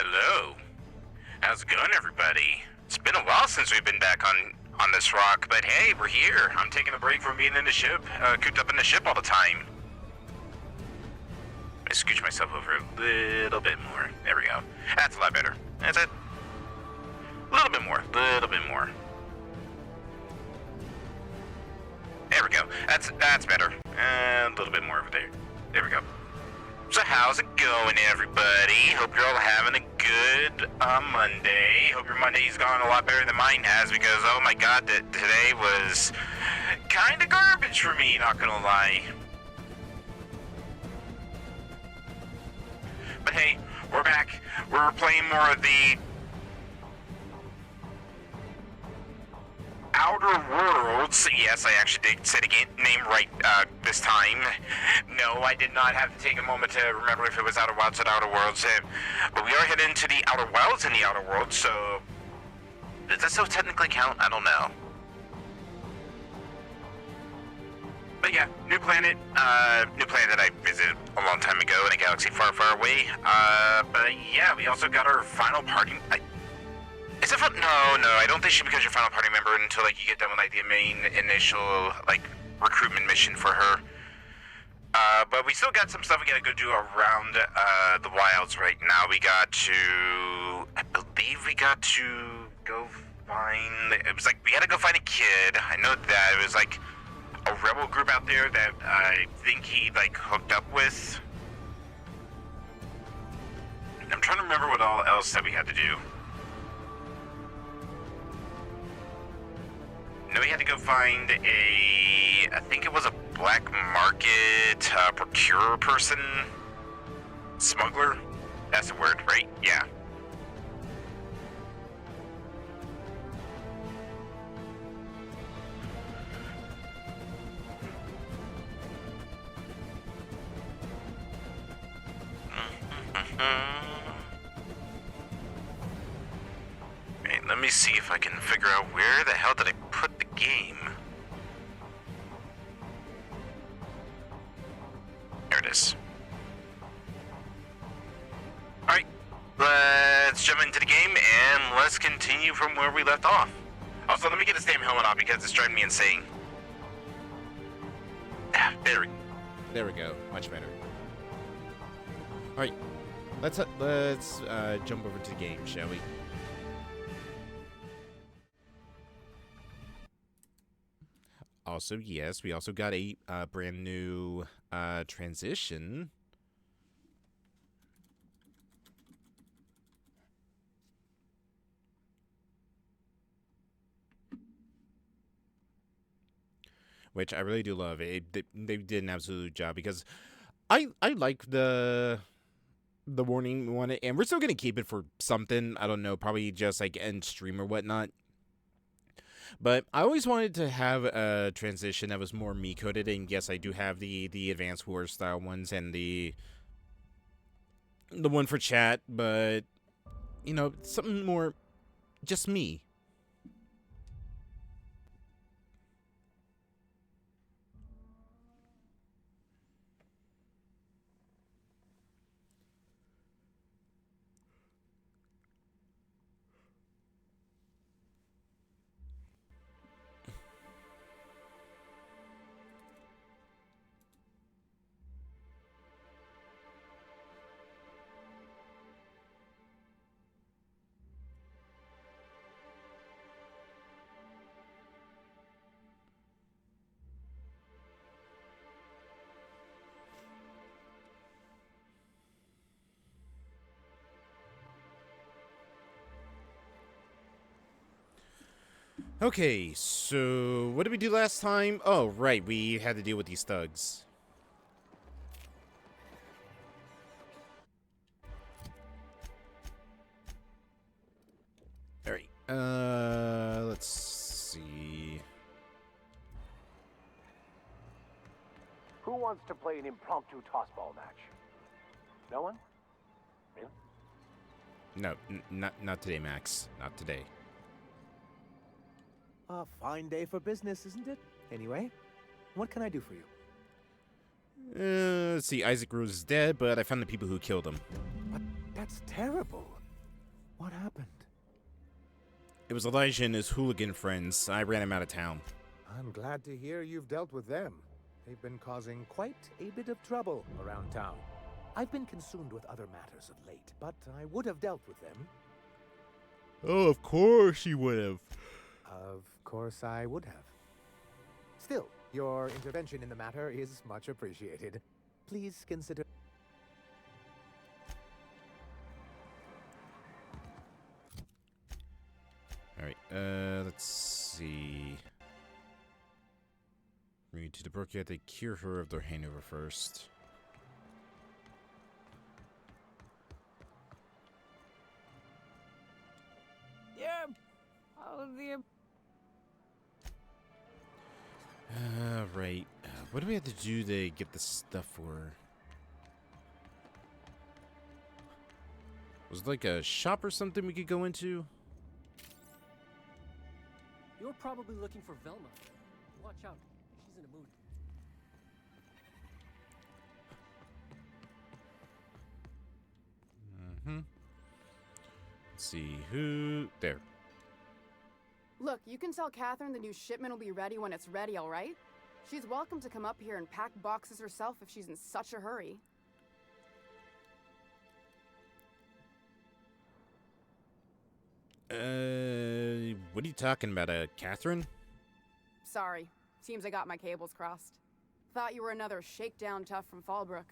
Hello. How's it going, everybody? It's been a while since we've been back on this rock, but hey, we're here. I'm taking a break from being in the ship, cooped up in the ship all the time. I scooch myself over a little bit more. There we go. That's a lot better. That's it. A little bit more. Little bit more. There we go. That's better. And a little bit more over there. There we go. So how's it going, everybody? Hope you're all having a good Monday. Hope your Monday's gone a lot better than mine has, because oh my god, today was kind of garbage for me, not gonna lie. But hey, we're back. We're playing more of the Outer Worlds. Yes, I actually did say the game name right this time. No, I did not have to take a moment to remember if it was Outer Wilds or Outer Worlds. But we are heading to the Outer Wilds in the Outer Worlds, so does that still technically count? I don't know. But yeah, new planet that I visited a long time ago in a galaxy far, far away. But yeah, we also got our final party. Is it no, I don't think she becomes your final party member until like you get done with like the main initial like recruitment mission for her. But we still got some stuff we gotta go do around the wilds right now. I believe we got to go find. It was like we had to go find a kid. I know that it was like a rebel group out there that I think he like hooked up with. I'm trying to remember what all else that we had to do. No, we had to go find I think it was a black market procurer person, smuggler. That's the word, right? Yeah. Wait, let me see if I can figure out where the hell did I put the game. There it is. Alright, let's jump into the game and let's continue from where we left off. Also, let me get this damn helmet on because it's driving me insane. There we go. Much better. Alright, let's jump over to the game, shall we? Also, yes, we also got a brand new transition. Which I really do love. They did an absolute job, because I like the warning one, and we're still gonna keep it for something. I don't know, probably just like end stream or whatnot. But I always wanted to have a transition that was more me-coded, and yes, I do have the advanced war style ones and the one for chat, but you know, something more just me. Okay, so what did we do last time? Oh, right, we had to deal with these thugs. Alright, let's see. Who wants to play an impromptu tossball match? No one? Really? No, not today, Max. Not today. A fine day for business, isn't it? Anyway, what can I do for you? Let's see, Isaac Rose is dead, but I found the people who killed him. But that's terrible. What happened? It was Elijah and his hooligan friends. I ran him out of town. I'm glad to hear you've dealt with them. They've been causing quite a bit of trouble around town. I've been consumed with other matters of late, but I would have dealt with them. Oh, of course you would have. Of course I would have. Still, your intervention in the matter is much appreciated. Please consider... Alright, let's see. We need to the brook, you have to cure her of their hangover first. Yeah, all of the... Right. What do we have to do to get the stuff for her? Was it like a shop or something we could go into? You're probably looking for Velma. Watch out, she's in a mood. Let's see, who... There. Look, you can tell Catherine the new shipment will be ready when it's ready, all right? She's welcome to come up here and pack boxes herself if she's in such a hurry. What are you talking about, Catherine? Sorry. Seems I got my cables crossed. Thought you were another shakedown tough from Fallbrook.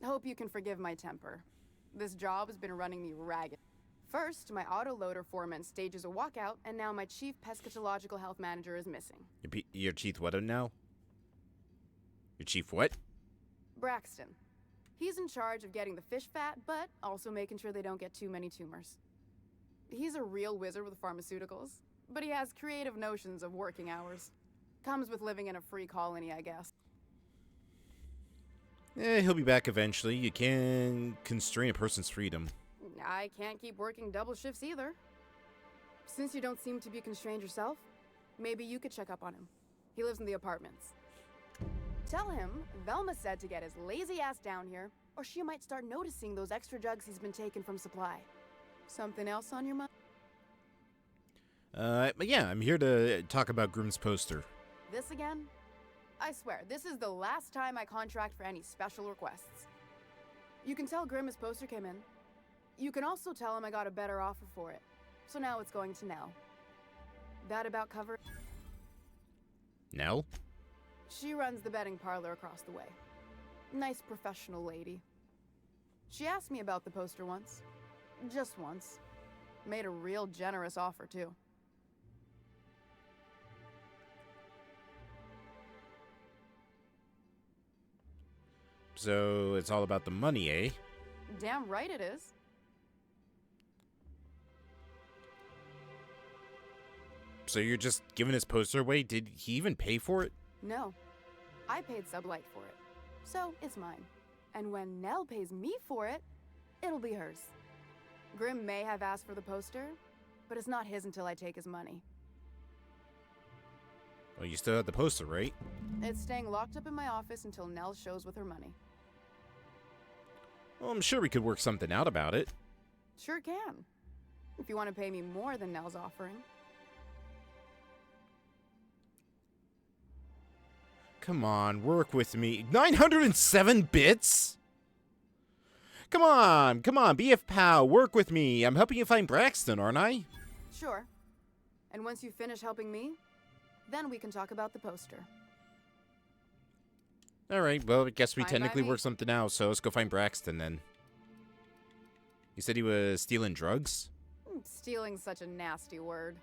Hope you can forgive my temper. This job has been running me ragged. First, my autoloader foreman stages a walkout, and now my chief pescatological health manager is missing. Your chief what now? Your chief what? Braxton. He's in charge of getting the fish fat, but also making sure they don't get too many tumors. He's a real wizard with pharmaceuticals, but he has creative notions of working hours. Comes with living in a free colony, I guess. He'll be back eventually. You can constrain a person's freedom. I can't keep working double shifts either. Since you don't seem to be constrained yourself, maybe you could check up on him. He lives in the apartments. Tell him Velma said to get his lazy ass down here, or she might start noticing those extra drugs he's been taking from supply. Something else on your mind? But yeah, I'm here to talk about Grimm's poster. This again? I swear, this is the last time I contract for any special requests. You can tell Grimm his poster came in. You can also tell him I got a better offer for it. So now it's going to Nell. That about covered? Nell? She runs the betting parlor across the way. Nice professional lady. She asked me about the poster once. Just once. Made a real generous offer, too. So it's all about the money, eh? Damn right it is. So you're just giving his poster away? Did he even pay for it? No. I paid Sublight for it. So it's mine. And when Nell pays me for it, it'll be hers. Grimm may have asked for the poster, but it's not his until I take his money. Well, you still have the poster, right? It's staying locked up in my office until Nell shows with her money. Well, I'm sure we could work something out about it. Sure can. If you want to pay me more than Nell's offering. Come on, work with me. 907 bits? Come on, BF Pal, work with me. I'm helping you find Braxton, aren't I? Sure. And once you finish helping me, then we can talk about the poster. Alright, well, I guess we Fine by technically me. worked something out, so let's go find Braxton then. You said he was stealing drugs? Stealing's such a nasty word.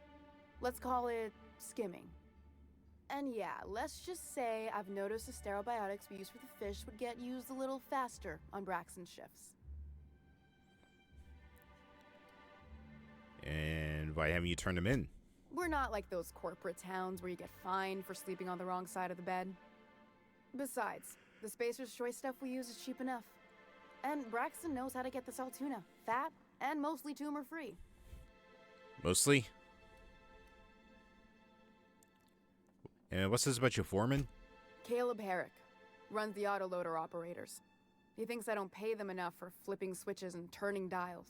Let's call it skimming. And yeah, let's just say I've noticed the sterile biotics we use for the fish would get used a little faster on Braxton's shifts. And why haven't you turned him in? We're not like those corporate towns where you get fined for sleeping on the wrong side of the bed. Besides, the Spacer's Choice stuff we use is cheap enough. And Braxton knows how to get the salt tuna, fat and mostly tumor-free. Mostly? And what's this about your foreman? Caleb Herrick runs the autoloader operators. He thinks I don't pay them enough for flipping switches and turning dials.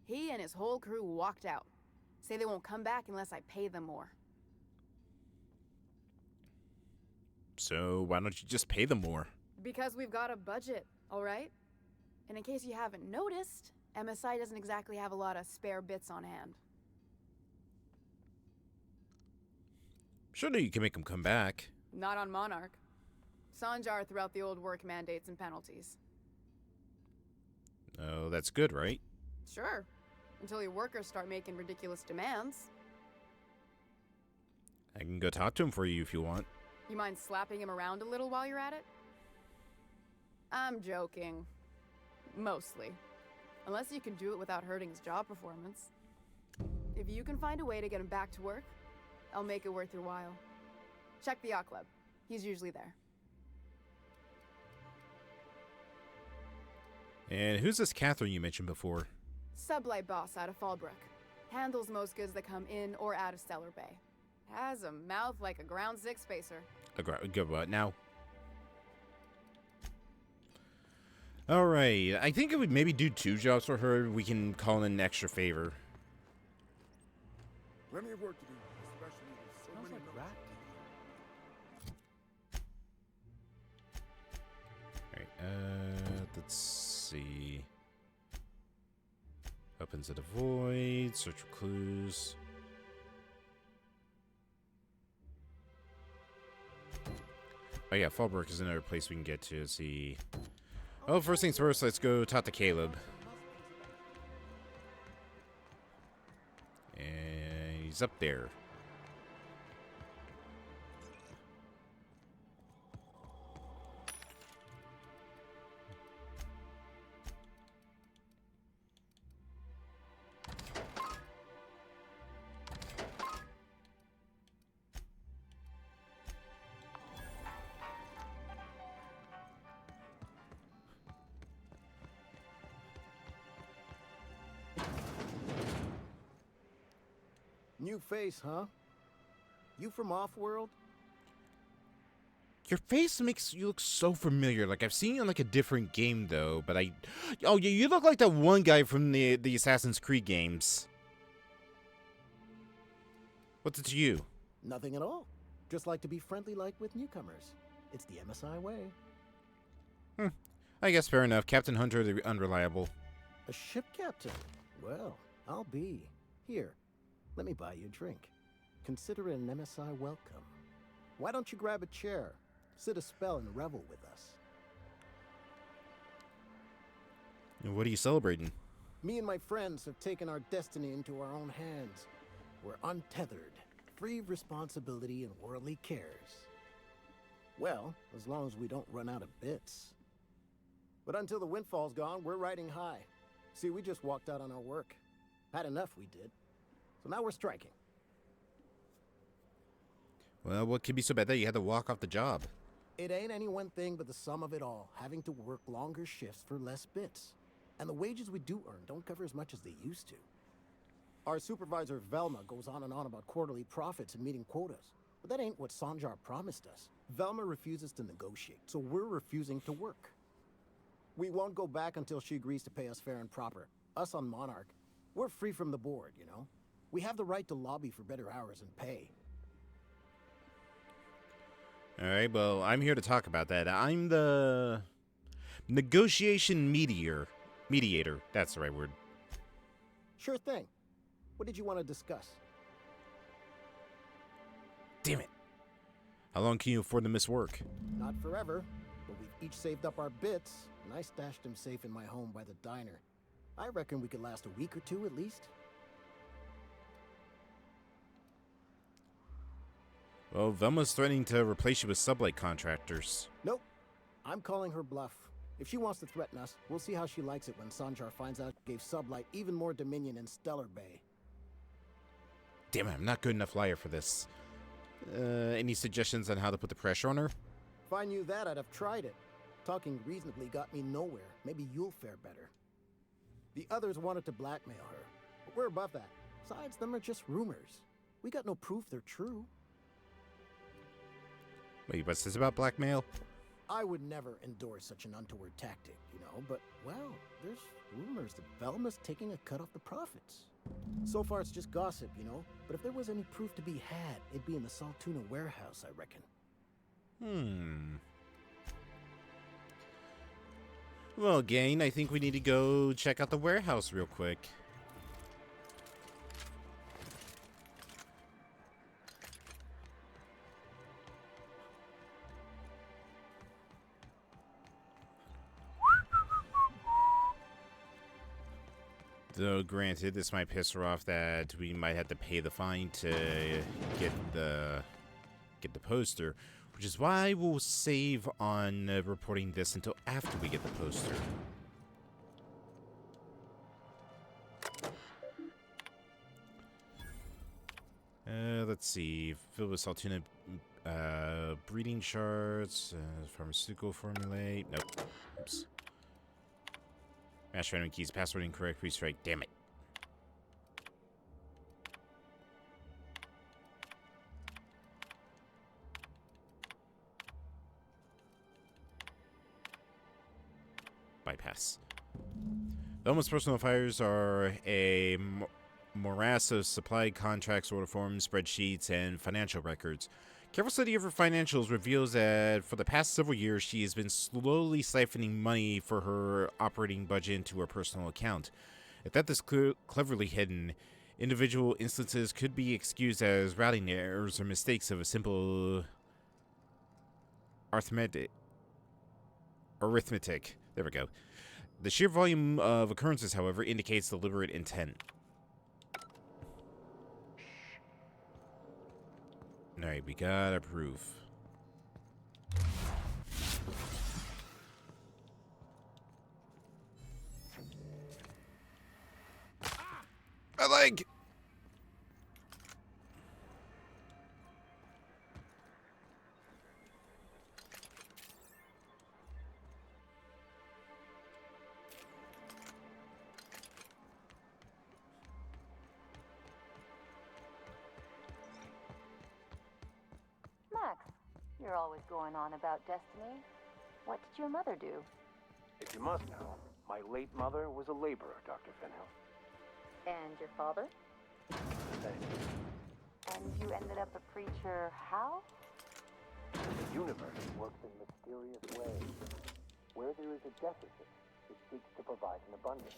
He and his whole crew walked out. Say they won't come back unless I pay them more. So why don't you just pay them more? Because we've got a budget, all right? And in case you haven't noticed, MSI doesn't exactly have a lot of spare bits on hand. Surely you can make them come back. Not on Monarch. Sanjar threw out the old work mandates and penalties. Oh, that's good, right? Sure. Until your workers start making ridiculous demands. I can go talk to him for you if you want. You mind slapping him around a little while you're at it? I'm joking. Mostly. Unless you can do it without hurting his job performance. If you can find a way to get him back to work, I'll make it worth your while. Check the yacht club. He's usually there. And who's this Catherine you mentioned before? Sublight boss out of Fallbrook. Handles most goods that come in or out of Stellar Bay. Has a mouth like a ground six spacer. Good what now? Alright, I think I would maybe do 2 jobs for her. We can call in an extra favor. Plenty of work to do, especially with so Smells many like rat Alright, let's see. Opens to the void, search for clues. Oh yeah, Fallbrook is another place we can get to. Let's see. Oh, first things first, let's go talk to Caleb. And he's up there. New face, huh? You from Offworld? Your face makes you look so familiar. Like I've seen you in like a different game though, but oh yeah, you look like that one guy from the Assassin's Creed games. What's it to you? Nothing at all. Just like to be friendly like with newcomers. It's the MSI way. I guess fair enough. Captain Hunter the Unreliable. A ship captain? Well, I'll be. Here, let me buy you a drink. Consider it an MSI welcome. Why don't you grab a chair, sit a spell, and revel with us? And what are you celebrating? Me and my friends have taken our destiny into our own hands. We're untethered, free of responsibility and worldly cares. Well, as long as we don't run out of bits. But until the windfall's gone, we're riding high. See, we just walked out on our work. Had enough, we did. So now we're striking. Well, what could be so bad that you had to walk off the job? It ain't any one thing but the sum of it all, having to work longer shifts for less bits. And the wages we do earn don't cover as much as they used to. Our supervisor, Velma, goes on and on about quarterly profits and meeting quotas. But that ain't what Sanjar promised us. Velma refuses to negotiate, so we're refusing to work. We won't go back until she agrees to pay us fair and proper. Us on Monarch, we're free from the board, you know? We have the right to lobby for better hours and pay. Alright, well, I'm here to talk about that. I'm the negotiation mediator. That's the right word. Sure thing. What did you want to discuss? Damn it. How long can you afford to miss work? Not forever, but we've each saved up our bits, and I stashed them safe in my home by the diner. I reckon we could last a week or two at least. Well, Velma's threatening to replace you with sublight contractors. Nope. I'm calling her bluff. If she wants to threaten us, we'll see how she likes it when Sanjar finds out she gave Sublight even more dominion in Stellar Bay. Damn it, I'm not good enough liar for this. Any suggestions on how to put the pressure on her? If I knew that, I'd have tried it. Talking reasonably got me nowhere. Maybe you'll fare better. The others wanted to blackmail her, but we're above that. Besides, them are just rumors. We got no proof they're true. Wait, what's this about blackmail? I would never endorse such an untoward tactic, but, well, there's rumors that Velma's taking a cut off the profits. So far, it's just gossip, but if there was any proof to be had, it'd be in the Saltuna warehouse, I reckon. Well, again, I think we need to go check out the warehouse real quick. Though, granted, this might piss her off that we might have to pay the fine to get the poster, which is why we'll save on reporting this until after we get the poster. Let's see. Filled with Saltuna breeding charts, pharmaceutical formulae. Nope. Oops. Mash random keys, password incorrect, restrike. Damn it. Bypass. Velma's personal fires are a morass of supply contracts, order forms, spreadsheets, and financial records. Careful study of her financials reveals that for the past several years, she has been slowly siphoning money for her operating budget into her personal account. If that is cleverly hidden, individual instances could be excused as routing errors or mistakes of a simple arithmetic. There we go. The sheer volume of occurrences, however, indicates deliberate intent. Alright, we got a proof. My leg! Max, you're always going on about destiny. What did your mother do? If you must know, my late mother was a laborer, Dr. Finhill. And your father? Same. And you ended up a preacher how? The universe works in mysterious ways. Where there is a deficit, it seeks to provide an abundance.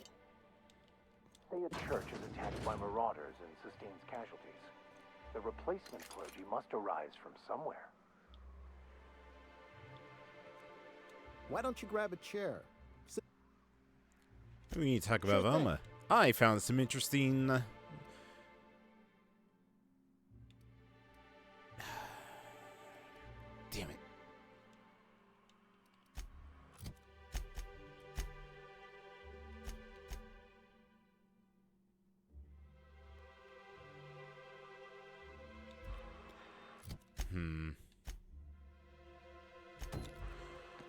Say a church is attacked by marauders and sustains casualties. The replacement clergy must arise from somewhere. Why don't you grab a chair? We need to talk about Sure thing. Velma. I found some interesting... Damn it.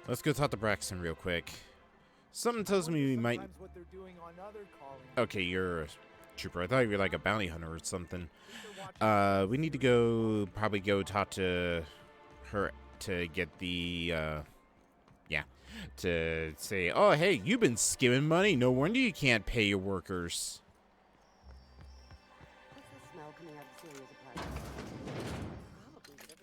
Let's go talk to Braxton real quick. Something tells me we might... Okay, you're a trooper. I thought you were like a bounty hunter or something. We need to probably go talk to her to get the, to say, oh, hey, you've been skimming money. No wonder you can't pay your workers. What's the smell coming out of Celia's apartment? Probably whatever.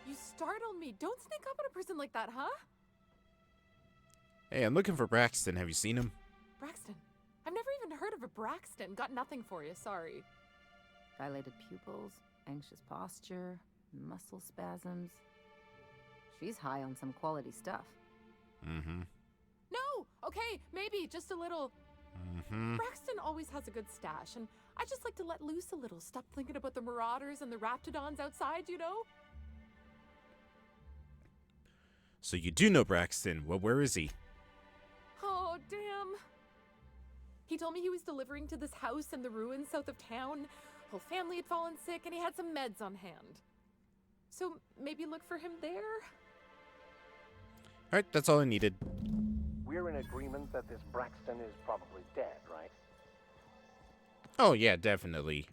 You startled me. Don't sneak up on a person like that, huh? Hey, I'm looking for Braxton. Have you seen him? Braxton. I've never even heard of a Braxton. Got nothing for you, sorry. Dilated pupils, anxious posture, muscle spasms. She's high on some quality stuff. Mm-hmm. No! Okay, maybe, just a little. Mm-hmm. Braxton always has a good stash, and I just like to let loose a little. Stop thinking about the marauders and the raptidons outside, you know? So you do know Braxton. Well, where is he? Oh, damn. He told me he was delivering to this house in the ruins south of town. Whole family had fallen sick, and he had some meds on hand. So maybe look for him there? Alright, that's all I needed. We're in agreement that this Braxton is probably dead, right? Oh, yeah, definitely.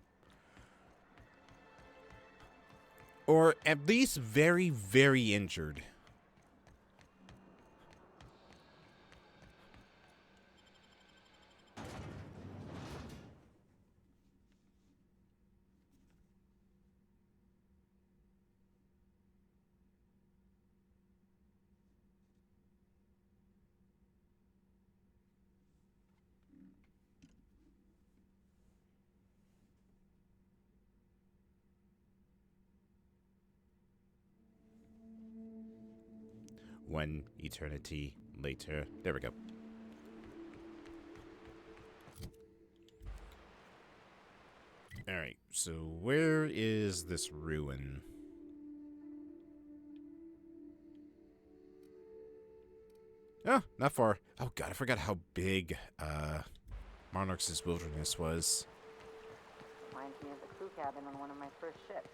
Or at least very, very injured. One eternity later. There we go. Alright, so where is this ruin? Oh, not far. Oh god, I forgot how big Monarch's Wilderness was. Reminds me of the crew cabin on one of my first ships.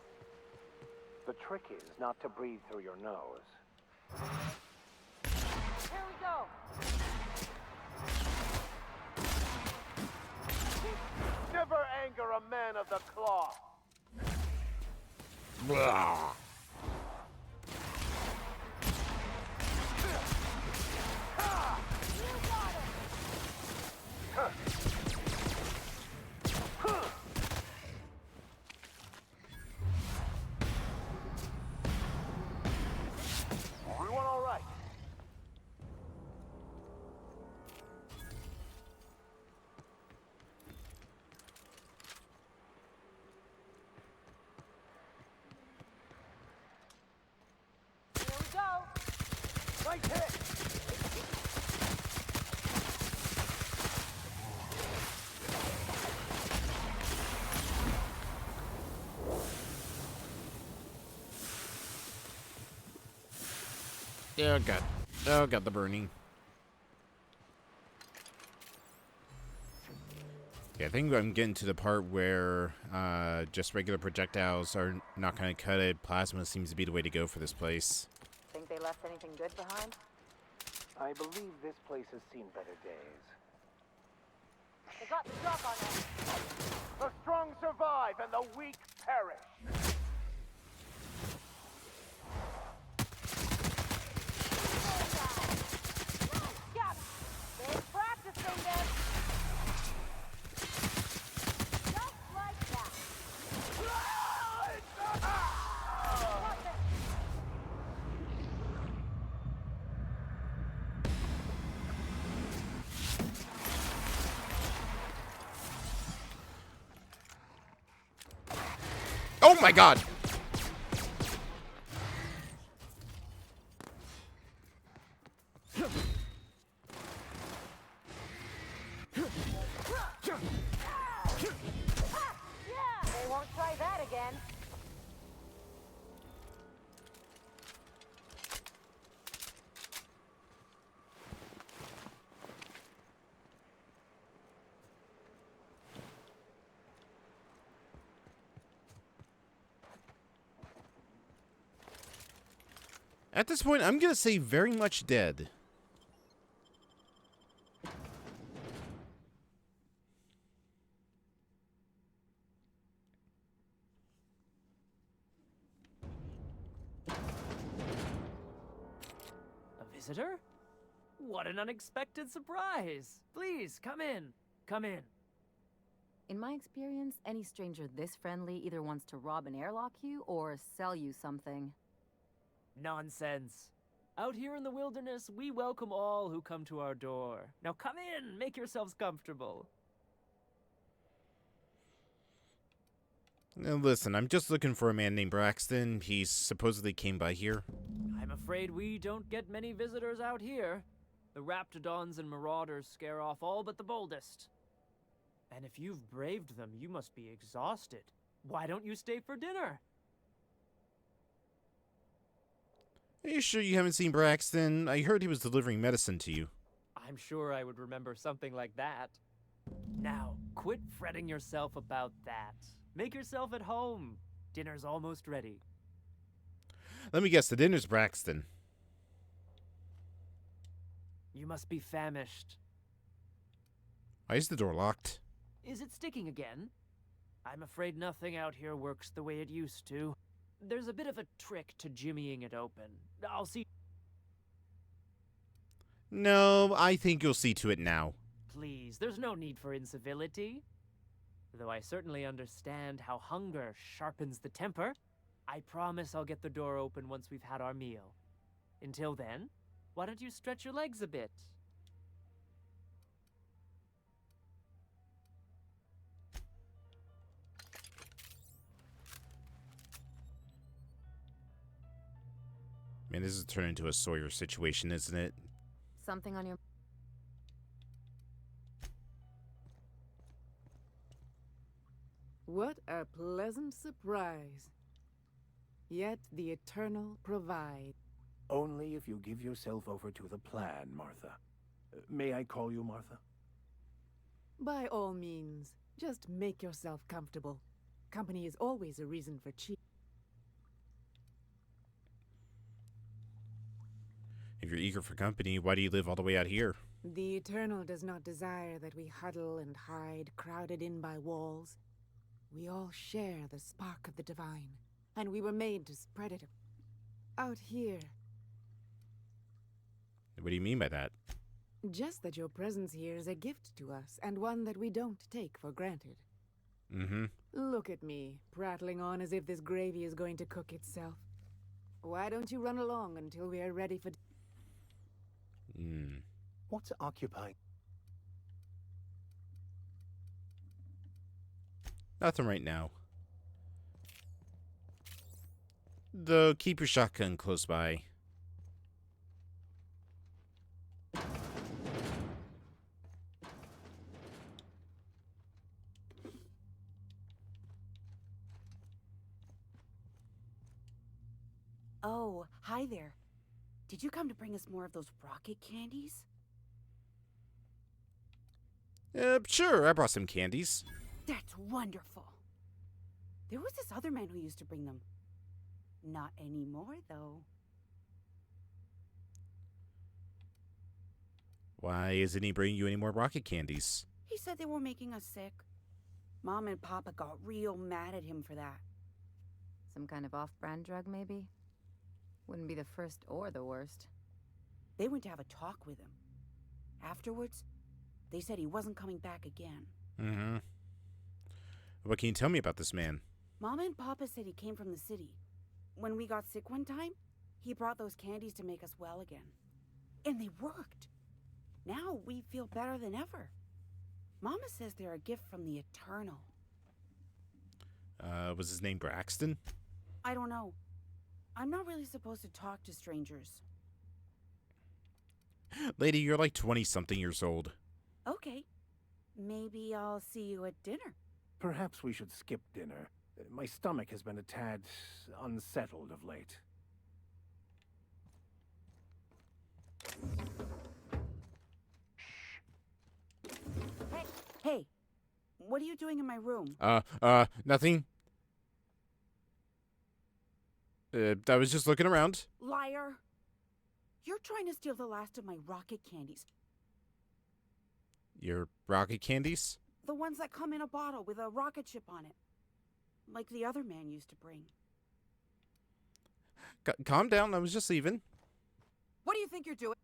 The trick is not to breathe through your nose. Here we go! Never anger a man of the cloth. Blah. Everyone all right? Here we go! Nice hit! Oh god. Oh god, the burning. Yeah, I think I'm getting to the part where just regular projectiles are not going to cut it. Plasma seems to be the way to go for this place. Think they left anything good behind? I believe this place has seen better days. They got the drop on us. The strong survive and the weak perish. Got it! They're practicing this! Just like that! Watch it! Oh my god! They won't try that again. At this point, I'm going to say very much dead. A visitor? What an unexpected surprise! Please, come in. Come in. In my experience, any stranger this friendly either wants to rob and airlock you or sell you something. Nonsense. Out here in the wilderness, we welcome all who come to our door. Now come in, make yourselves comfortable. Now listen, I'm just looking for a man named Braxton. He supposedly came by here. I'm afraid we don't get many visitors out here. The Raptidons and Marauders scare off all but the boldest. And if you've braved them, you must be exhausted. Why don't you stay for dinner? Are you sure you haven't seen Braxton? I heard he was delivering medicine to you. I'm sure I would remember something like that. Now, quit fretting yourself about that. Make yourself at home. Dinner's almost ready. Let me guess, the dinner's Braxton. You must be famished. Why is the door locked? Is it sticking again? I'm afraid nothing out here works the way it used to. There's a bit of a trick to jimmying it open. I'll see. No, I think you'll see to it now. Please, there's no need for incivility. Though I certainly understand how hunger sharpens the temper, I promise I'll get the door open once we've had our meal. Until then, why don't you stretch your legs a bit? Man, this is turning into a Sawyer situation, isn't it? Something on your... What a pleasant surprise. Yet the Eternal provide. Only if you give yourself over to the plan, Martha. May I call you Martha? By all means, just make yourself comfortable. Company is always a reason for cheer. If you're eager for company, why do you live all the way out here? The Eternal does not desire that we huddle and hide, crowded in by walls. We all share the spark of the divine, and we were made to spread it out here. What do you mean by that? Just that your presence here is a gift to us, and one that we don't take for granted. Mm-hmm. Look at me, prattling on as if this gravy is going to cook itself. Why don't you run along until we are ready for... What's occupying? Nothing right now. Though, keep your shotgun close by. Oh, hi there. Did you come to bring us more of those rocket candies? Sure, I brought some candies. That's wonderful. There was this other man who used to bring them. Not anymore, though. Why isn't he bringing you any more rocket candies? He said they were making us sick. Mom and Papa got real mad at him for that. Some kind of off-brand drug, maybe? Wouldn't be the first or the worst. They went to have a talk with him. Afterwards, they said he wasn't coming back again. Mm-hmm. What can you tell me about this man? Mama and Papa said he came from the city. When we got sick one time, he brought those candies to make us well again. And they worked. Now we feel better than ever. Mama says they're a gift from the Eternal. Was his name Braxton? I don't know. I'm not really supposed to talk to strangers. Lady, you're like 20-something years old. Okay. Maybe I'll see you at dinner. Perhaps we should skip dinner. My stomach has been a tad unsettled of late. Hey, what are you doing in my room? Nothing. I was just looking around. Liar! You're trying to steal the last of my rocket candies. Your rocket candies? The ones that come in a bottle with a rocket ship on it. Like the other man used to bring. Calm down, I was just leaving. What do you think you're doing?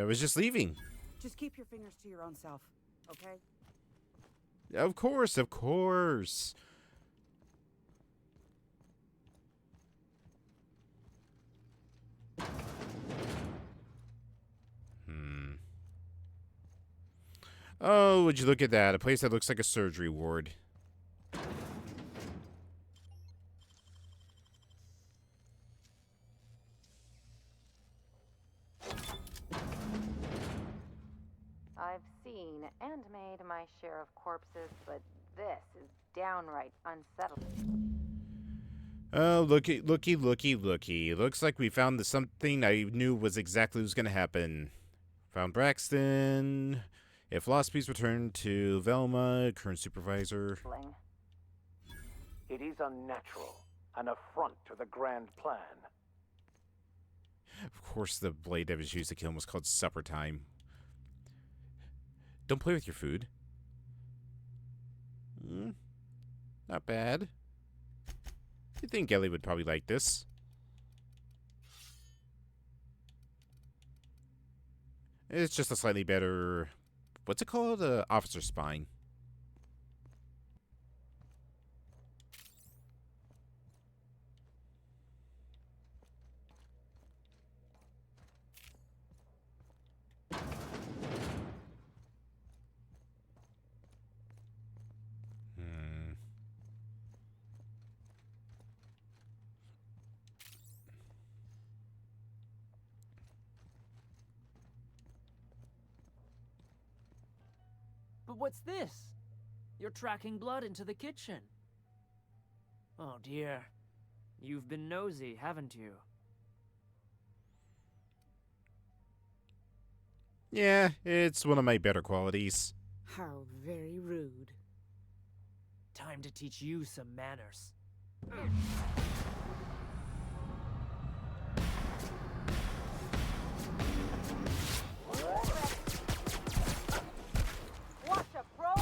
I was just leaving. Just keep your fingers to your own self, okay? Of course, of course. Oh, would you look at that? A place that looks like a surgery ward. I've seen and made my share of corpses, but this is downright unsettling. Oh, looky. Looks like we found something I knew was exactly what was going to happen. Found Braxton. If lost, please return to Velma, current supervisor. It is unnatural, an affront to the grand plan. Of course, the blade that was used to kill him was called Supper Time. Don't play with your food. Not bad. You think Ellie would probably like this? It's just a slightly better... What's it called? Officer Spine. But what's this? You're tracking blood into the kitchen. Oh dear. You've been nosy, haven't you? Yeah, it's one of my better qualities. How very rude. Time to teach you some manners.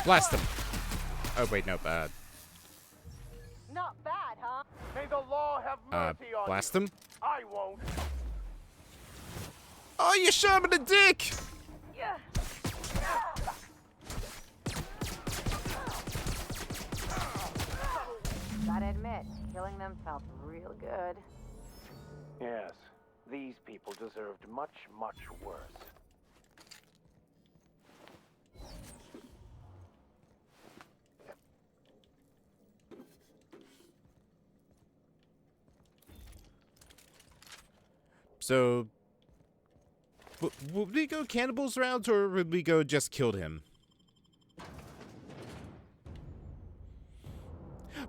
Blast him! Oh wait, no, Not bad, huh? May the law have mercy on blast you. him? I won't. Oh, you shot him in the dick! Gotta admit, killing them felt real good. Yes, these people deserved much, much worse. So, would we go cannibals route, or would we go just killed him?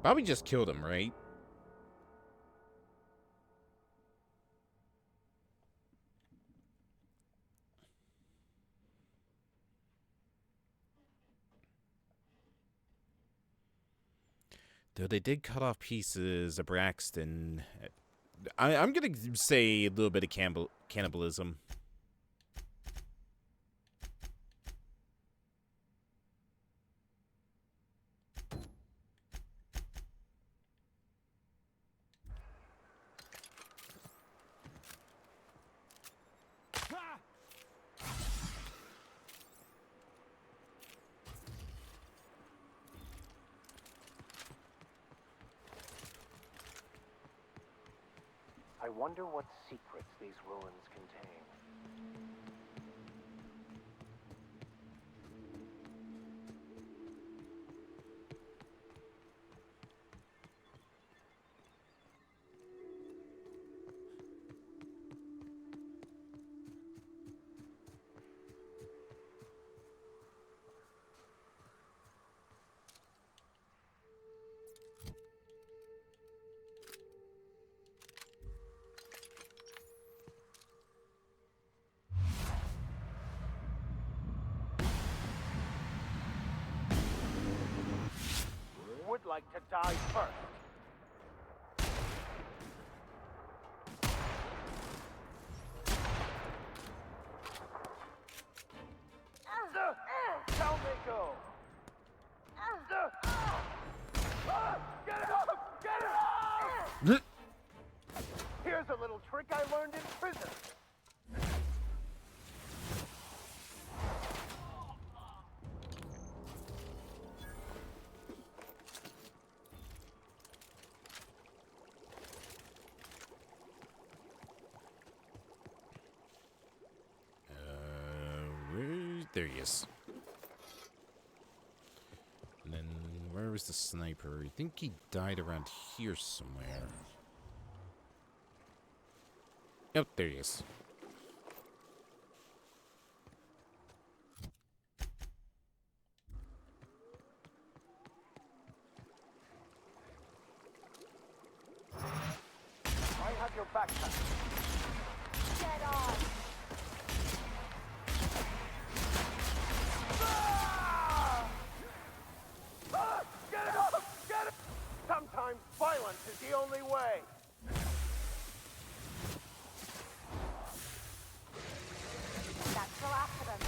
Probably just killed him, right? Though they did cut off pieces of Braxton. I'm gonna say a little bit of cannibalism. I wonder what secrets these ruins contain. Would like to die first. Down they go. Get it up! Get it up! Here's a little trick I learned in prison. There he is. And then, where was the sniper? I think he died around here somewhere. Oh, there he is. I have your backpack. Get on! Get it up! Get it! Sometimes violence is the only way. That's the last of them.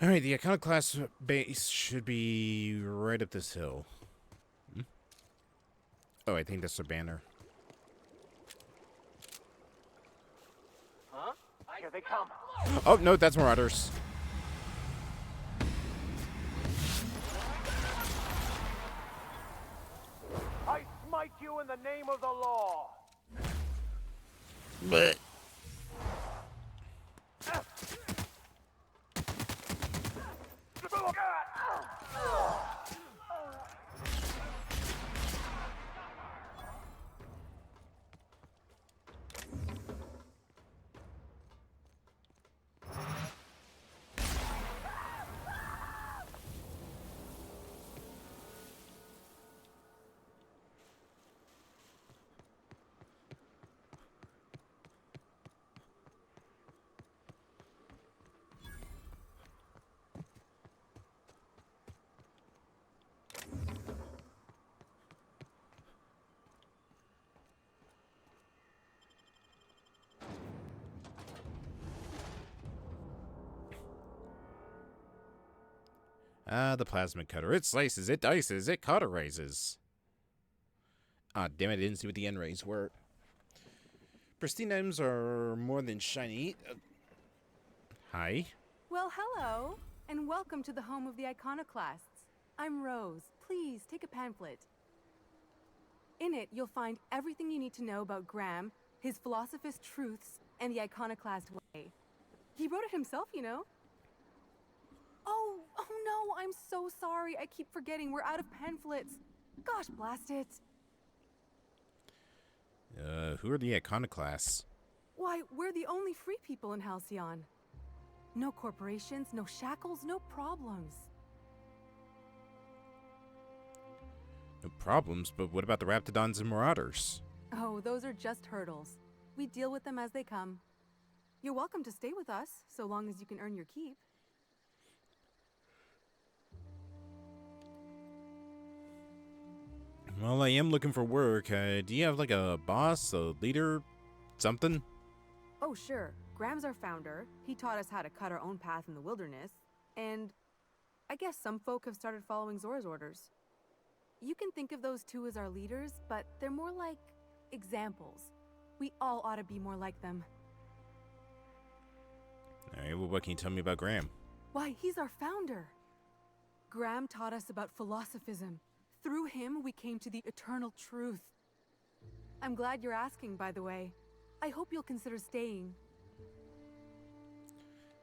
Alright, the Iconoclast base should be right up this hill. Hmm? Oh, I think that's their banner. Huh? Here they come. Oh, no, that's Marauders. I smite you in the name of the law. But the plasma cutter. It slices, it dices, it cauterizes. Ah, damn it, I didn't see what the end rays were. Pristine items are more than shiny. Hi. Well, hello, and welcome to the home of the Iconoclasts. I'm Rose. Please, take a pamphlet. In it, you'll find everything you need to know about Graham, his Philosophist truths, and the Iconoclast way. He wrote it himself, you know. Oh no, I'm so sorry. I keep forgetting we're out of pamphlets. Gosh, blast it. Who are the Iconoclasts? Why, we're the only free people in Halcyon. No corporations, no shackles, no problems. No problems, but what about the Raptidons and Marauders? Oh, those are just hurdles. We deal with them as they come. You're welcome to stay with us, so long as you can earn your keep. Well, I am looking for work. Do you have like a boss, a leader, something? Oh, sure. Graham's our founder. He taught us how to cut our own path in the wilderness. And I guess some folk have started following Zora's orders. You can think of those two as our leaders, but they're more like examples. We all ought to be more like them. Alright, well, what can you tell me about Graham? Why, he's our founder. Graham taught us about philosophism. Through him, we came to the eternal truth. I'm glad you're asking, by the way. I hope you'll consider staying.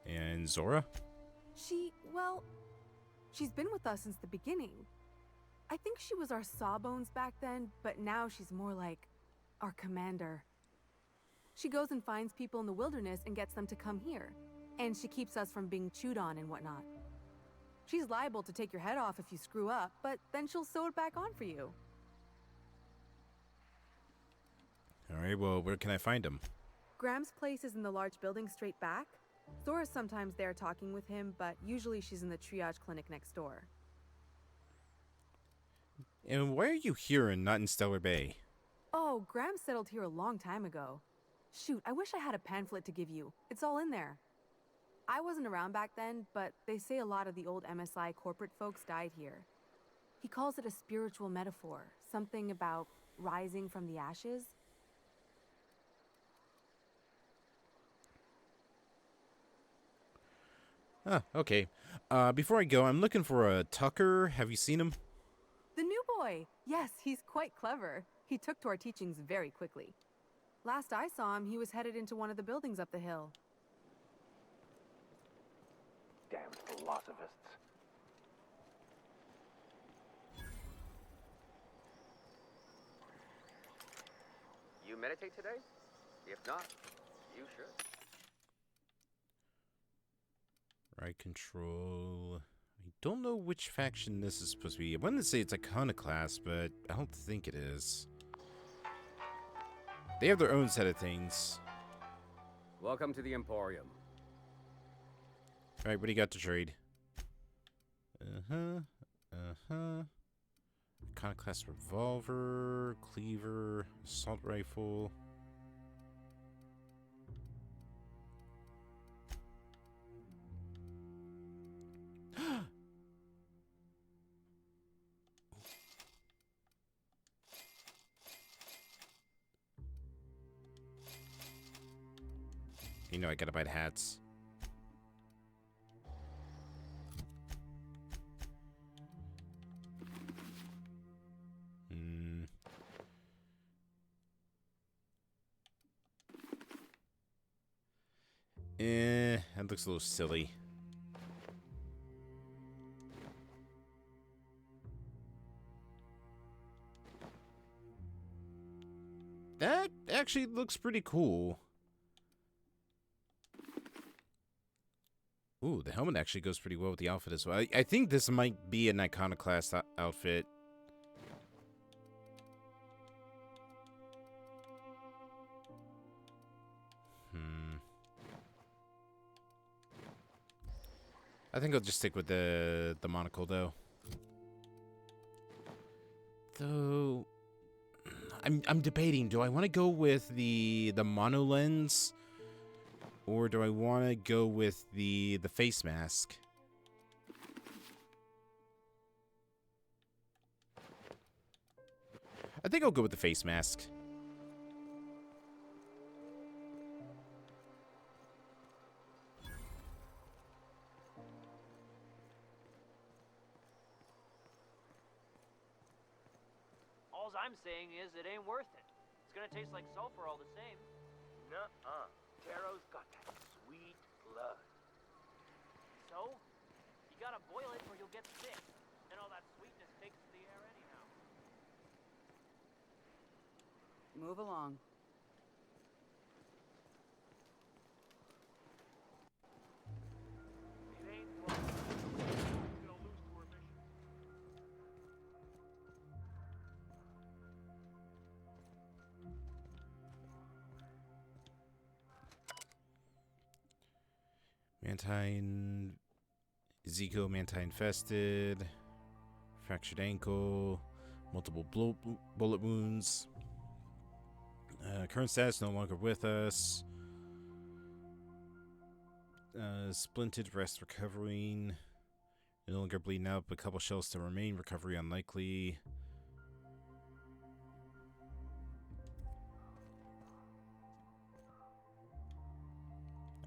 And Zora? She's been with us since the beginning. I think she was our sawbones back then, but now she's more like our commander. She goes and finds people in the wilderness and gets them to come here. And she keeps us from being chewed on and whatnot. She's liable to take your head off if you screw up, but then she'll sew it back on for you. Alright, well, where can I find him? Graham's place is in the large building straight back. Zora's sometimes there talking with him, but usually she's in the triage clinic next door. And why are you here and not in Stellar Bay? Oh, Graham settled here a long time ago. Shoot, I wish I had a pamphlet to give you. It's all in there. I wasn't around back then, but they say a lot of the old MSI corporate folks died here. He calls it a spiritual metaphor, something about rising from the ashes. Ah, okay. Before I go, I'm looking for a Tucker. Have you seen him? The new boy! Yes, he's quite clever. He took to our teachings very quickly. Last I saw him, he was headed into one of the buildings up the hill. Damned philosophists. You meditate today? If not, you should. Right control. I don't know which faction this is supposed to be. I wanted to say it's Iconoclast, but I don't think it is. They have their own set of things. Welcome to the Emporium. Alright, what do you got to trade? Iconoclast revolver, cleaver, assault rifle. You know I gotta buy the hats. That looks a little silly. That actually looks pretty cool. Ooh, the helmet actually goes pretty well with the outfit as well. I think this might be an Iconoclast outfit. I think I'll just stick with the monocle though. Though I'm debating, do I want to go with the mono lens or do I want to go with the face mask? I think I'll go with the face mask. I'm saying is it ain't worth it. It's gonna taste like sulfur all the same. Nuh-uh. Taro's got that sweet blood. So? You gotta boil it or you'll get sick. And all that sweetness takes to the air anyhow. Move along. It ain't close. She's gonna lose to her mission. Mantine, Ezekiel Mantine infested, fractured ankle, multiple bullet wounds. Current status no longer with us. Splinted, rest recovering. No longer bleeding out, but a couple shells still remain. Recovery unlikely.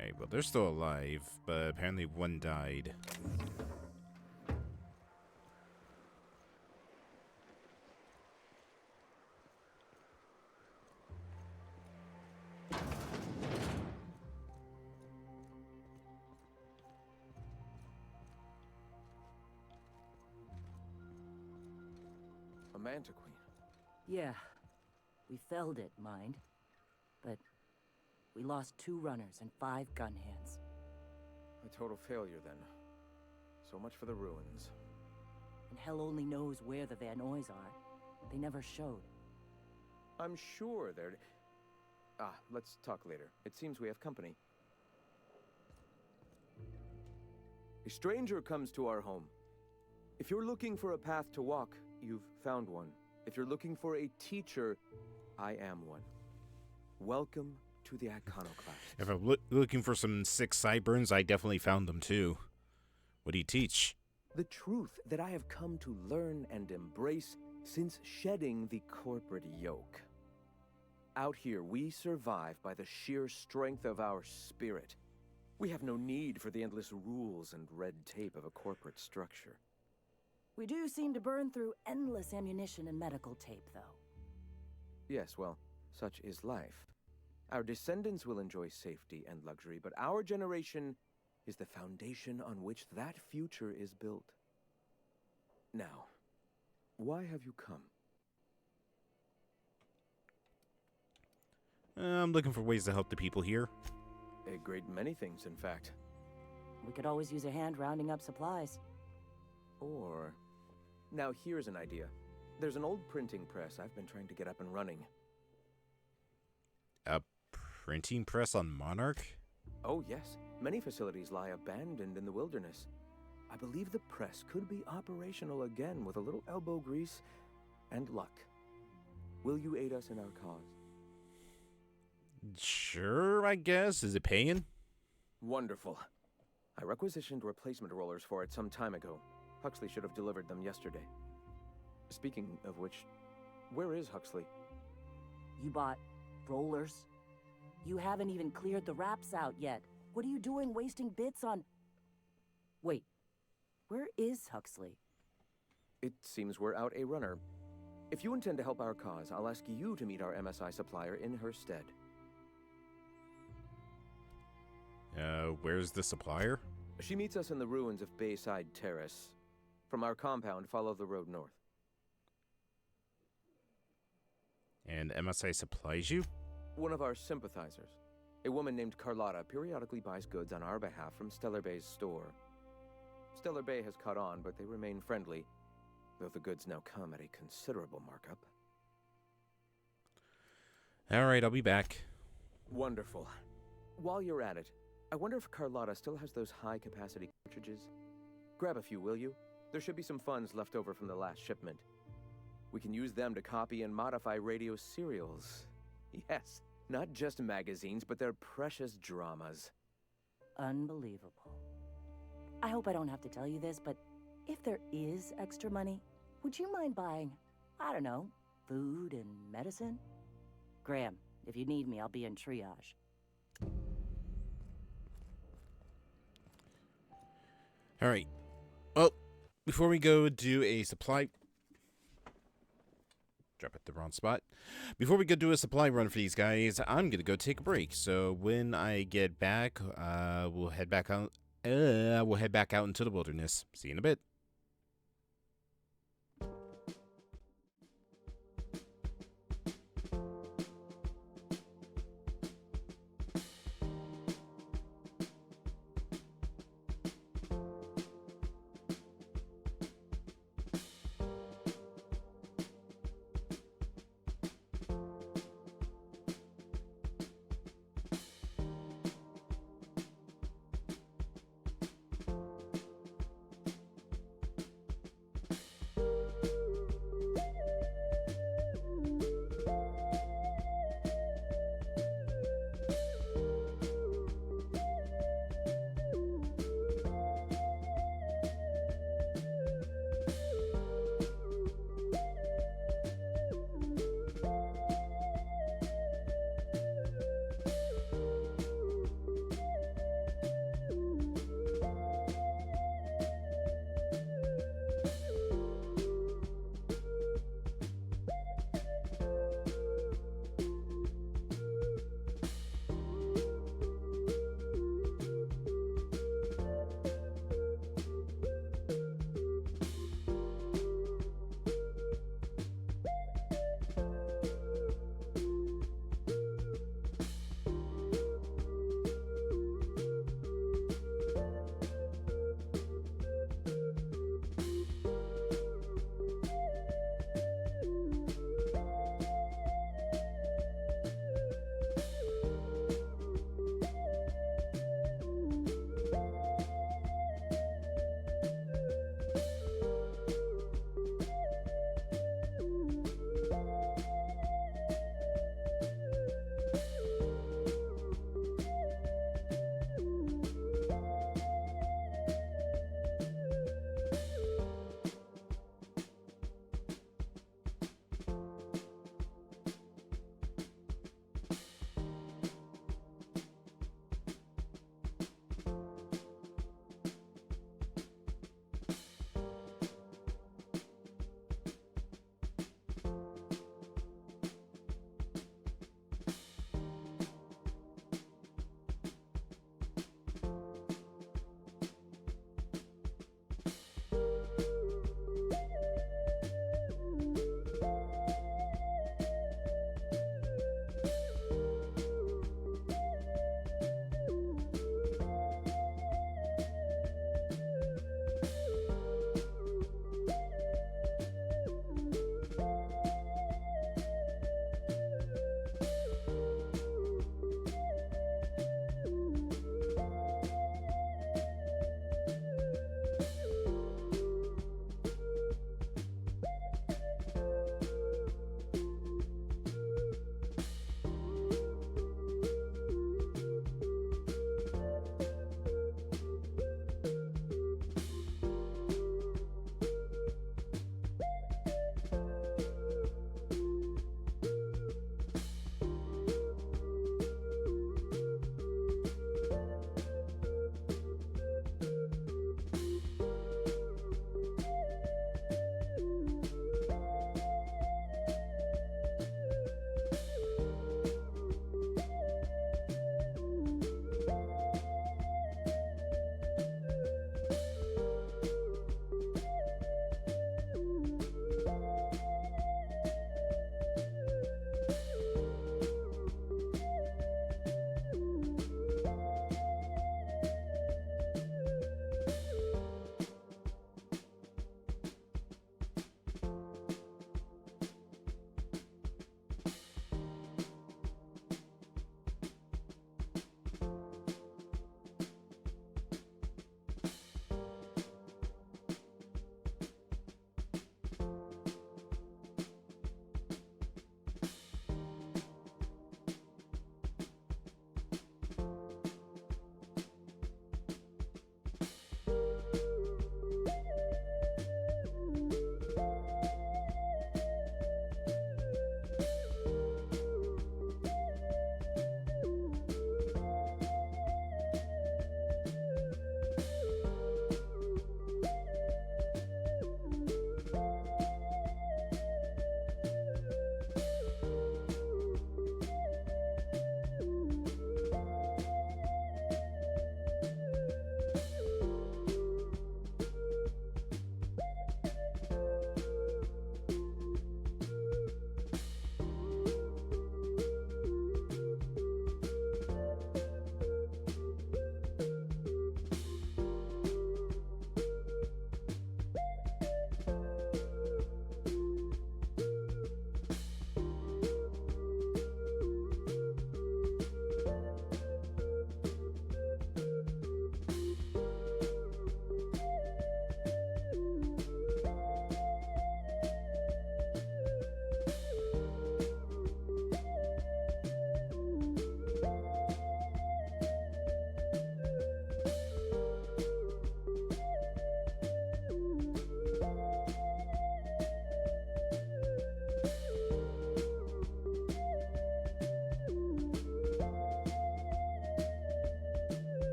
Alright, well, they're still alive, but apparently one died. A Mantiqueen. Yeah. We felled it, mind. But we lost 2 runners and 5 gun hands. A total failure, then. So much for the ruins. And hell only knows where the Vanoys are. They never showed. I'm sure they're... let's talk later. It seems we have company. A stranger comes to our home. If you're looking for a path to walk, you've found one. If you're looking for a teacher, I am one. Welcome to the Iconoclast. If I'm looking for some sick sideburns, I definitely found them too. What do you teach? The truth that I have come to learn and embrace since shedding the corporate yoke. Out here, we survive by the sheer strength of our spirit. We have no need for the endless rules and red tape of a corporate structure. We do seem to burn through endless ammunition and medical tape, though. Yes, well, such is life. Our descendants will enjoy safety and luxury, but our generation is the foundation on which that future is built. Now, why have you come? I'm looking for ways to help the people here. A great many things, in fact. We could always use a hand rounding up supplies. Or... Now, here's an idea. There's an old printing press I've been trying to get up and running. A printing press on Monarch? Oh, yes. Many facilities lie abandoned in the wilderness. I believe the press could be operational again with a little elbow grease and luck. Will you aid us in our cause? Sure, I guess. Is it paying? Wonderful. I requisitioned replacement rollers for it some time ago. Huxley should have delivered them yesterday. Speaking of which, where is Huxley? You bought rollers? You haven't even cleared the wraps out yet. What are you doing wasting bits on... Wait, where is Huxley? It seems we're out a runner. If you intend to help our cause, I'll ask you to meet our MSI supplier in her stead. Where's the supplier? She meets us in the ruins of Bayside Terrace. From our compound, follow the road north. And MSI supplies you? One of our sympathizers. A woman named Carlotta periodically buys goods on our behalf from Stellar Bay's store. Stellar Bay has caught on, but they remain friendly, though the goods now come at a considerable markup. Alright, I'll be back. Wonderful. While you're at it, I wonder if Carlotta still has those high-capacity cartridges? Grab a few, will you? There should be some funds left over from the last shipment. We can use them to copy and modify radio serials. Yes, not just magazines, but their precious dramas. Unbelievable. I hope I don't have to tell you this, but if there is extra money, would you mind buying, I don't know, food and medicine? Graham, if you need me, I'll be in triage. Alright. Well, before we go do a supply... Drop at the wrong spot. Before we go do a supply run for these guys, I'm going to go take a break. So when I get back, we'll head back out. We'll head back out into the wilderness. See you in a bit.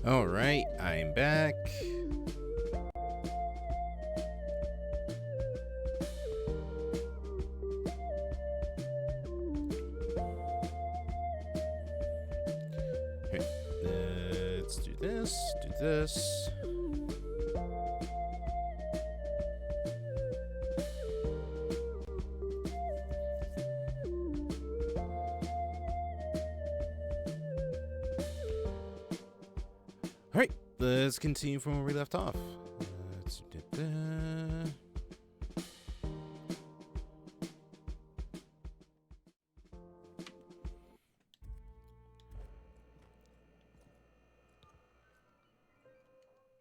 All right, I'm back. Okay, let's do this, do this. All right, let's continue from where we left off. Let's do that.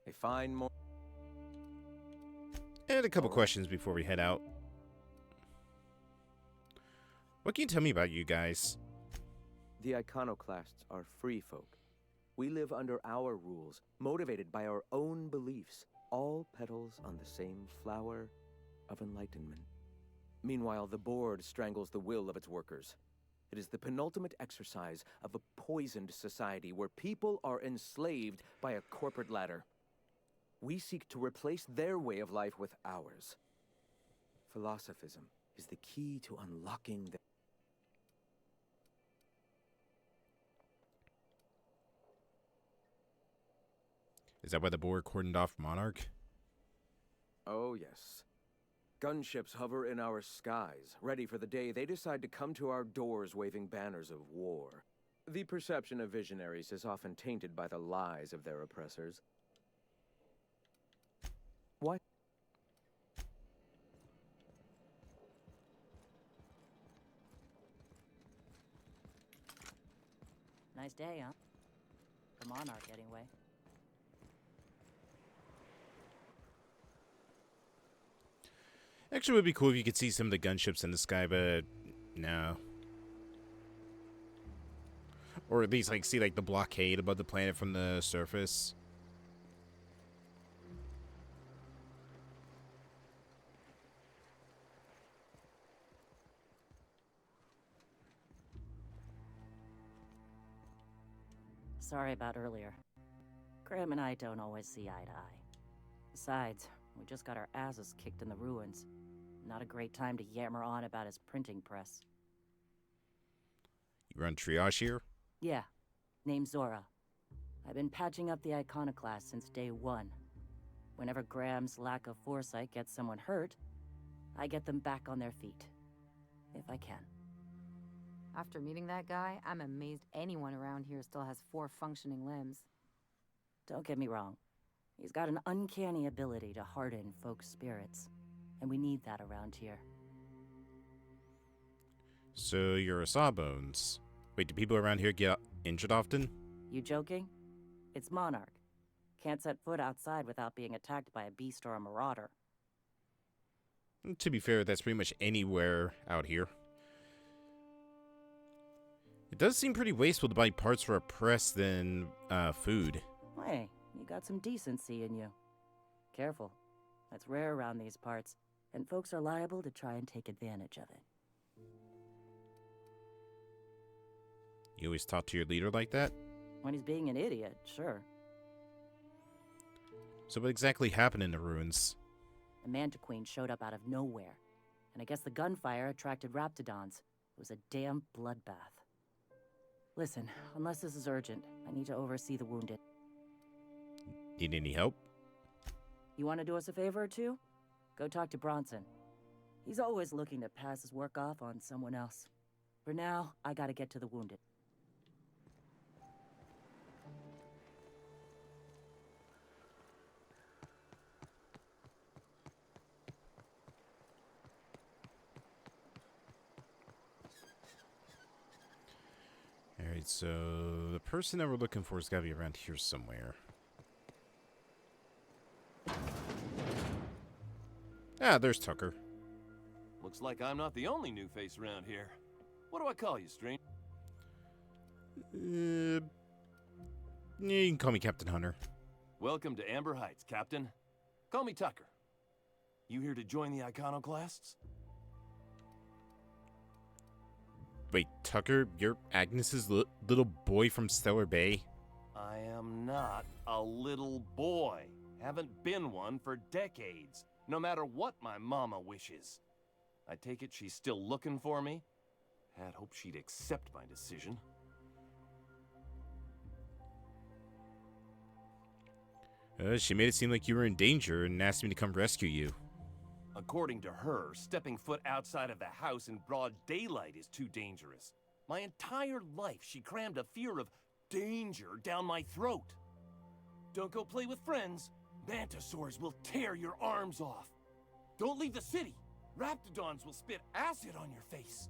A fine morning. And a couple questions before we head out. What can you tell me about you guys? The iconoclasts are free folk. We live under our rules, motivated by our own beliefs, all petals on the same flower of enlightenment. Meanwhile, the board strangles the will of its workers. It is the penultimate exercise of a poisoned society where people are enslaved by a corporate ladder. We seek to replace their way of life with ours. Philosophism is the key to unlocking the... Is that why the board cordoned off Monarch? Oh, yes. Gunships hover in our skies, ready for the day they decide to come to our doors waving banners of war. The perception of visionaries is often tainted by the lies of their oppressors. What? Nice day, huh? For Monarch, anyway. Actually, it would be cool if you could see some of the gunships in the sky, but no. Or at least, like, see, like, the blockade above the planet from the surface. Sorry about earlier. Graham and I don't always see eye to eye. Besides, we just got our asses kicked in the ruins. Not a great time to yammer on about his printing press. You run triage here? Yeah, name's Zora. I've been patching up the iconoclast since day one. Whenever Graham's lack of foresight gets someone hurt, I get them back on their feet. If I can. After meeting that guy, I'm amazed anyone around here still has 4 functioning limbs. Don't get me wrong. He's got an uncanny ability to harden folks' spirits. And we need that around here. So you're a Sawbones. Wait, do people around here get injured often? You joking? It's Monarch. Can't set foot outside without being attacked by a beast or a marauder. To be fair, that's pretty much anywhere out here. It does seem pretty wasteful to buy parts for a press than food. Hey, you got some decency in you. Careful. That's rare around these parts, and folks are liable to try and take advantage of it. You always talk to your leader like that? When he's being an idiot, sure. So what exactly happened in the ruins? The Mantiqueen showed up out of nowhere, and I guess the gunfire attracted Raptidons. It was a damn bloodbath. Listen, unless this is urgent, I need to oversee the wounded. Need any help? You want to do us a favor or two? Go talk to Bronson. He's always looking to pass his work off on someone else. For now, I gotta get to the wounded. Alright, so the person that we're looking for has got to be around here somewhere. Ah, there's Tucker. Looks like I'm not the only new face around here. What do I call you, stranger? You can call me Captain Hunter. Welcome to Amber Heights, Captain. Call me Tucker. You here to join the Iconoclasts? Wait, Tucker, you're Agnes's little boy from Stellar Bay? I am not a little boy. Haven't been one for decades, no matter what my mama wishes. I take it she's still looking for me? Had hoped she'd accept my decision. She made it seem like you were in danger and asked me to come rescue you. According to her, stepping foot outside of the house in broad daylight is too dangerous. My entire life, she crammed a fear of danger down my throat. Don't go play with friends. Mantisaurs will tear your arms off. Don't leave the city. Raptidons will spit acid on your face.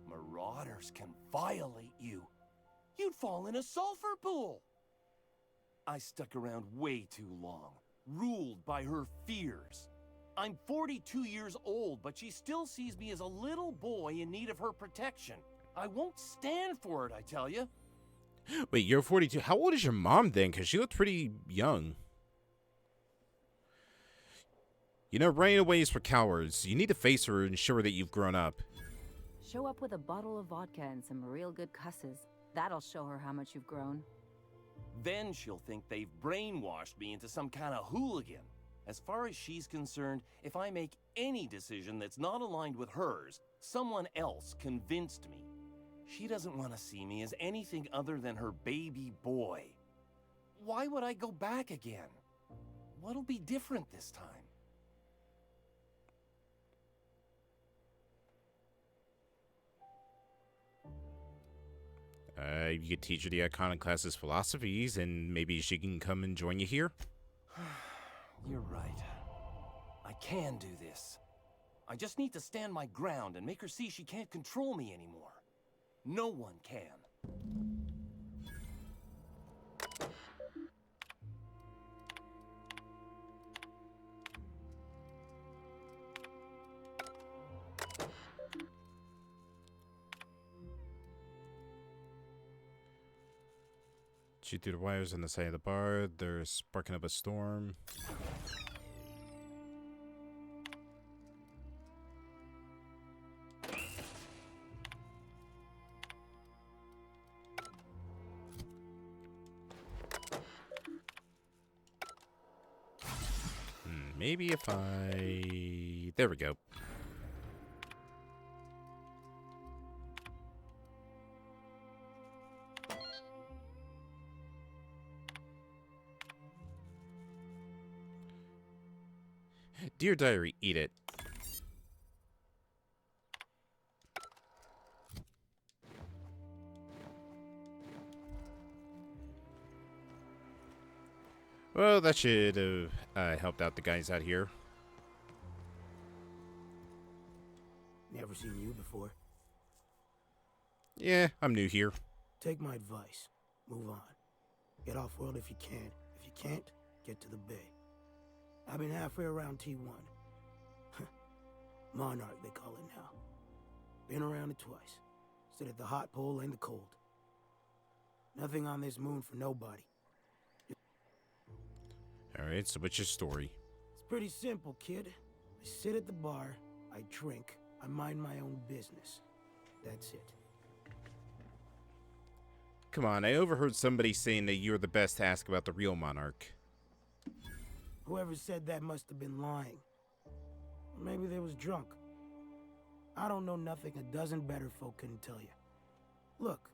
Marauders can violate you. You'd fall in a sulfur pool. I stuck around way too long, ruled by her fears. I'm 42 years old, but she still sees me as a little boy in need of her protection. I won't stand for it, I tell you. Wait, you're 42. How old is your mom then? Because she looked pretty young. You know, running away is for cowards. You need to face her and show her that you've grown up. Show up with a bottle of vodka and some real good cusses. That'll show her how much you've grown. Then she'll think they've brainwashed me into some kind of hooligan. As far as she's concerned, if I make any decision that's not aligned with hers, someone else convinced me. She doesn't want to see me as anything other than her baby boy. Why would I go back again? What'll be different this time? You could teach her the Iconoclast's philosophies, and maybe she can come and join you here? You're right. I can do this. I just need to stand my ground and make her see she can't control me anymore. No one can. Shoot through the wires on the side of the bar. They're sparking up a storm. Maybe if I... There we go. Dear Diary, eat it. Well, that should have helped out the guys out here. Never seen you before. Yeah, I'm new here. Take my advice. Move on. Get off-world if you can. If you can't, get to the bay. I've been halfway around T1. Monarch, they call it now. Been around it twice. Stood at the hot pole and the cold. Nothing on this moon for nobody. Alright, so what's your story? It's pretty simple, kid. I sit at the bar, I drink, I mind my own business. That's it. Come on, I overheard somebody saying that you're the best to ask about the real Monarch. Whoever said that must have been lying. Or maybe they was drunk. I don't know nothing a dozen better folk couldn't tell you. Look,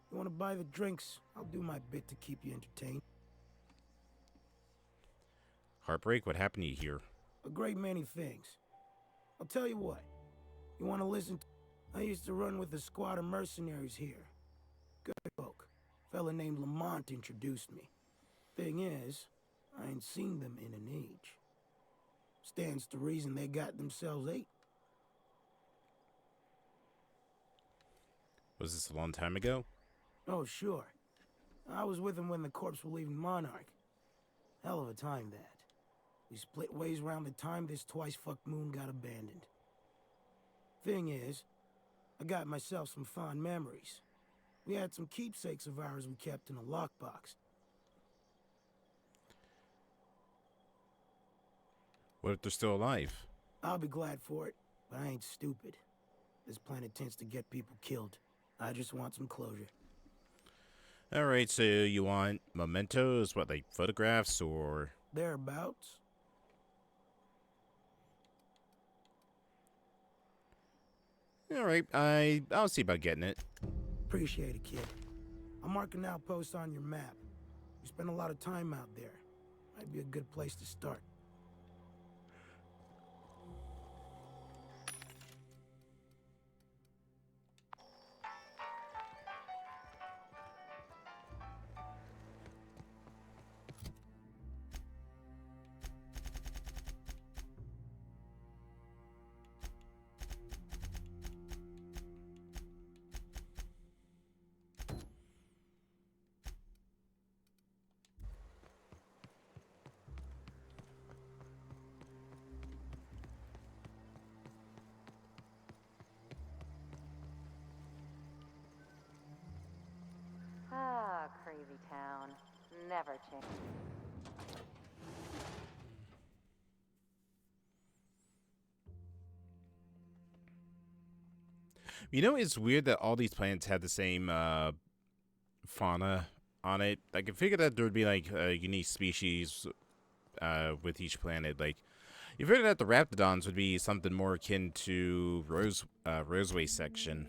you want to buy the drinks, I'll do my bit to keep you entertained. Heartbreak, what happened to you here? A great many things. I'll tell you what. You want to listen to... I used to run with a squad of mercenaries here. Good folk. Fella named Lamont introduced me. Thing is, I ain't seen them in an age. Stands to reason they got themselves ate. Was this a long time ago? Oh, sure. I was with them when the corps were leaving Monarch. Hell of a time, that. We split ways around the time this twice-fucked moon got abandoned. Thing is, I got myself some fond memories. We had some keepsakes of ours we kept in a lockbox. What if they're still alive? I'll be glad for it, but I ain't stupid. This planet tends to get people killed. I just want some closure. All right, so you want mementos, what, like photographs or? Thereabouts. All right, I'll see about getting it. Appreciate it, kid. I'm marking outposts on your map. You spend a lot of time out there. Might be a good place to start. Ah, crazy town. Never change. You know, it's weird that all these planets have the same fauna on it. Like, I figured that there would be like a unique species with each planet. Like, you figured that the Raptidons would be something more akin to Roseway section.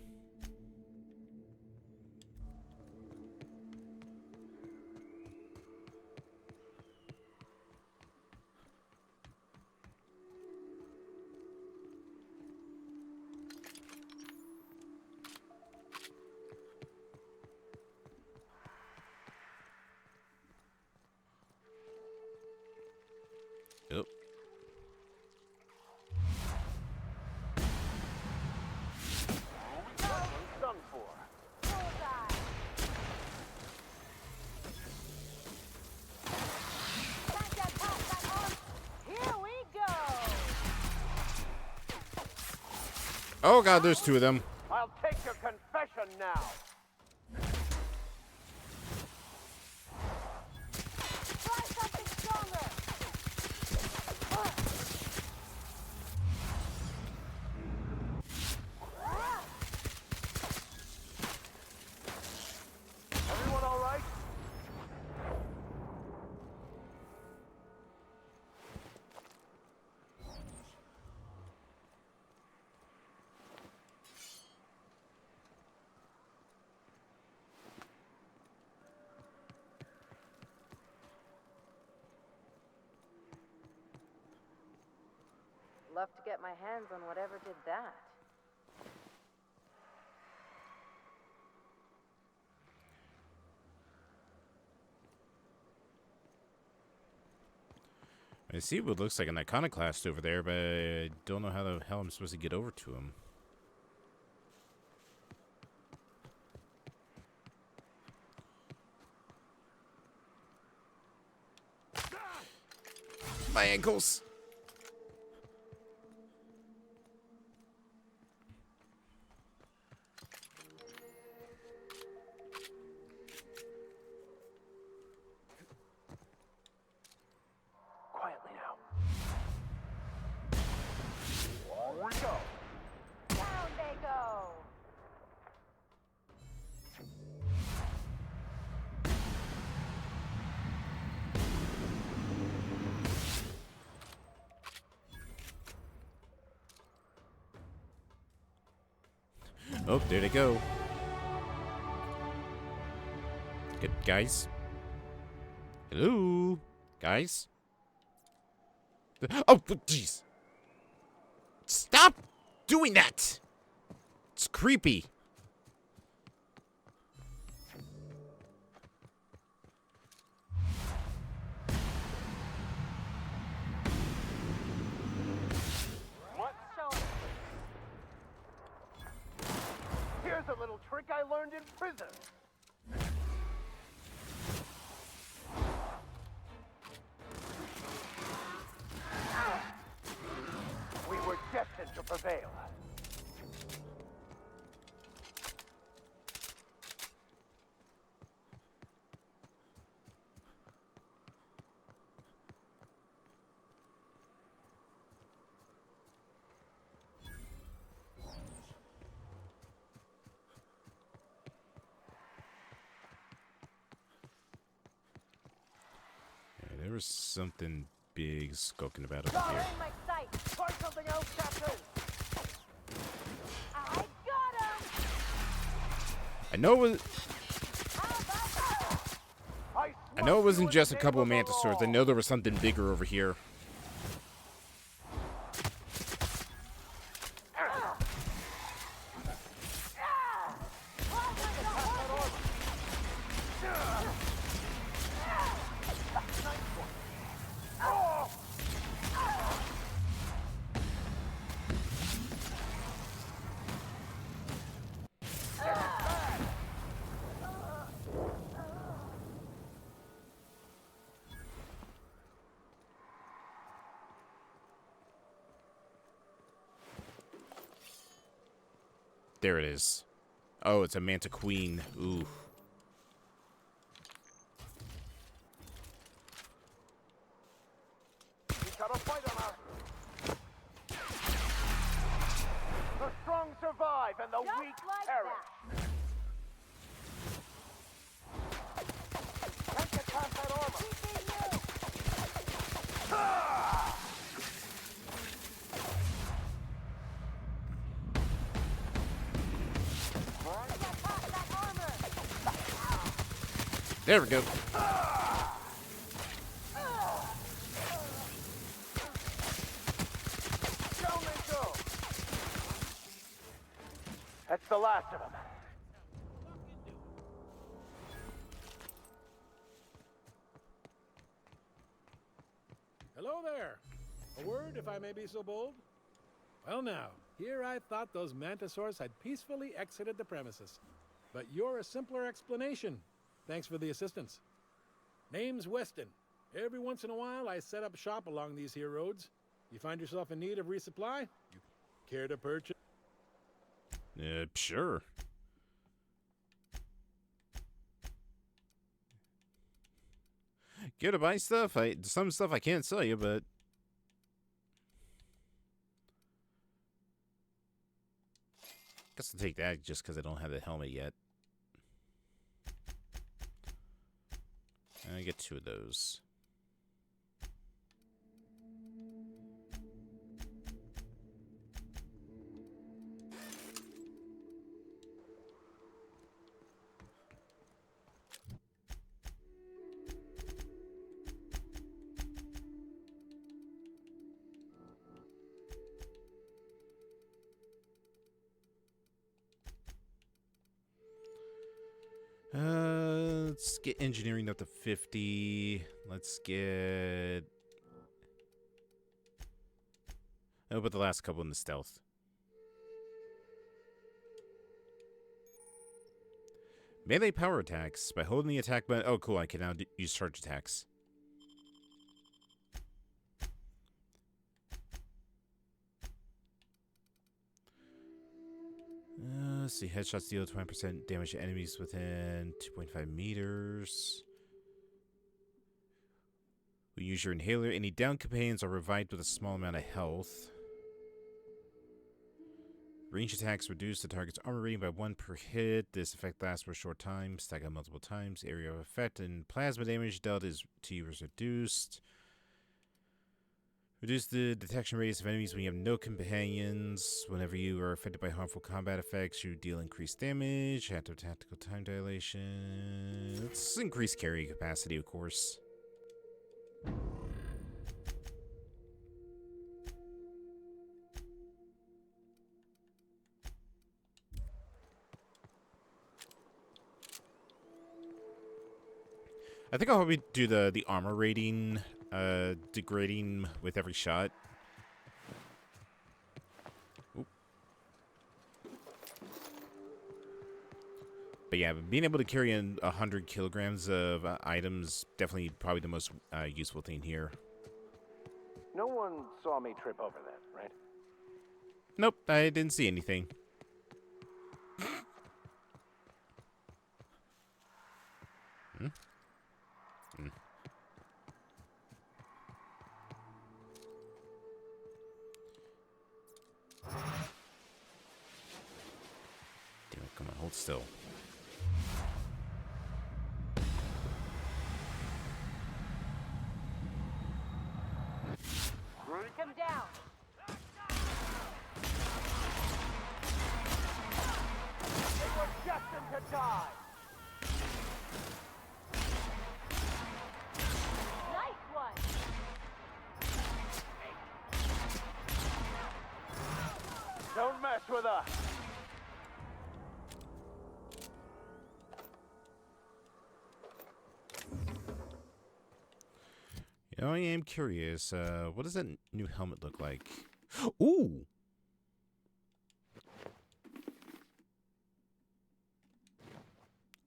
Yep. Done for. Here we go. Oh god, there's two of them. I'll take your confession now. Try something stronger. Everyone all right? Love to get my hands on whatever did that. I see what looks like an iconoclast over there, but I don't know how the hell I'm supposed to get over to him. My ankles! Quietly now. Here we go. Down they go. Oh, there they go. Good, guys. Hello? Guys? Oh, jeez. Stop doing that! It's creepy. Here's a little trick I learned in prison. We were destined to prevail. There's something big skulking about over here. Try something else, Captain. I got him. I know it wasn't just a couple of mantisaurs. I know there was something bigger over here. There it is. Oh, it's a Manta Queen. Ooh. We've got a fight on our... The strong survive and the weak perish. Can't get past that armor. There we go. That's the last of them. Hello there. A word, if I may be so bold? Well now, here I thought those mantisaurs had peacefully exited the premises. But you're a simpler explanation. Thanks for the assistance. Name's Weston. Every once in a while, I set up shop along these here roads. You find yourself in need of resupply? You care to purchase? Sure. Care to buy stuff? Some stuff I can't sell you, but... Guess I'll take that just because I don't have the helmet yet. I get 2 of those. Let's get engineering up to 50. Let's get... I'll put the last couple in the stealth. Melee power attacks. By holding the attack button... Oh, cool. I can now use charge attacks. Let's see. Headshots deal 20% damage to enemies within 2.5 meters. We use your inhaler. Any down companions are revived with a small amount of health. Range attacks reduce the target's armor rating by 1 per hit. This effect lasts for a short time. Stack up multiple times. Area of effect and plasma damage dealt to you is reduced. Reduce the detection radius of enemies when you have no companions. Whenever you are affected by harmful combat effects, you deal increased damage. Active tactical time dilation. Let's increase carry capacity, of course. I think I'll probably do the armor rating degrading with every shot. Oop. But yeah, being able to carry in 100 kilograms of items, definitely probably the most useful thing here. No one saw me trip over that, right? Nope, I didn't see anything. Hmm? Hmm. Damn it, come on, hold still. mess with us! You know, I am curious. What does that new helmet look like? Ooh!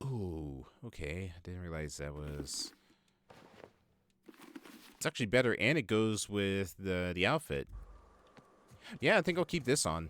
Ooh, okay. I didn't realize that was... It's actually better, and it goes with the outfit. Yeah, I think I'll keep this on.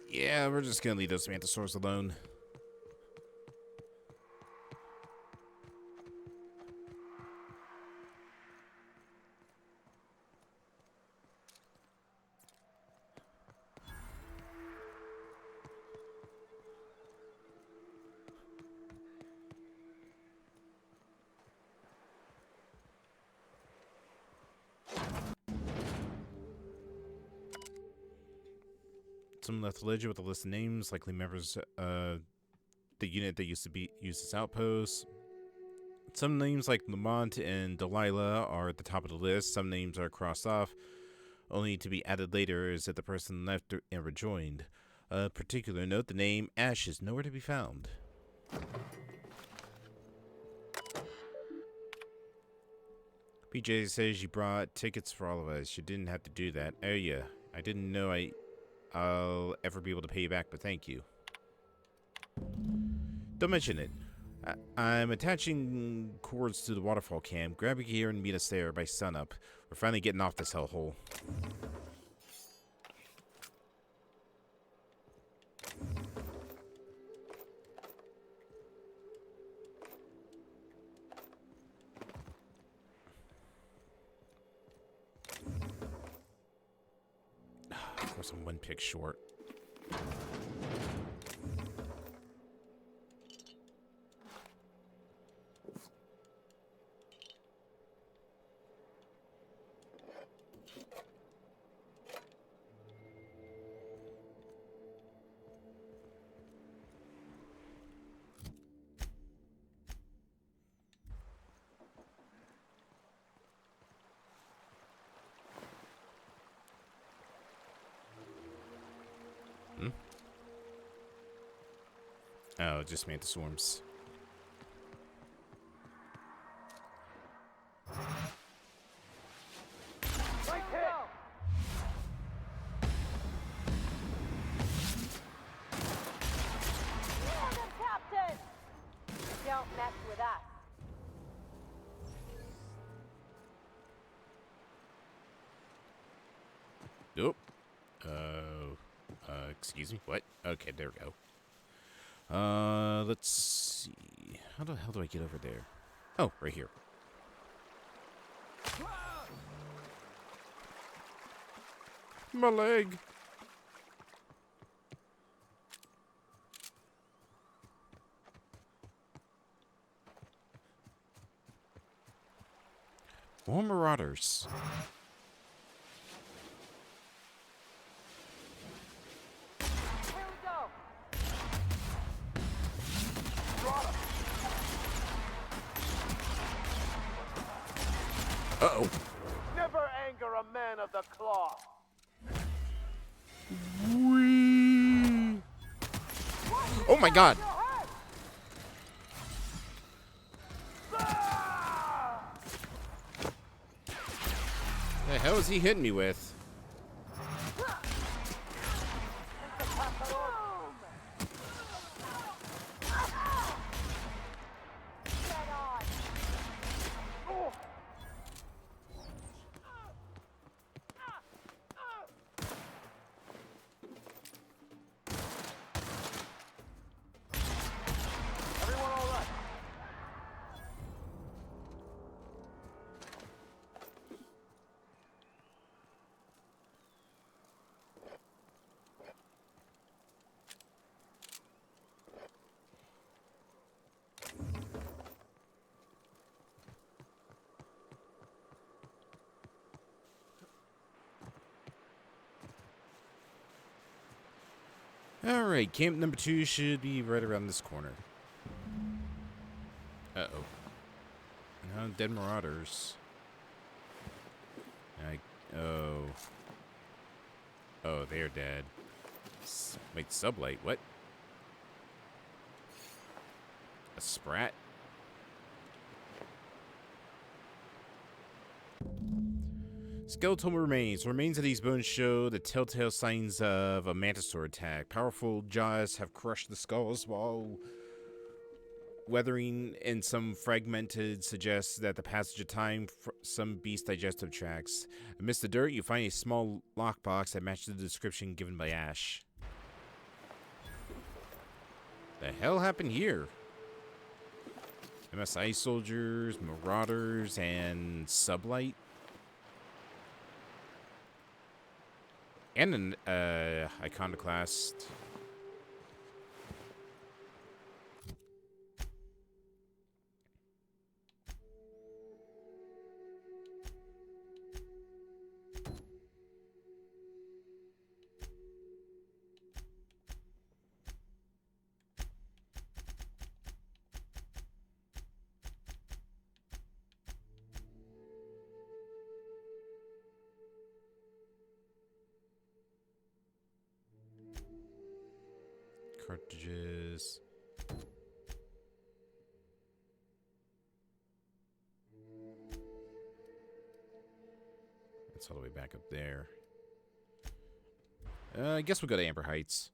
Yeah, we're just gonna leave those Mantisaurs alone. Some left ledger with a list of names, likely members of the unit that used to be used as outposts. Some names like Lamont and Delilah are at the top of the list. Some names are crossed off, only to be added later as if the person left and rejoined. A particular note, the name Ash is nowhere to be found. PJ says you brought tickets for all of us. You didn't have to do that. Oh yeah, I didn't know I'll ever be able to pay you back, but thank you. Don't mention it. I'm attaching cords to the waterfall camp. Grab your gear and meet us there by sunup. We're finally getting off this hellhole. Of course, I'm one pick short. Oh, just made the swarms. Nice hit! Captain! Don't mess with us. Nope. Excuse me. What? Okay, there we go. Let's see. How the hell do I get over there? Oh, right here. My leg. More marauders. Uh-oh. Never anger a man of the claw. Whee! Oh my god. The hell is he hitting me with? Alright, camp number 2 should be right around this corner. Uh-oh. No, dead marauders. Oh. Oh, they're dead. Wait, sublight, what? A sprat? Skeletal remains. Remains of these bones show the telltale signs of a mantisaur attack. Powerful jaws have crushed the skulls, while weathering and some fragmented suggests that the passage of time some beast digestive tracts. Amidst the dirt, you find a small lockbox that matches the description given by Ash. The hell happened here? MSI soldiers, marauders, and sublight? And an iconoclast. Cartridges. That's all the way back up there. I guess we'll go to Amber Heights.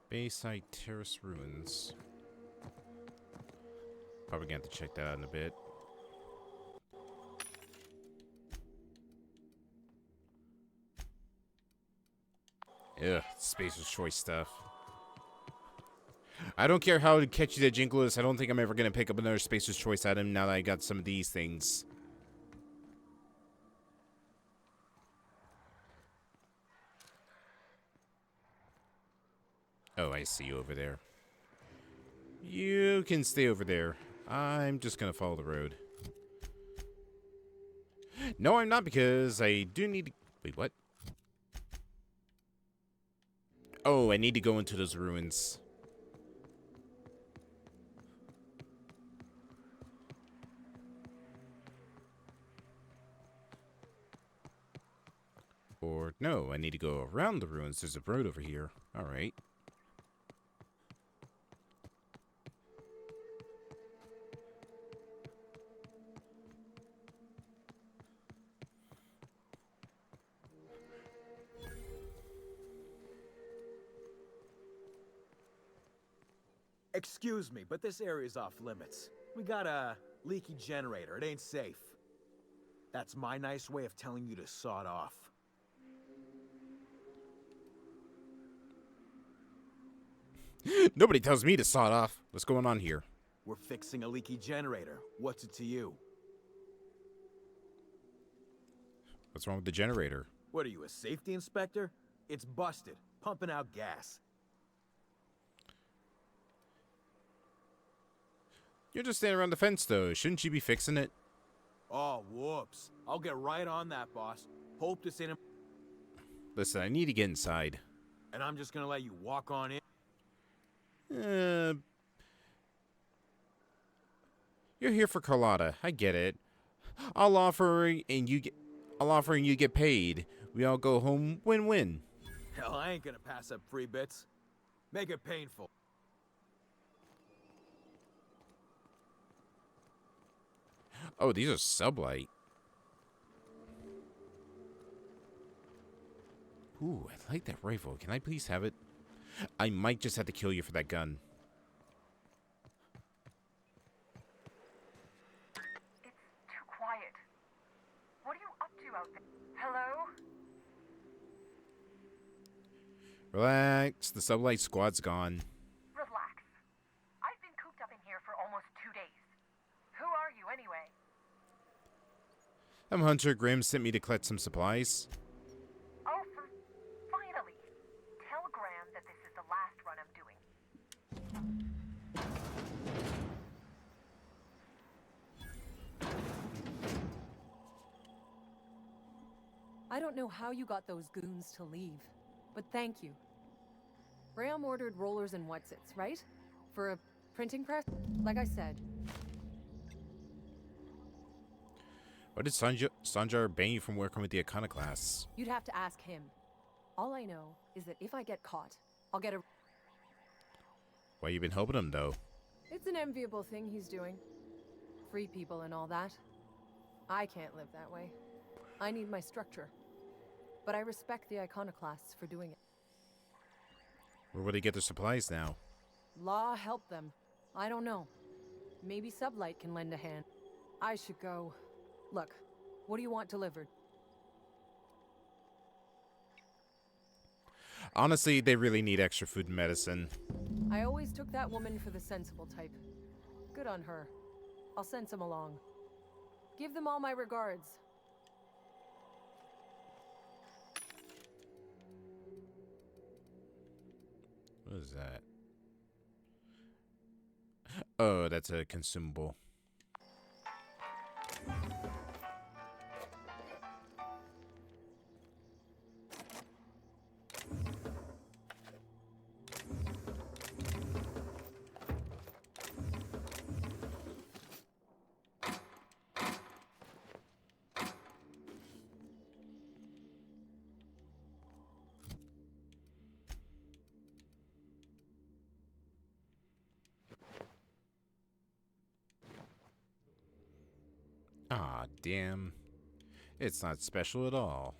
Bayside Terrace Ruins. Probably gonna have to check that out in a bit. Ugh, Spacer's Choice stuff. I don't care how catchy that jingle is. I don't think I'm ever gonna pick up another Spacer's Choice item now that I got some of these things. Oh, I see you over there. You can stay over there. I'm just gonna follow the road. No, I'm not, because I do need to... Wait, what? Oh, I need to go into those ruins. Or, no, I need to go around the ruins. There's a road over here. Alright. Excuse me, but this area's off limits. We got a leaky generator. It ain't safe. That's my nice way of telling you to sod off. Nobody tells me to sod off. What's going on here? We're fixing a leaky generator. What's it to you? What's wrong with the generator? What are you, a safety inspector? It's busted, pumping out gas. You're just standing around the fence, though. Shouldn't you be fixing it? Oh, whoops. I'll get right on that, boss. Hope this ain't... Listen, I need to get inside. And I'm just gonna let you walk on in? You're here for Carlotta. I get it. I'll offer and you get paid. We all go home win-win. Hell, I ain't gonna pass up free bits. Make it painful. Oh, these are sublight. Ooh, I like that rifle. Can I please have it? I might just have to kill you for that gun. Too quiet. What are you up to out there? Hello? Relax. The Sublight Squad's gone. Relax. I've been cooped up in here for almost 2 days. Who are you anyway? I'm Hunter. Grimm sent me to collect some supplies. Oh, finally. Tell Graham that this is the last run I'm doing. I don't know how you got those goons to leave, but thank you. Graham ordered rollers and whatsits, right? For a printing press? Like I said. Why did Sanjar ban you from working with the Iconoclasts? You'd have to ask him. All I know is that if I get caught, I'll get a... Why you been helping him, though? It's an enviable thing he's doing. Free people and all that. I can't live that way. I need my structure. But I respect the Iconoclasts for doing it. Where would they get their supplies now? Law help them. I don't know. Maybe Sublight can lend a hand. I should go. Look, what do you want delivered? Honestly, they really need extra food and medicine. I always took that woman for the sensible type. Good on her. I'll send some along. Give them all my regards. What is that? Oh, that's a consumable. Ah, damn. It's not special at all.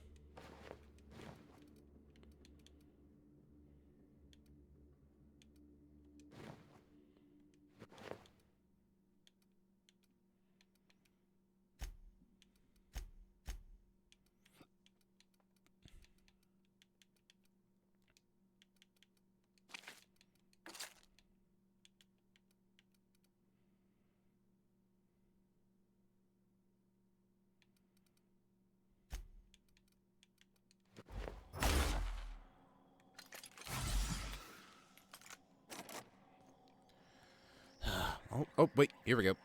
Oh, wait, here we go.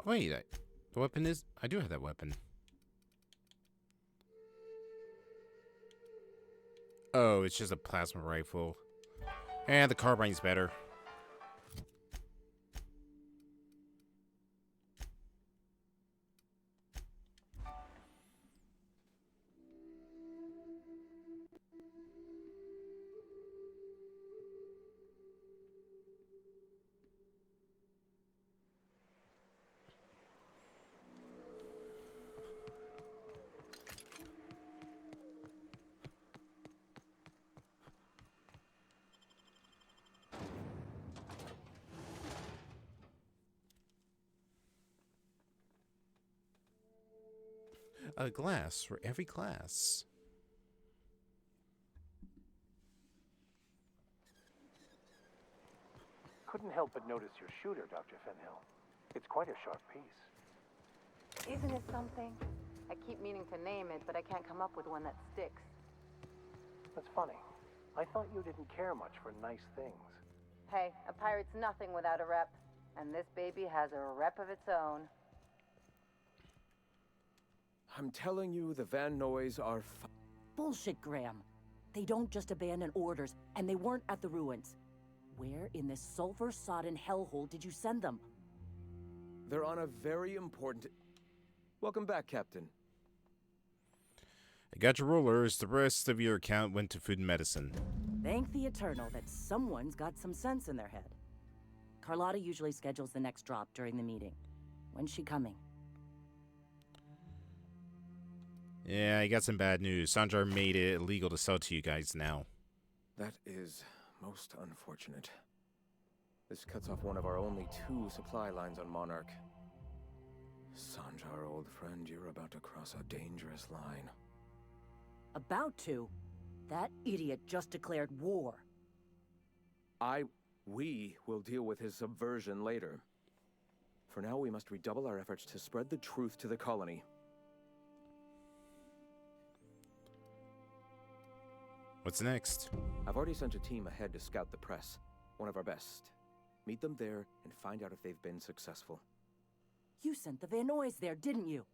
Oh, wait, the weapon is... I do have that weapon. Oh, it's just a plasma rifle. And the carbine's better. A glass for every class. Couldn't help but notice your shooter, Dr. Fenhill. It's quite a sharp piece. Isn't it something? I keep meaning to name it, but I can't come up with one that sticks. That's funny. I thought you didn't care much for nice things. Hey, a pirate's nothing without a rep. And this baby has a rep of its own. I'm telling you, the Van Noys are Bullshit, Graham. They don't just abandon orders, and they weren't at the ruins. Where in this sulfur-sodden hellhole did you send them? They're on a very important... Welcome back, Captain. I got your rollers. The rest of your account went to food and medicine. Thank the Eternal that someone's got some sense in their head. Carlotta usually schedules the next drop during the meeting. When's she coming? Yeah, I got some bad news. Sanjar made it illegal to sell to you guys now. That is most unfortunate. This cuts off one of our only 2 supply lines on Monarch. Sanjar, old friend, you're about to cross a dangerous line. About to? That idiot just declared war. We will deal with his subversion later. For now, we must redouble our efforts to spread the truth to the colony. What's next? I've already sent a team ahead to scout the press. One of our best. Meet them there and find out if they've been successful. You sent the Van Noys there, didn't you?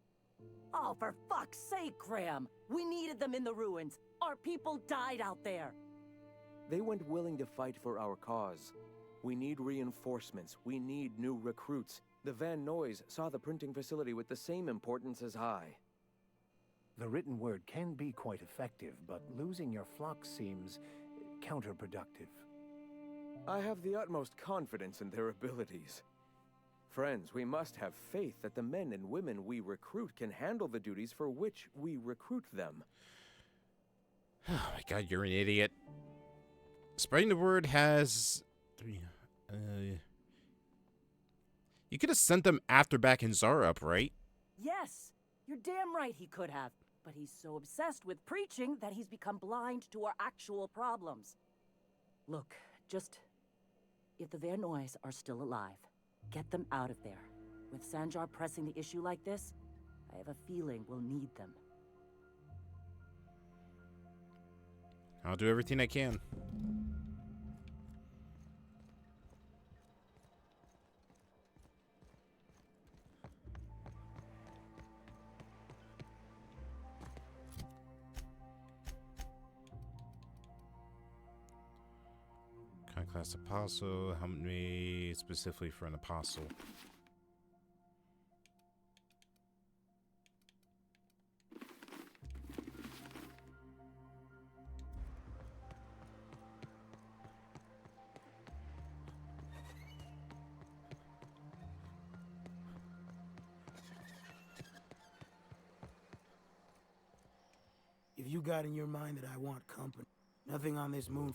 Oh, for fuck's sake, Graham! We needed them in the ruins. Our people died out there. They went willing to fight for our cause. We need reinforcements. We need new recruits. The Van Noys saw the printing facility with the same importance as I. The written word can be quite effective, but losing your flock seems counterproductive. I have the utmost confidence in their abilities. Friends, we must have faith that the men and women we recruit can handle the duties for which we recruit them. Oh my god, you're an idiot. Spreading the word has... you could have sent them after backing Zara up, right? Yes, you're damn right he could have. But he's so obsessed with preaching that he's become blind to our actual problems. Look, just... if the Van Noys are still alive, get them out of there. With Sanjar pressing the issue like this, I have a feeling we'll need them. I'll do everything I can. Class apostle, help me specifically for an apostle. If you got in your mind that I want company, nothing on this moon...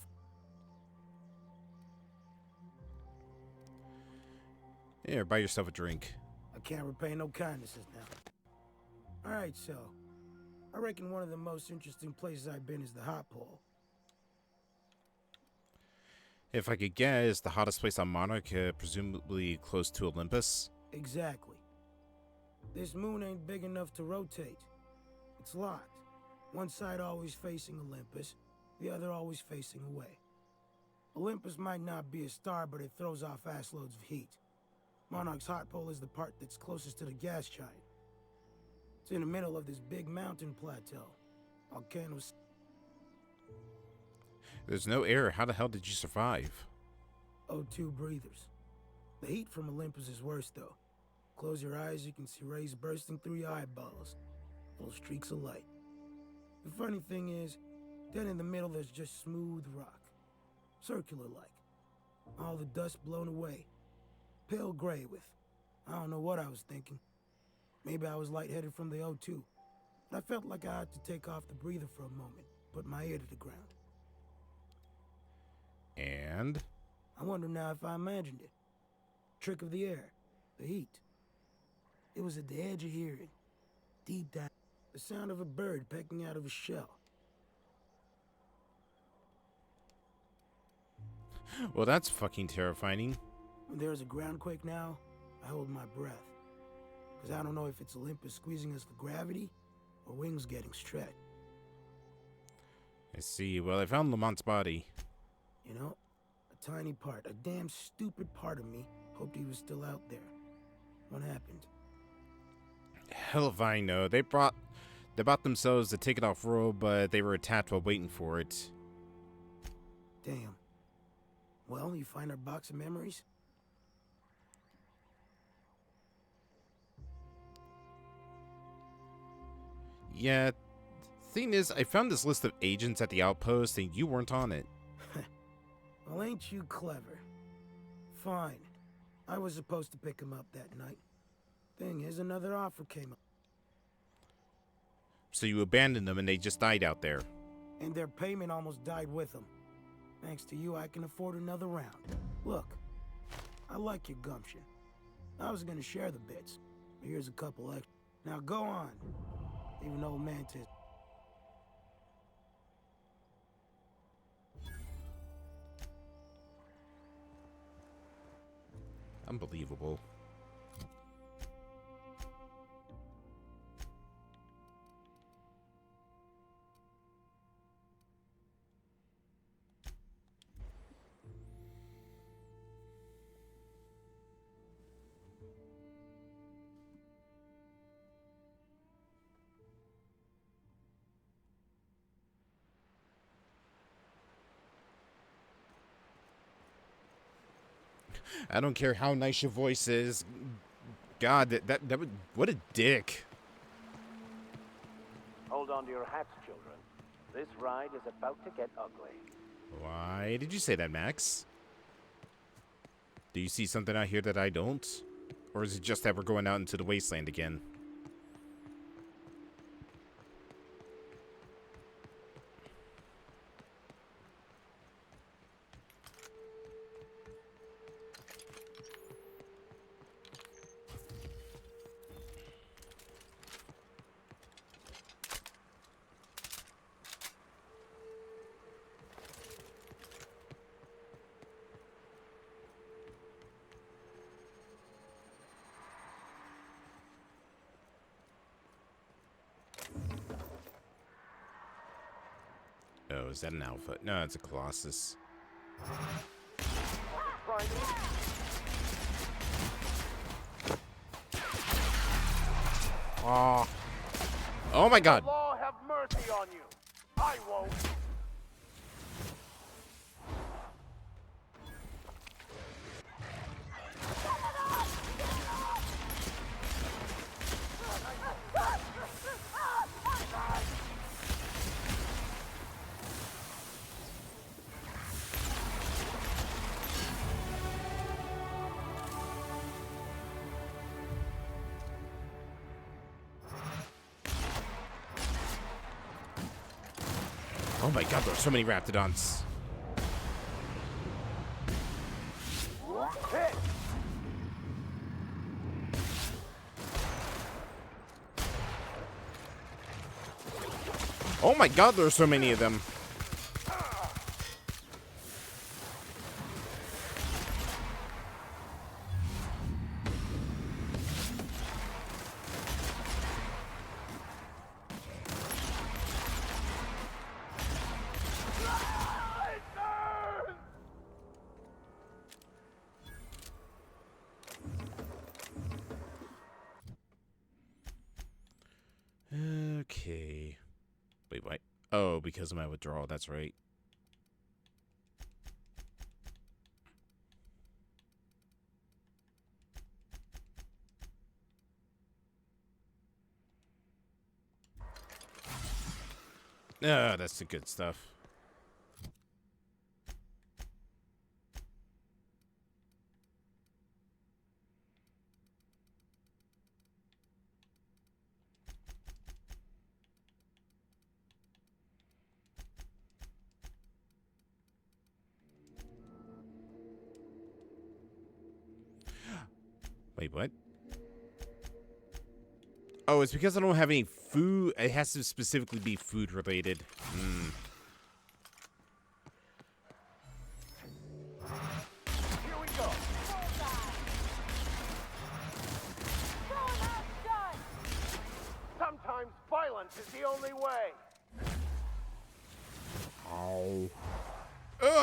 Here, buy yourself a drink. I can't repay no kindnesses now. Alright, so... I reckon one of the most interesting places I've been is the Hot Pole. If I could guess, the hottest place on Monarch, presumably close to Olympus? Exactly. This moon ain't big enough to rotate. It's locked. One side always facing Olympus, the other always facing away. Olympus might not be a star, but it throws off assloads of heat. Monarch's hot pole is the part that's closest to the gas giant. It's in the middle of this big mountain plateau. Volcanoes. There's no air. How the hell did you survive? O2 breathers. The heat from Olympus is worse, though. Close your eyes, you can see rays bursting through your eyeballs. Little streaks of light. The funny thing is, then in the middle there's just smooth rock. Circular-like. All the dust blown away. Pale gray with... I don't know what I was thinking. Maybe I was lightheaded from the O2. But I felt like I had to take off the breather for a moment. Put my ear to the ground. And? I wonder now if I imagined it. Trick of the air. The heat. It was at the edge of hearing. Deep down. The sound of a bird pecking out of a shell. Well, that's fucking terrifying. When there's a groundquake now, I hold my breath. Because I don't know if it's Olympus squeezing us for gravity, or wings getting stretched. I see. Well, I found Lamont's body. You know, a tiny part, a damn stupid part of me hoped he was still out there. What happened? Hell if I know. They bought themselves a ticket off road, but they were attacked while waiting for it. Damn. Well, you find our box of memories? Yeah. Thing is, I found this list of agents at the outpost, and you weren't on it. Well, ain't you clever? Fine. I was supposed to pick him up that night. Thing is, another offer came up. So you abandoned them, and they just died out there. And their payment almost died with them. Thanks to you, I can afford another round. Look, I like your gumption. I was gonna share the bits. But here's a couple extra. Now go on. Even old Mantis. Unbelievable. I don't care how nice your voice is. God, that would, what a dick. Hold on to your hats, children. This ride is about to get ugly. Why did you say that, Max? Do you see something out here that I don't? Or is it just that we're going out into the wasteland again? Oh, is that an alpha? No, it's a Colossus. Oh. Oh my God. The law have mercy on you. I won't. Oh my God, there's so many Raptidons. Hit. Oh my God, there's so many of them. Okay. Wait, what? Oh, because of my withdrawal, that's right. Ah, that's the good stuff. Wait, what? Oh, it's because I don't have any food. It has to specifically be food related. Hmm. Here we go. Sometimes violence is the only way. Oh.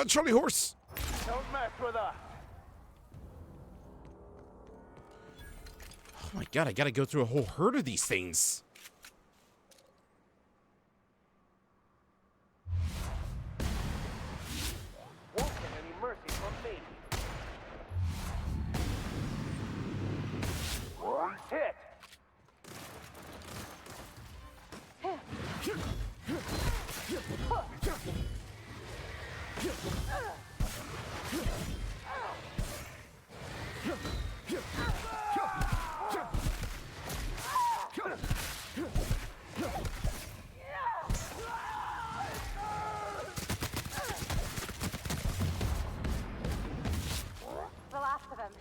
Charlie Horse. Don't mess with us. Oh my god, I gotta go through a whole herd of these things. Won't get any mercy from me. Hit. The last of them.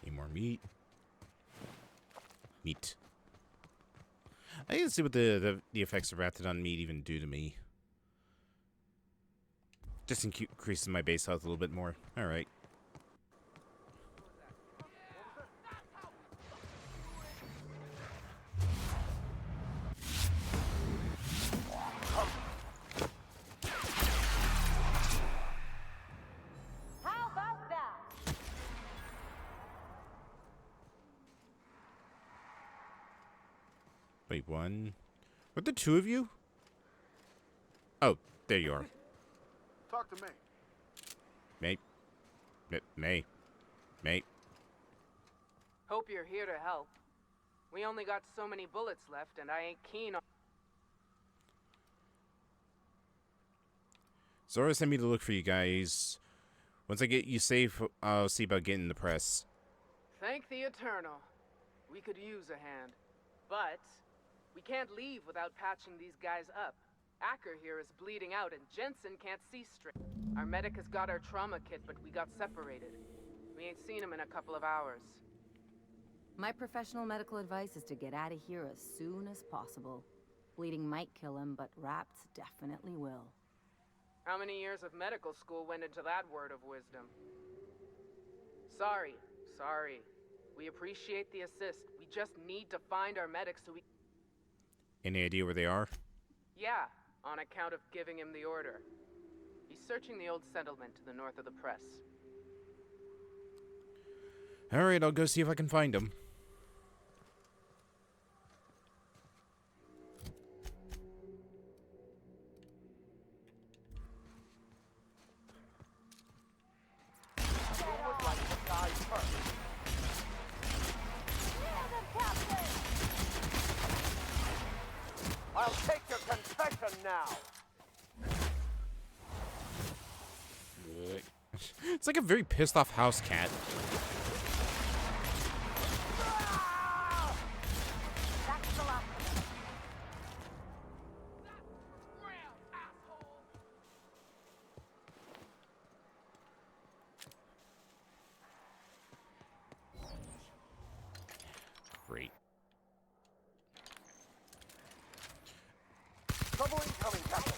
Need more meat. Meat. I need to see what the effects of Raptidon meat even do to me. Just increases my base health a little bit more. Alright. How about that? Wait, one. What, the two of you? Oh, there you are. Talk to me. Mate. Mate. Hope you're here to help. We only got so many bullets left, and I ain't keen on... Zora sent me to look for you guys. Once I get you safe, I'll see about getting the press. Thank the Eternal. We could use a hand. But we can't leave without patching these guys up. Acker here is bleeding out, and Jensen can't see straight. Our medic has got our trauma kit, but we got separated. We ain't seen him in a couple of hours. My professional medical advice is to get out of here as soon as possible. Bleeding might kill him, but Raps definitely will. How many years of medical school went into that word of wisdom? Sorry. We appreciate the assist. We just need to find our medic so we... Any idea where they are? Yeah, on account of giving him the order. He's searching the old settlement to the north of the press. Alright, I'll go see if I can find them. I'll take your confession now. It's like a very pissed off house cat. That's the last of them. Great. Trouble incoming, Captain.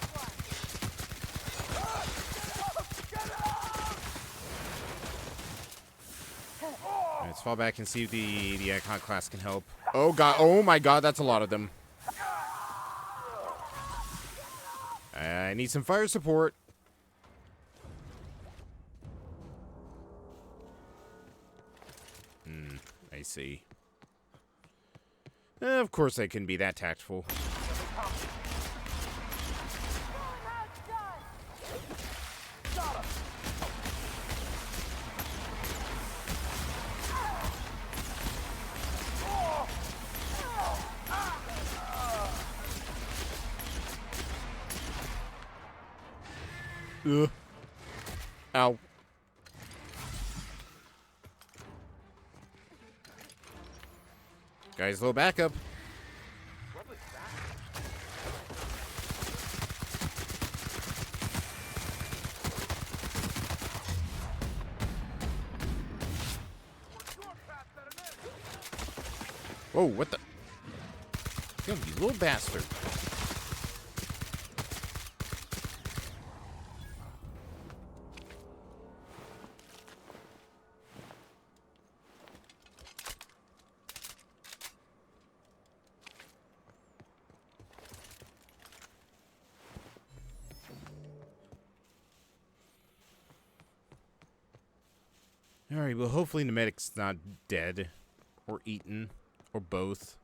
Let's fall back and see if the Icon class can help. Oh god, oh my god, that's a lot of them. I need some fire support. I see. Of course I couldn't be that tactful. Ugh. Ow. Guys, low backup. Whoa, what the? You little bastard. Alright, well, hopefully the medic's not dead, or eaten, or both.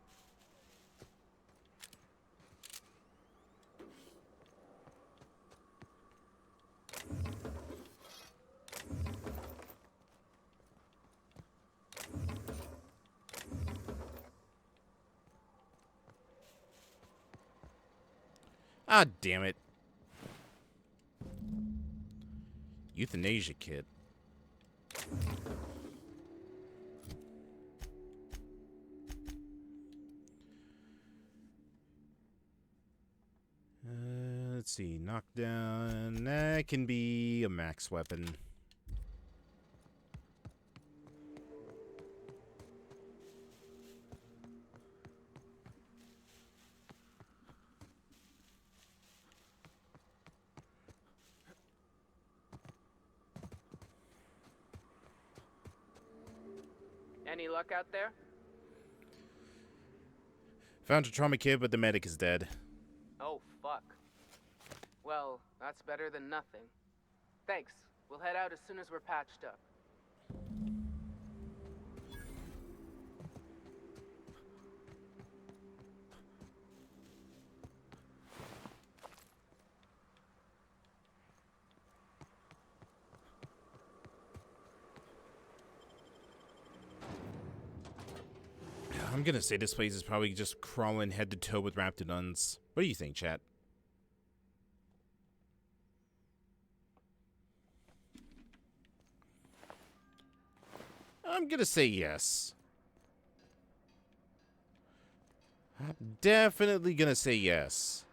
Ah, damn it. Euthanasia kit. Let's see, knockdown. That can be a max weapon. Any luck out there? Found a trauma kit, but the medic is dead. Oh, fuck. Well, that's better than nothing. Thanks. We'll head out as soon as we're patched up. I'm gonna say this place is probably just crawling head to toe with Raptidons. What do you think, chat? I'm gonna say yes. I'm definitely gonna say yes.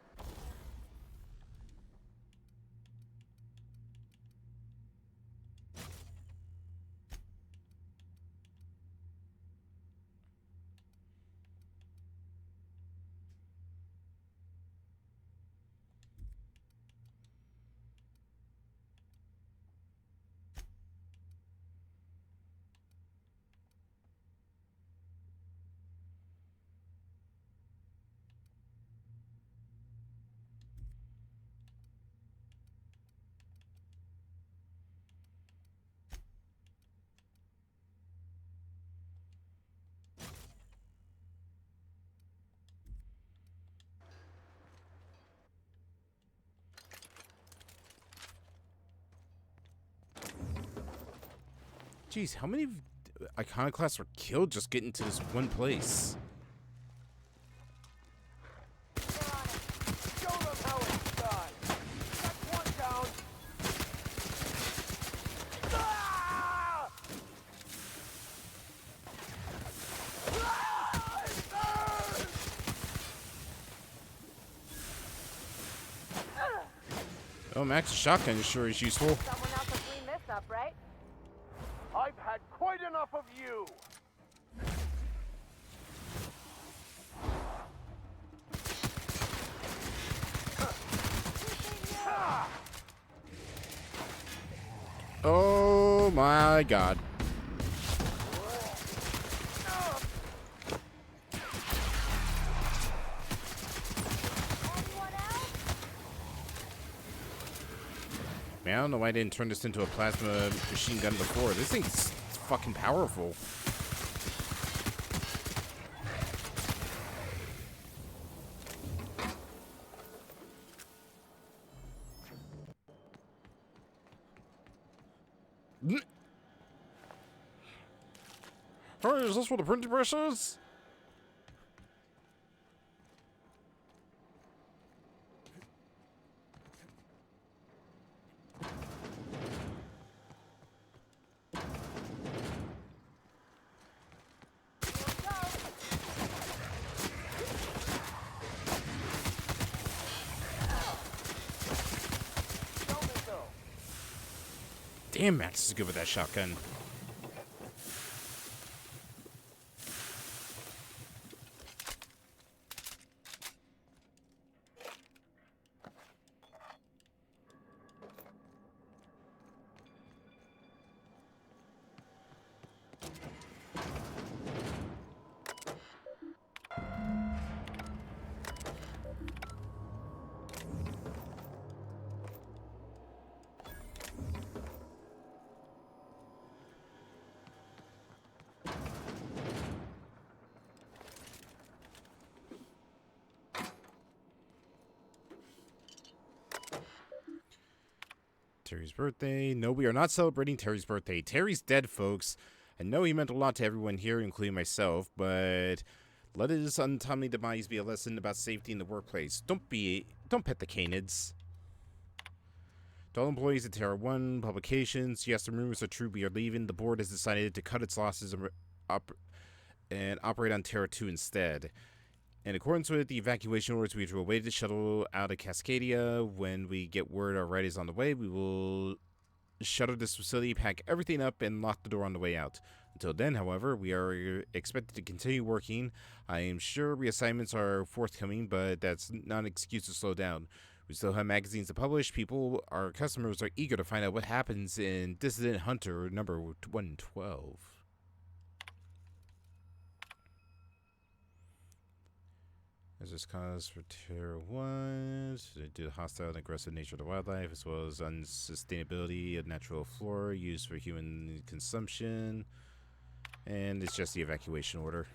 Jeez, how many iconoclasts were killed just getting to this one place? Show them how it's done. That's one down. Ah! Ah, it burns! Oh, Max's shotgun sure is useful. Someone else will clean this up, right? I've had quite enough of you. Oh my god. Man, I don't know why I didn't turn this into a plasma machine gun before. This thing's fucking powerful. Hey, is this what the printing press is? Damn, Max is good with that shotgun. Terry's birthday. No, we are not celebrating Terry's birthday. Terry's dead, folks. I know he meant a lot to everyone here, including myself, but let his untimely demise be a lesson about safety in the workplace. Don't pet the canids. To all employees at Terra 1 Publications, yes, the rumors are true. We are leaving. The board has decided to cut its losses and operate on Terra 2 instead. In accordance with the evacuation orders, we will wait to shuttle out of Cascadia. When we get word our ride is on the way, we will shutter this facility, pack everything up, and lock the door on the way out. Until then, however, we are expected to continue working. I am sure reassignments are forthcoming, but that's not an excuse to slow down. We still have magazines to publish. People, our customers, are eager to find out what happens in Dissident Hunter number 112. There's this cause for Terra 1 due to the hostile and aggressive nature of the wildlife, as well as unsustainability of natural flora used for human consumption. And it's just the evacuation order.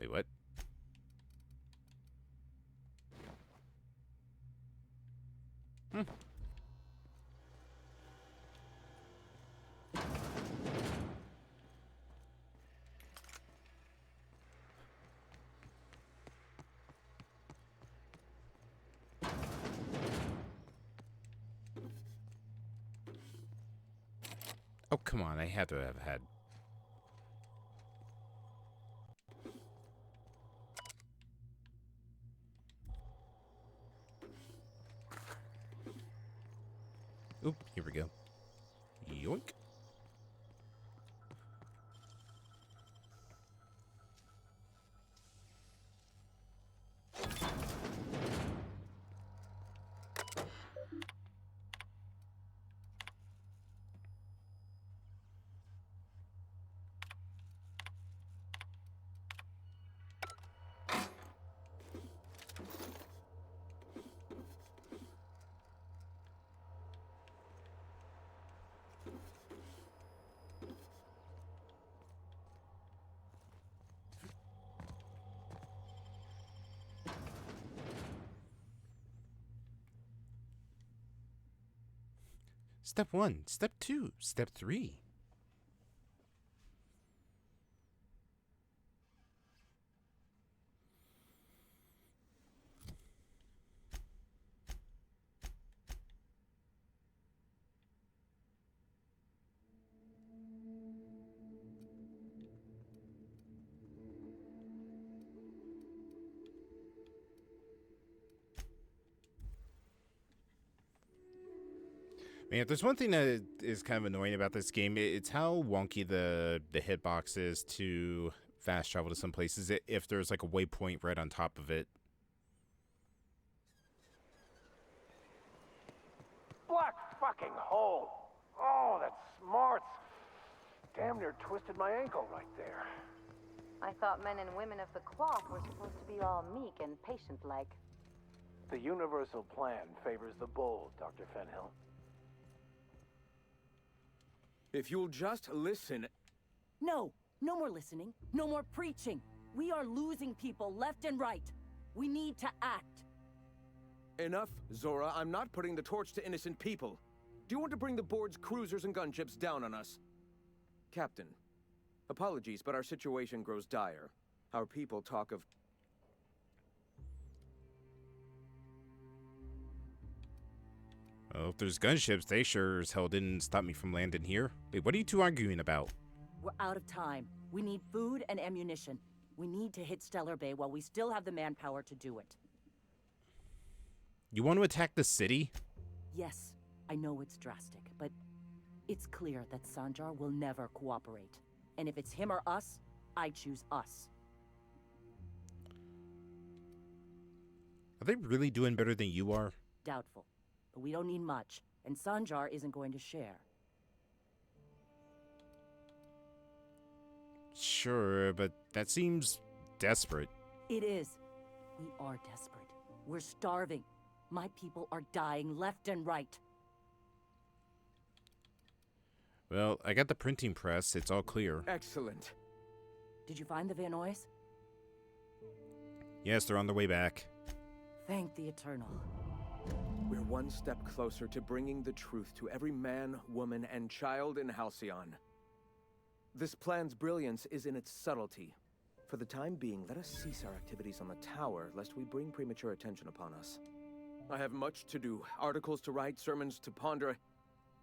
Wait, what? Oh, come on, I had to have had. Oop, here we go. Yoink. Step 1, Step 2, Step 3. Man, if there's one thing that is kind of annoying about this game, it's how wonky the hitbox is to fast travel to some places if there's like a waypoint right on top of it. Black fucking hole! Oh, that smarts! Damn near twisted my ankle right there. I thought men and women of the cloth were supposed to be all meek and patient-like. The universal plan favors the bold, Dr. Fenhill. If you'll just listen... No, no more listening. No more preaching. We are losing people left and right. We need to act. Enough, Zora. I'm not putting the torch to innocent people. Do you want to bring the board's cruisers and gunships down on us? Captain, apologies, but our situation grows dire. Our people talk of... Well, if there's gunships, they sure as hell didn't stop me from landing here. Wait, what are you two arguing about? We're out of time. We need food and ammunition. We need to hit Stellar Bay while we still have the manpower to do it. You want to attack the city? Yes, I know it's drastic, but it's clear that Sanjar will never cooperate. And if it's him or us, I choose us. Are they really doing better than you are? Doubtful. But we don't need much, and Sanjar isn't going to share. Sure, but that seems desperate. It is. We are desperate. We're starving. My people are dying left and right. Well, I got the printing press. It's all clear. Excellent. Did you find the Vanoys? Yes, they're on their way back. Thank the Eternal. one step closer to bringing the truth to every man, woman, and child in Halcyon. This plan's brilliance is in its subtlety. For the time being, let us cease our activities on the tower, lest we bring premature attention upon us. I have much to do, articles to write, sermons to ponder.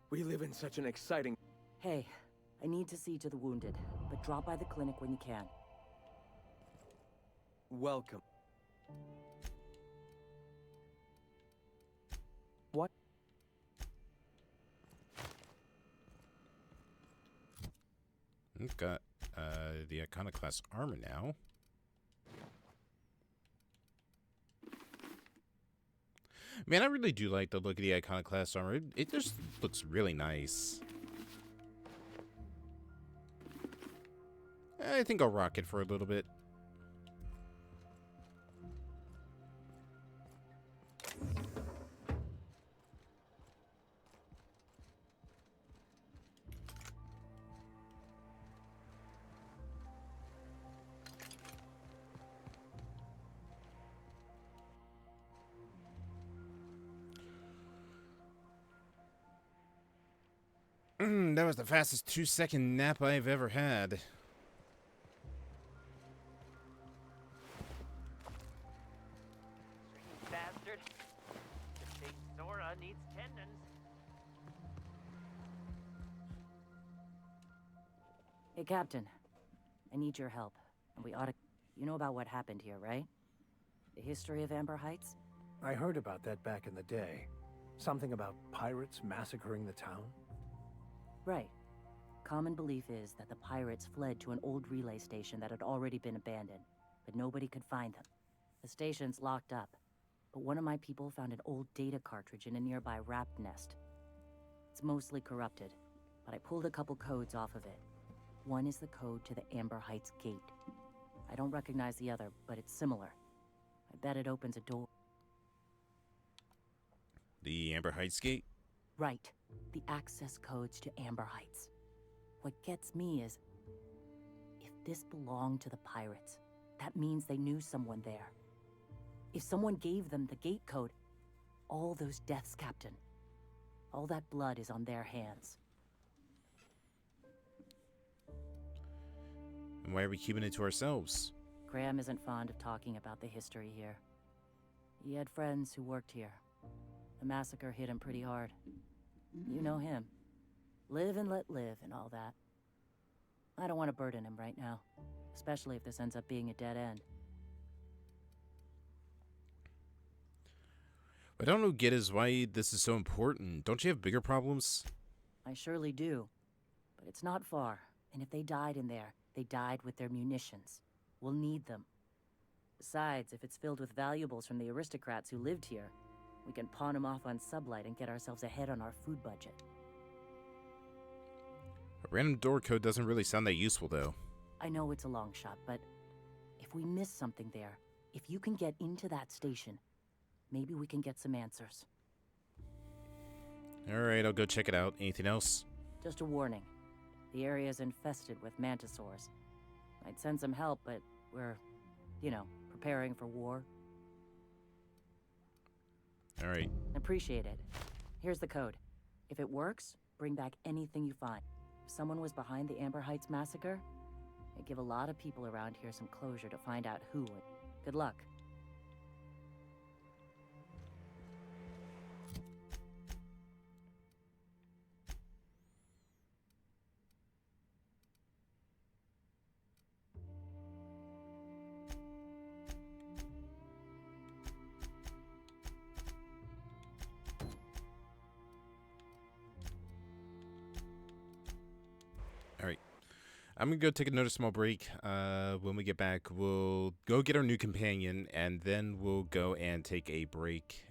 We live in such an exciting... Hey, I need to see to the wounded, but drop by the clinic when you can. Welcome. What? We've got the Iconoclast armor now. Man, I really do like the look of the Iconoclast armor. It just looks really nice. I think I'll rock it for a little bit. That was the fastest 2-second nap I've ever had. Bastard. The big Zora needs tendons. Hey, Captain. I need your help. And we ought to... You know about what happened here, right? The history of Amber Heights? I heard about that back in the day. Something about pirates massacring the town? Right. Common belief is that the pirates fled to an old relay station that had already been abandoned, but nobody could find them. The station's locked up, but one of my people found an old data cartridge in a nearby rapt nest. It's mostly corrupted, but I pulled a couple codes off of it. One is the code to the Amber Heights gate. I don't recognize the other, but it's similar. I bet it opens a door. The Amber Heights gate? Right. The access codes to Amber Heights. What gets me is, if this belonged to the pirates, that means they knew someone there. If someone gave them the gate code, all those deaths, Captain, all that blood is on their hands. And why are we keeping it to ourselves? Graham isn't fond of talking about the history here. He had friends who worked here. The massacre hit him pretty hard. You know him. Live and let live and all that. I don't want to burden him right now, especially if this ends up being a dead end. What I don't get is why this is so important. Don't you have bigger problems? I surely do. But it's not far, and if they died in there, they died with their munitions. We'll need them. Besides, if it's filled with valuables from the aristocrats who lived here, we can pawn them off on Sublight and get ourselves ahead on our food budget. A random door code doesn't really sound that useful, though. I know it's a long shot, but if we miss something there, if you can get into that station, maybe we can get some answers. Alright, I'll go check it out. Anything else? Just a warning. The area is infested with mantisaurs. I'd send some help, but we're, preparing for war. Alright. Appreciate it. Here's the code. If it works, bring back anything you find. If someone was behind the Amber Heights massacre, it'd give a lot of people around here some closure to find out who would. Good luck. I'm going to go take another small break. When we get back, we'll go get our new companion, and then we'll go and take a break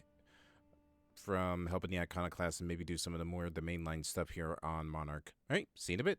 from helping the Iconoclast and maybe do some of the more of the mainline stuff here on Monarch. All right, see you in a bit.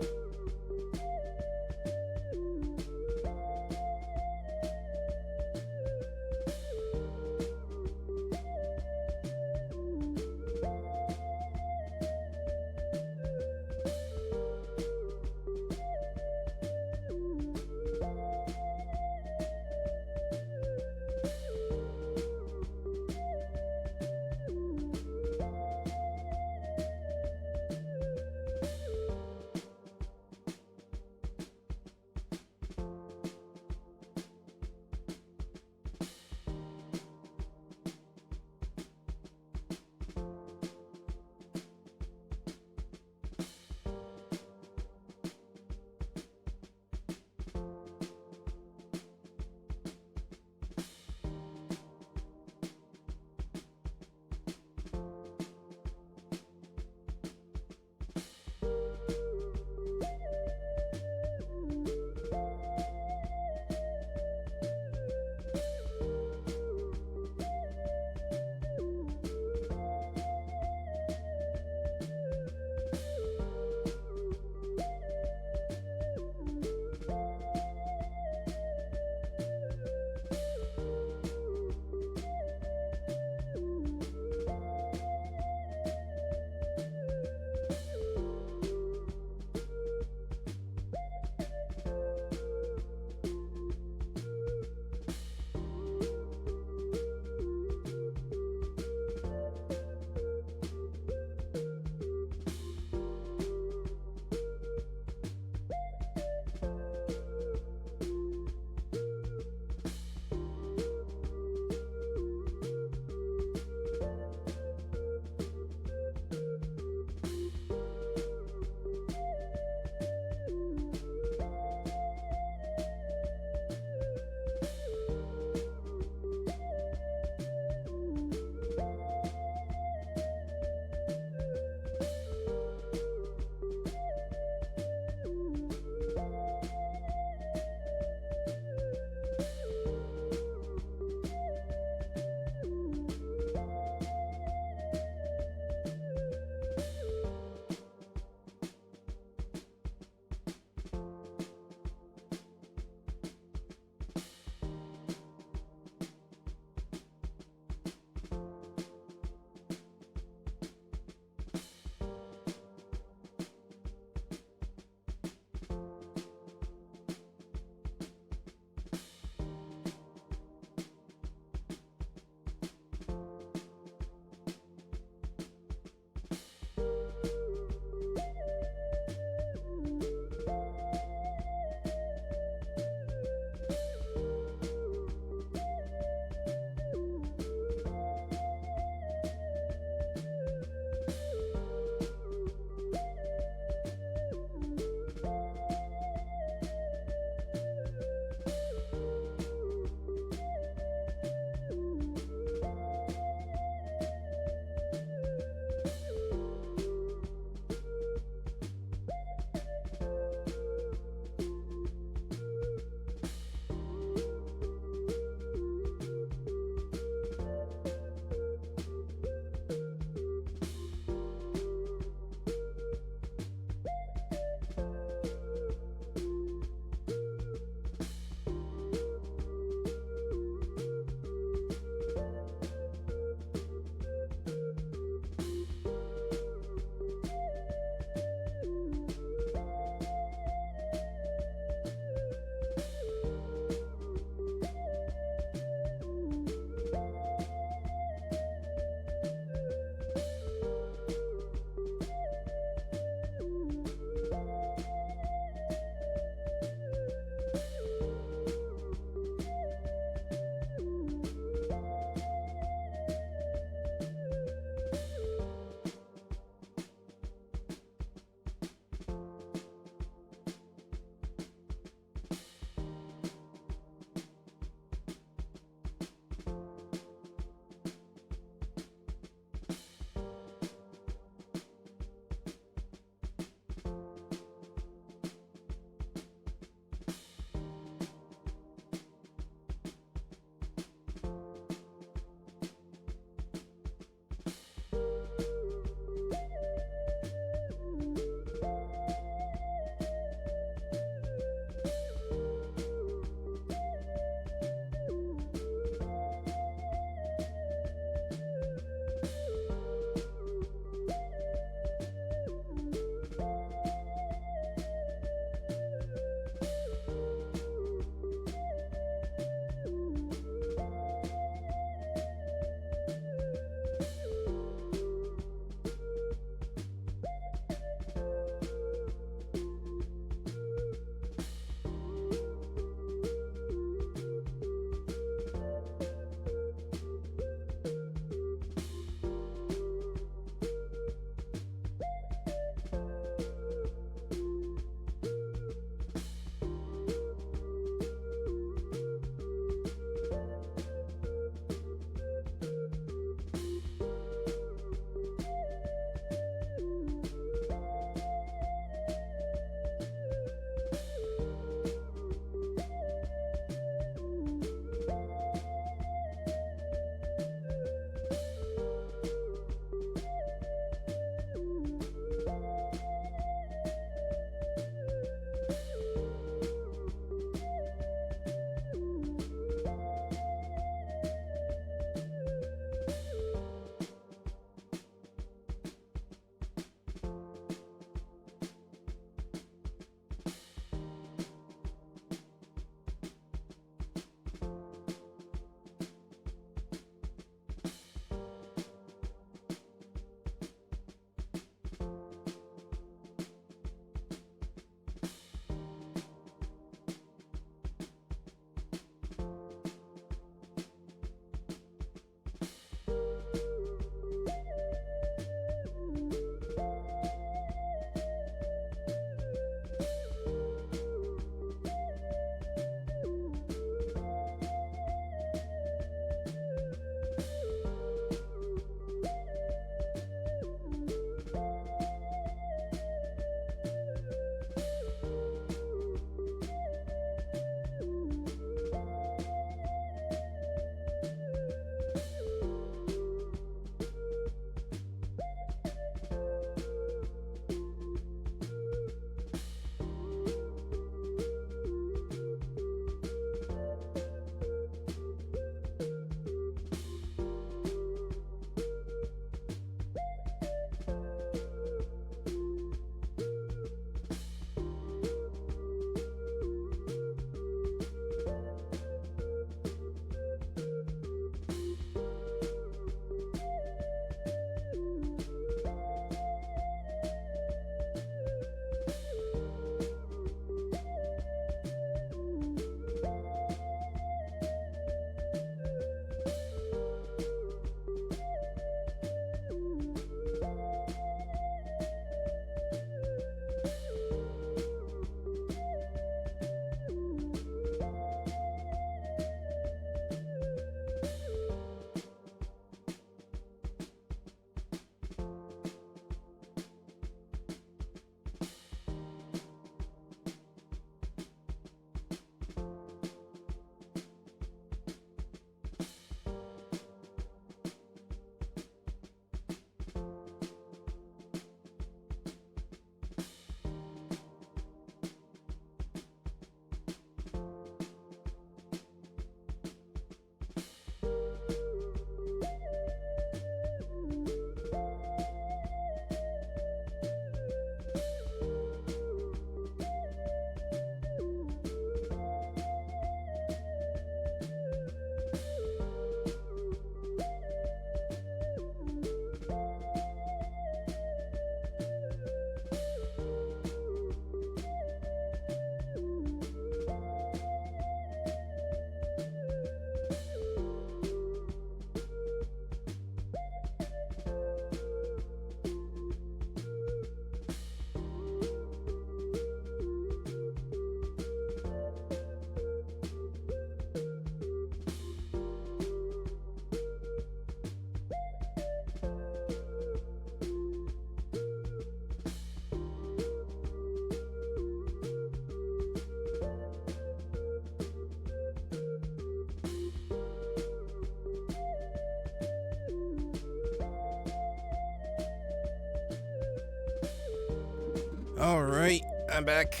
Alright, I'm back.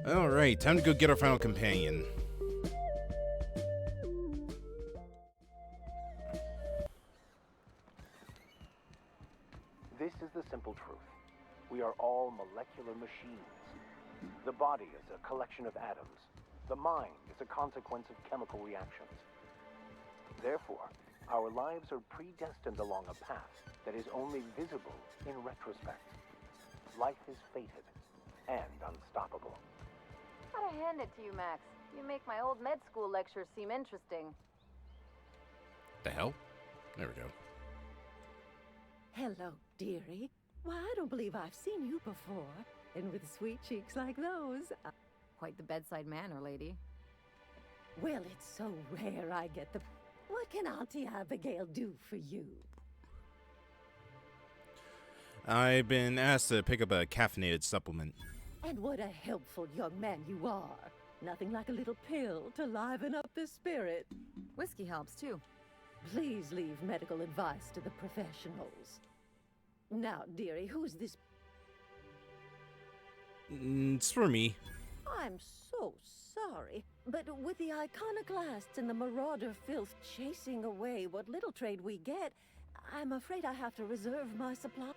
Alright, time to go get our final companion. This is the simple truth. We are all molecular machines. The body is a collection of atoms. The mind is a consequence of chemical reactions. Therefore, our lives are predestined along a path that is only visible in retrospect. Life is fated and unstoppable. Gotta hand it to you, Max. You make my old med school lectures seem interesting. The hell? There we go. Hello, dearie. Why, I don't believe I've seen you before. And with sweet cheeks like those. Quite the bedside manner, lady. Well, it's so rare I get the... What can Auntie Abigail do for you? I've been asked to pick up a caffeinated supplement. And what a helpful young man you are. Nothing like a little pill to liven up the spirit. Whiskey helps, too. Please leave medical advice to the professionals. Now, dearie, who's this? It's for me. I'm so sorry, but with the iconoclasts and the marauder filth chasing away what little trade we get, I'm afraid I have to reserve my supply.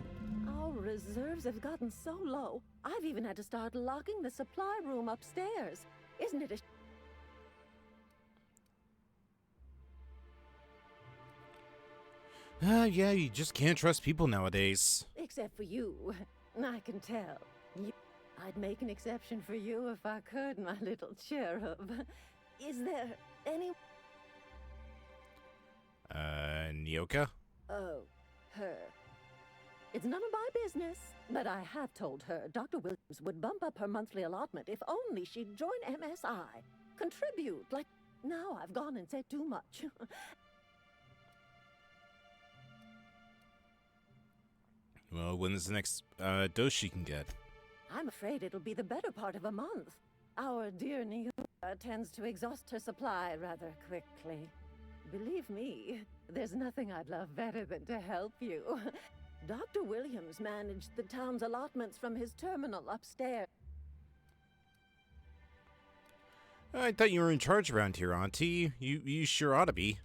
Our reserves have gotten so low, I've even had to start locking the supply room upstairs. Isn't it a... Yeah, you just can't trust people nowadays. Except for you. I can tell. I'd make an exception for you if I could, my little cherub. Is there any... Nyoka? Oh, her. It's none of my business, but I have told her Dr. Williams would bump up her monthly allotment if only she'd join MSI. Contribute, like... Now I've gone and said too much. Well, when's the next dose she can get? I'm afraid it'll be the better part of a month. Our dear Nyoka tends to exhaust her supply rather quickly. Believe me, there's nothing I'd love better than to help you. Dr. Williams managed the town's allotments from his terminal upstairs. I thought you were in charge around here, Auntie. You sure ought to be.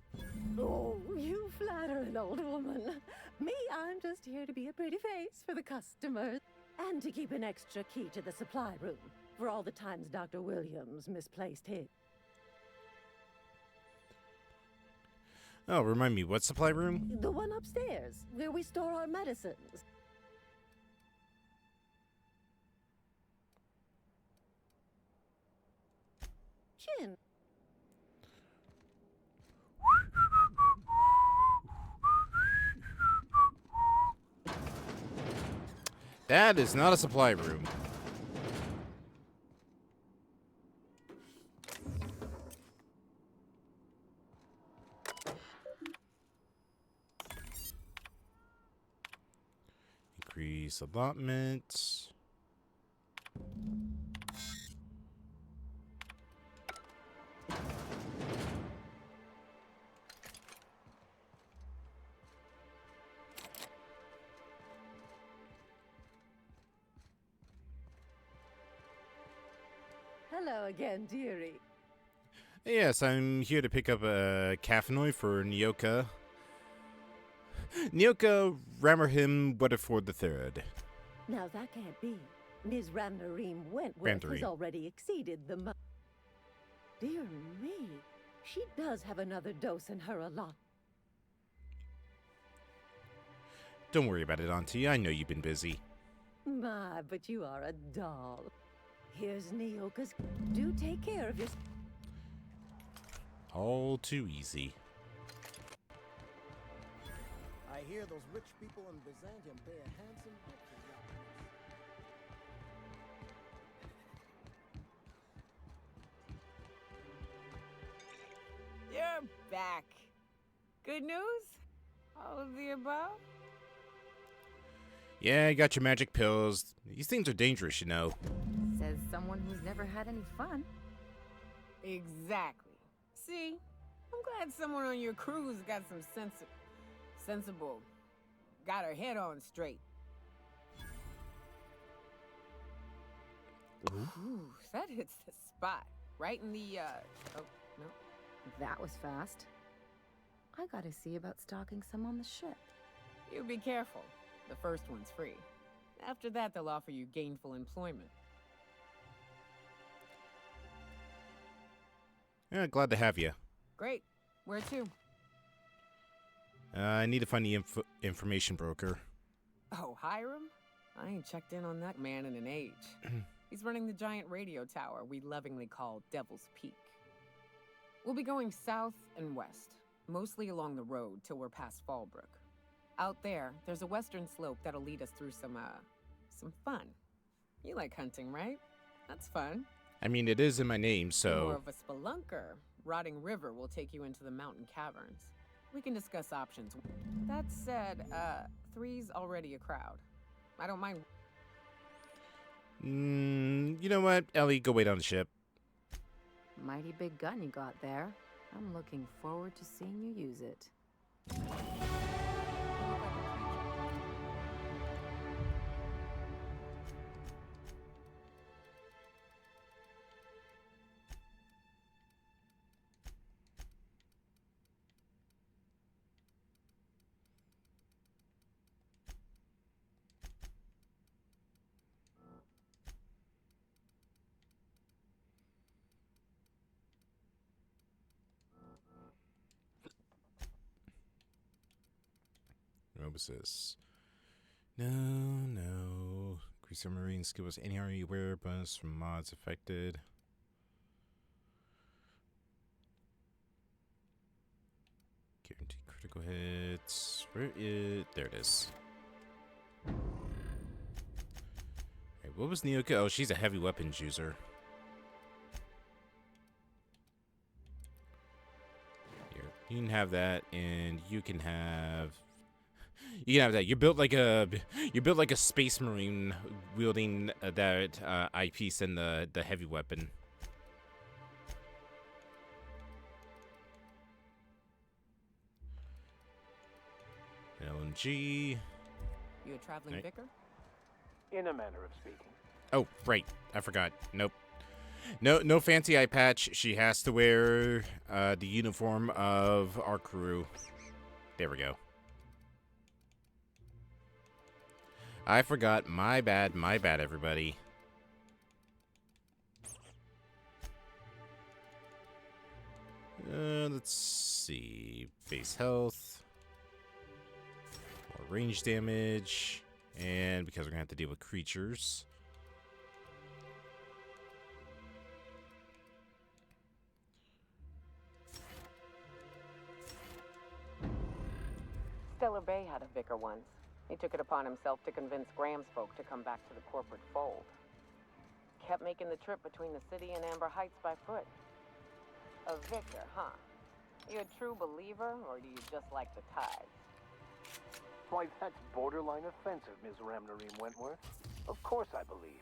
Oh, you flatter an old woman. Me, I'm just here to be a pretty face for the customers. And to keep an extra key to the supply room for all the times Dr. Williams misplaced his. Oh, remind me, what supply room? The one upstairs, where we store our medicines. Chin. That is not a supply room. Increase allotment. Hello again, dearie. Yes, I'm here to pick up a caffeinoid for Nyoka. Nyoka Ramerhim Weatherford III. Now that can't be. Ms. Ramnareem Wentworth has already exceeded the Dear me, she does have another dose in her allotment. Don't worry about it, Auntie. I know you've been busy. My, but you are a doll. Here's Nyoka's. Do take care of yourself. All too easy. I hear those rich people in Byzantium pay a handsome rent for yachts. You're back. Good news? All of the above? Yeah, you got your magic pills. These things are dangerous, you know. Says someone who's never had any fun. Exactly. See, I'm glad someone on your crew's got some sensible got her head on straight. Ooh, that hits the spot. Right in the, oh, no. That was fast. I gotta see about stalking some on the ship. You be careful. The first one's free. After that, they'll offer you gainful employment. Yeah, glad to have you. Great. Where to? I need to find the information broker. Oh, Hiram? I ain't checked in on that man in an age. He's running the giant radio tower we lovingly call Devil's Peak. We'll be going south and west, mostly along the road till we're past Fallbrook. Out there, there's a western slope that'll lead us through some fun. You like hunting, right? That's fun. I mean, it is in my name, You're more so... of a spelunker. Rotting River will take you into the mountain caverns. We can discuss options. That said, 3's already a crowd. I don't mind. You know what? Ellie, go wait on the ship. Mighty big gun you got there. I'm looking forward to seeing you use it. What was this? No. Increase your marine skills. Any area you wear bonus from mods affected. Guarantee critical hits. Where is... There it is. Hey, what was Nyoka? Oh, she's a heavy weapons user. Here, you can have that, and you can have... You can have that. You're built like a space marine wielding that eyepiece and the heavy weapon. LMG. You a traveling vicar? In a manner of speaking. Oh, right. I forgot. Nope. No fancy eye patch. She has to wear the uniform of our crew. There we go. I forgot. My bad, everybody. Let's see. Base health. More range damage. And because we're going to have to deal with creatures. Stellar Bay had a vicar once. He took it upon himself to convince Graham's folk to come back to the corporate fold. Kept making the trip between the city and Amber Heights by foot. A vicar, huh? You a true believer, or do you just like the tides? Why, that's borderline offensive, Ms. Ramnarine Wentworth. Of course I believe.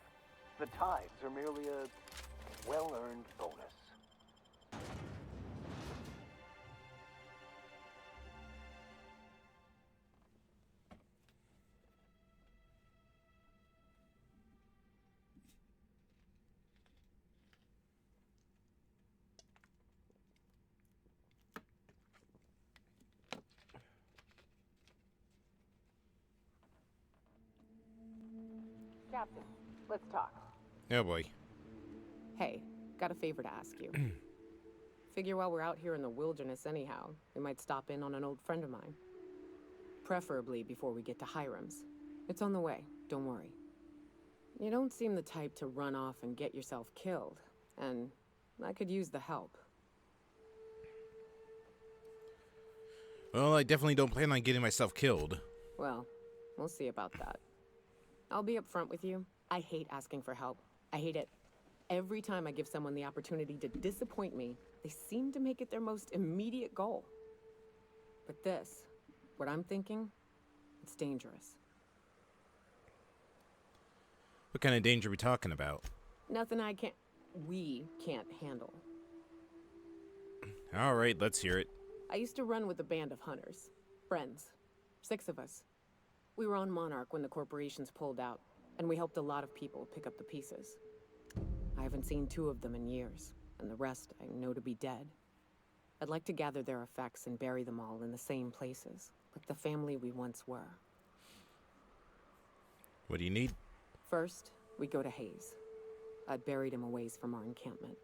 The tithes are merely a well-earned bonus. Captain, let's talk. Oh boy. Hey, got a favor to ask you. Figure while we're out here in the wilderness anyhow, we might stop in on an old friend of mine. Preferably before we get to Hiram's. It's on the way, don't worry. You don't seem the type to run off and get yourself killed, and I could use the help. Well, I definitely don't plan on getting myself killed. Well, we'll see about that. I'll be upfront with you. I hate asking for help. I hate it. Every time I give someone the opportunity to disappoint me, they seem to make it their most immediate goal. But this, what I'm thinking, it's dangerous. What kind of danger are we talking about? Nothing we can't handle. All right, let's hear it. I used to run with a band of hunters. Friends. 6 of us. We were on Monarch when the corporations pulled out, and we helped a lot of people pick up the pieces. I haven't seen 2 of them in years, and the rest I know to be dead. I'd like to gather their effects and bury them all in the same places, like the family we once were. What do you need? First, we go to Hayes. I buried him a ways from our encampment.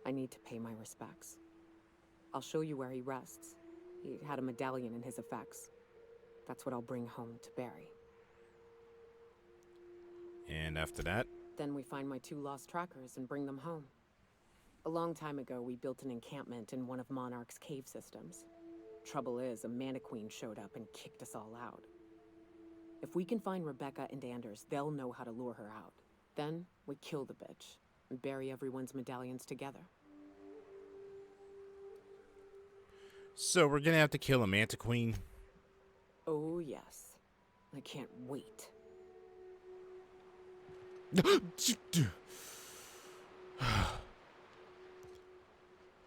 I need to pay my respects. I'll show you where he rests. He had a medallion in his effects. That's what I'll bring home to Barry. And after that? Then we find my 2 lost trackers and bring them home. A long time ago, we built an encampment in one of Monarch's cave systems. Trouble is, a Mantiqueen showed up and kicked us all out. If we can find Rebecca and Anders, they'll know how to lure her out. Then, we kill the bitch and bury everyone's medallions together. So we're gonna have to kill a Mantiqueen? Oh, yes. I can't wait.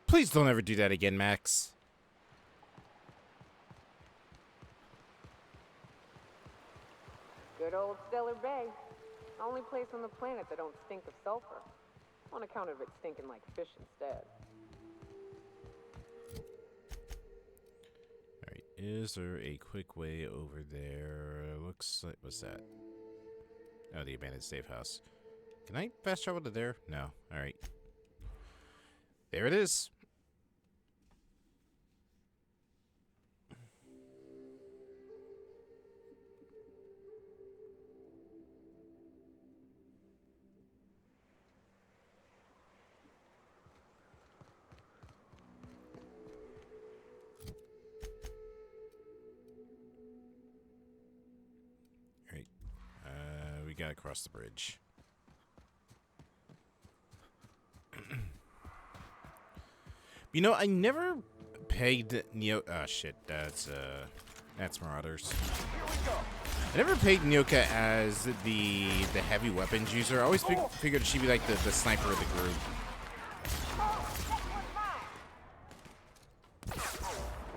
Please don't ever do that again, Max. Good old Stellar Bay. Only place on the planet that don't stink of sulfur. On account of it stinking like fish instead. Alright, is there a quick way over there? Looks like, what's that? Oh, the abandoned safe house. Can I fast travel to there? No. Alright. There it is. We gotta cross the bridge. You know, I never pegged Neo. Oh shit, that's Marauders. I never pegged Nyoka as the heavy weapons user. I always figured she'd be like the sniper of the group.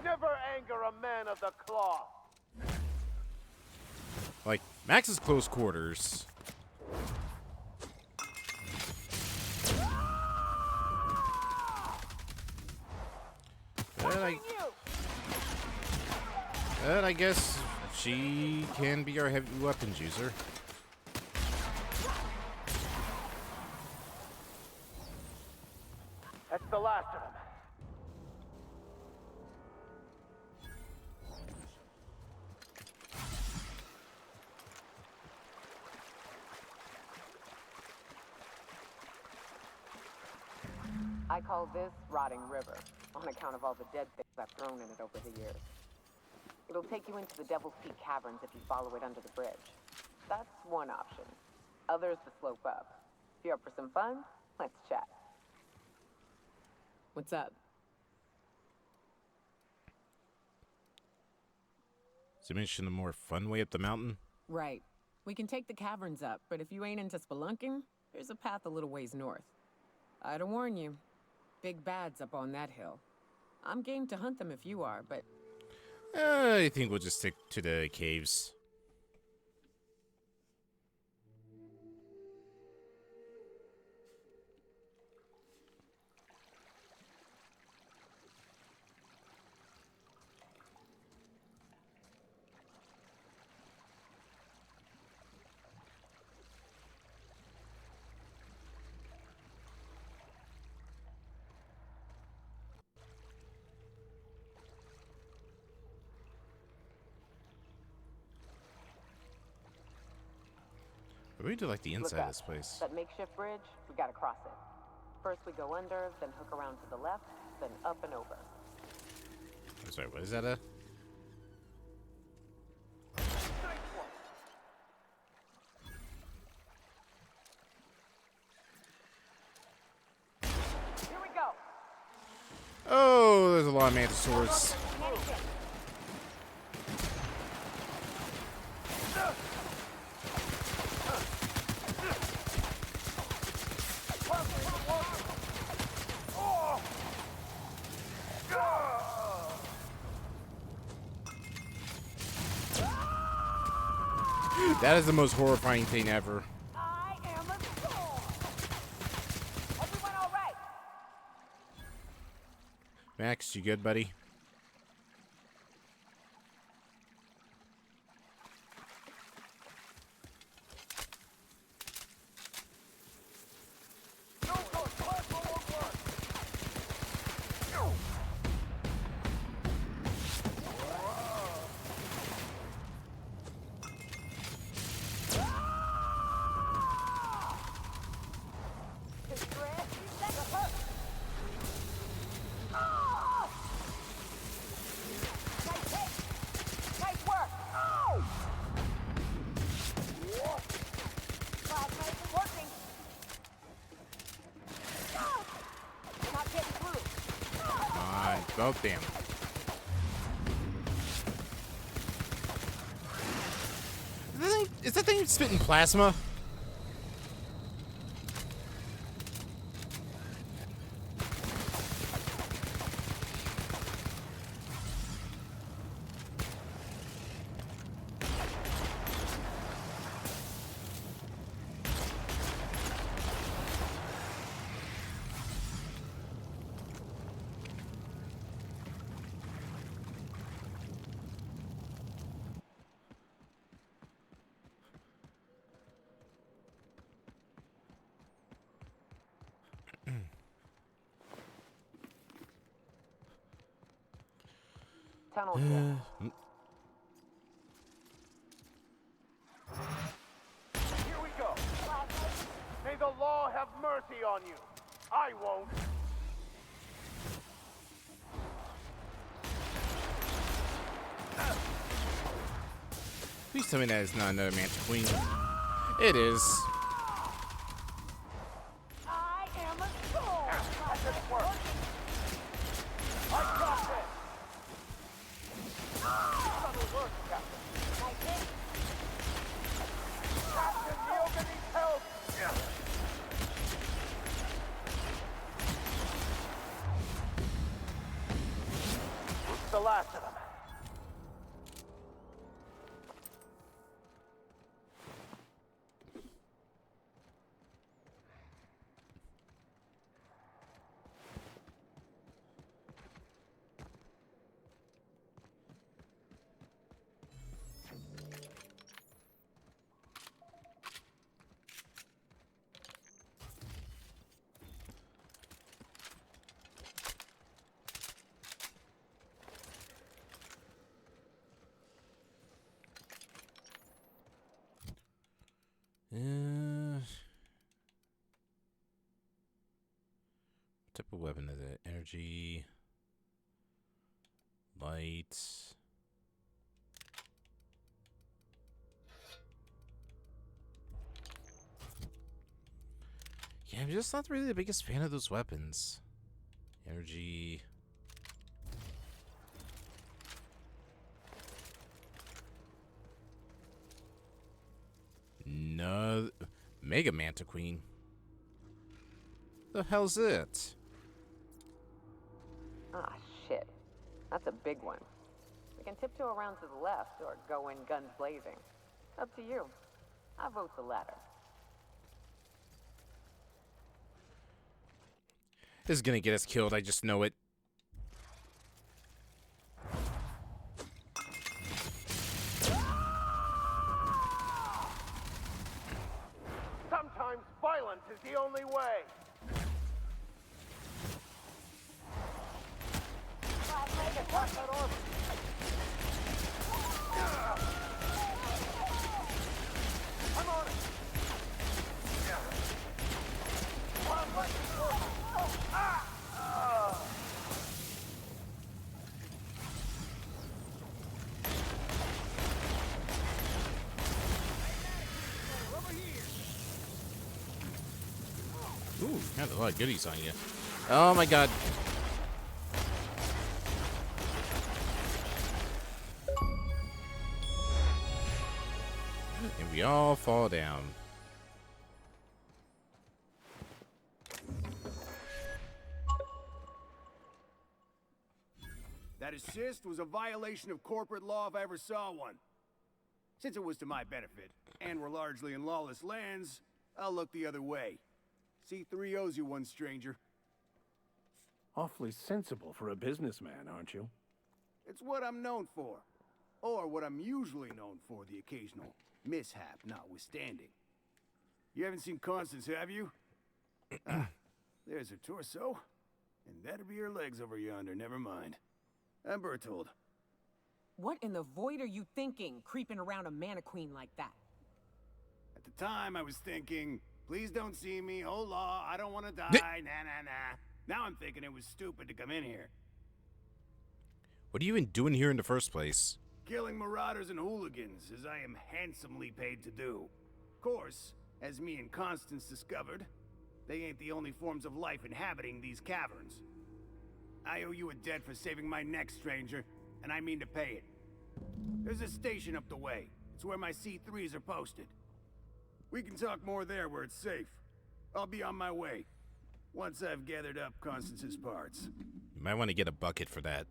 Never anger a man of the cloth. Like, Max is close quarters. But I guess she can be our heavy weapons user. That's the last of them. I call this Rotting River, on account of all the dead things I've thrown in it over the years. It'll take you into the Devil's Peak Caverns if you follow it under the bridge. That's one option. Others the slope up. If you're up for some fun, let's chat. What's up? So you mentioned a more fun way up the mountain? Right. We can take the caverns up, but if you ain't into spelunking, there's a path a little ways north. I'd warn you. Big bad's up on that hill. I'm game to hunt them if you are, but... I think we'll just stick to the caves. We do like the inside of this place. That makeshift bridge, we gotta cross it. First we go under, then hook around to the left, then up and over. I'm sorry, what is that? Here we go. Oh, there's a lot of Mantisaurs. That is the most horrifying thing ever. I am a storm. Everyone all right? Max, you good, buddy? Oh, damn. Is that thing spitting plasma? Tunnel here. Here we go. May the law have mercy on you. I won't. Please tell me that is not another Manta Queen. It is. I am a storm. I got this. Subtle work, Captain. Captain Nyoga needs help. It's the last of them. What type of weapon is it? Energy, light. Yeah, I'm just not really the biggest fan of those weapons. Energy. No. Mega Manta Queen. The hell's it? Ah, shit. That's a big one. We can tiptoe around to the left or go in guns blazing. Up to you. I vote the latter. This is gonna get us killed, I just know it. Sometimes violence is the only way. I'm on it. Ooh, got a lot of goodies on you. Oh my god. And we all fall down. That assist was a violation of corporate law if I ever saw one. Since it was to my benefit, and we're largely in lawless lands, I'll look the other way. C3 owes you one, stranger. Awfully sensible for a businessman, aren't you? It's what I'm known for. Or what I'm usually known for, the occasional mishap notwithstanding. You haven't seen Constance, have you? Ah, there's her torso. And that'll be her legs over yonder, never mind. I'm Bertold. What in the void are you thinking, creeping around a mannequin like that? At the time, I was thinking, please don't see me, oh law, I don't want to die, nah. Now I'm thinking it was stupid to come in here. What are you even doing here in the first place? Killing marauders and hooligans, as I am handsomely paid to do. Of course, as me and Constance discovered, they ain't the only forms of life inhabiting these caverns. I owe you a debt for saving my neck, stranger, and I mean to pay it. There's a station up the way. It's where my C3s are posted. We can talk more there where it's safe. I'll be on my way, once I've gathered up Constance's parts. You might want to get a bucket for that.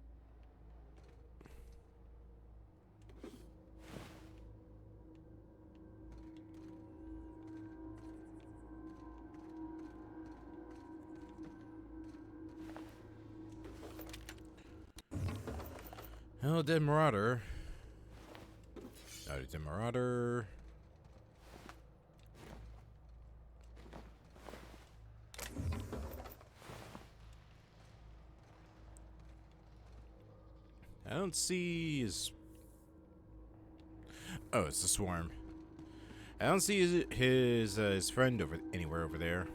Oh, dead marauder. Dead marauder. I don't see his... Oh, it's the swarm. I don't see his friend anywhere over there.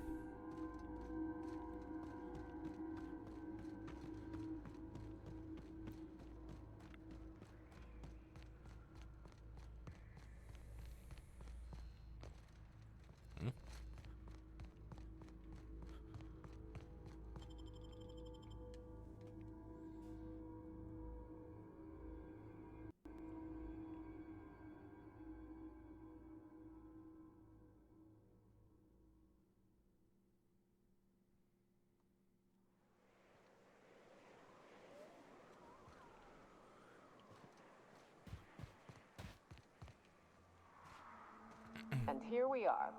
And here we are.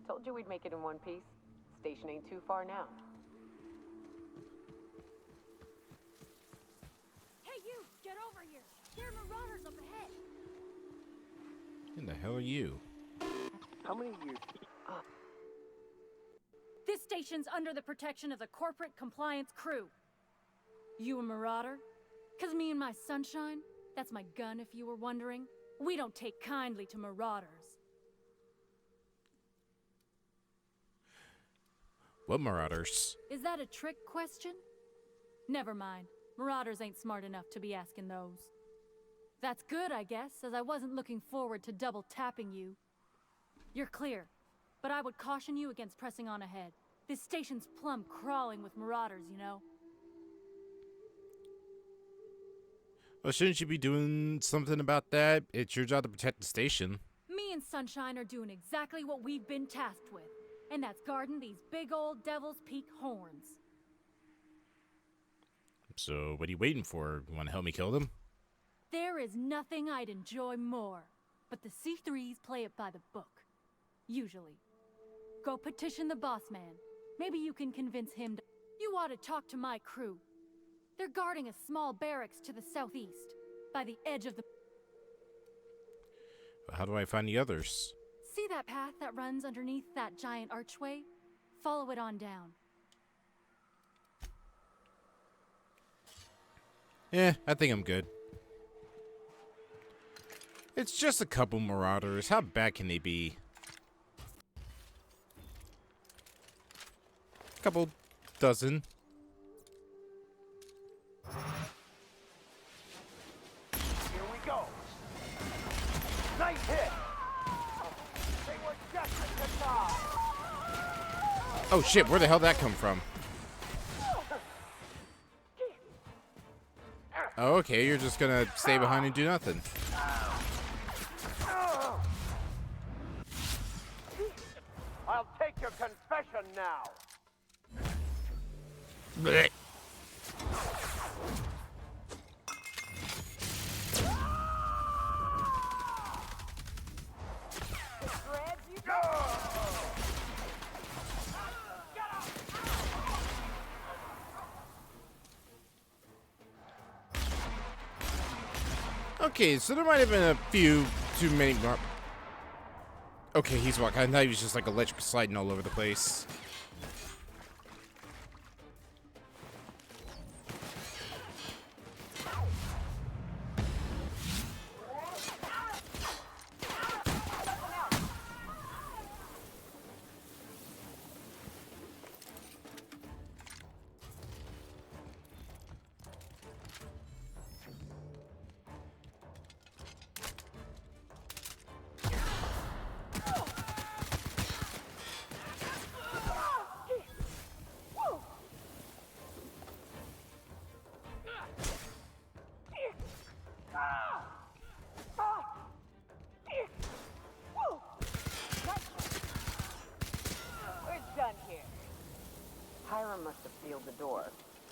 Told you we'd make it in one piece. Station ain't too far now. Hey, you! Get over here! There are marauders up ahead! Who the hell are you? How many years? This station's under the protection of the Corporate Compliance Crew. You a marauder? 'Cause me and my sunshine, that's my gun if you were wondering, we don't take kindly to marauders. What marauders? Is that a trick question? Never mind. Marauders ain't smart enough to be asking those. That's good, I guess, as I wasn't looking forward to double tapping you. You're clear, but I would caution you against pressing on ahead. This station's plumb crawling with marauders, you know. Well, shouldn't you be doing something about that? It's your job to protect the station. Me and Sunshine are doing exactly what we've been tasked with. And that's guarding these big old Devil's Peak horns. So, what are you waiting for? You want to help me kill them? There is nothing I'd enjoy more. But the C3s play it by the book. Usually. Go petition the boss man. Maybe you can convince him to... You ought to talk to my crew. They're guarding a small barracks to the southeast. By the edge of the... How do I find the others? See that path that runs underneath that giant archway? Follow it on down. Yeah, I think I'm good. It's just a couple marauders. How bad can they be? Couple dozen. Here we go. Nice hit. They were destined to die. Oh shit, where the hell did that come from? Oh, okay, you're just gonna stay behind and do nothing. I'll take your confession now. Blech. Okay, so there might have been a few too many. Okay, he's walking. I thought he was just like electric sliding all over the place. We're done here. Hiram must have sealed the door.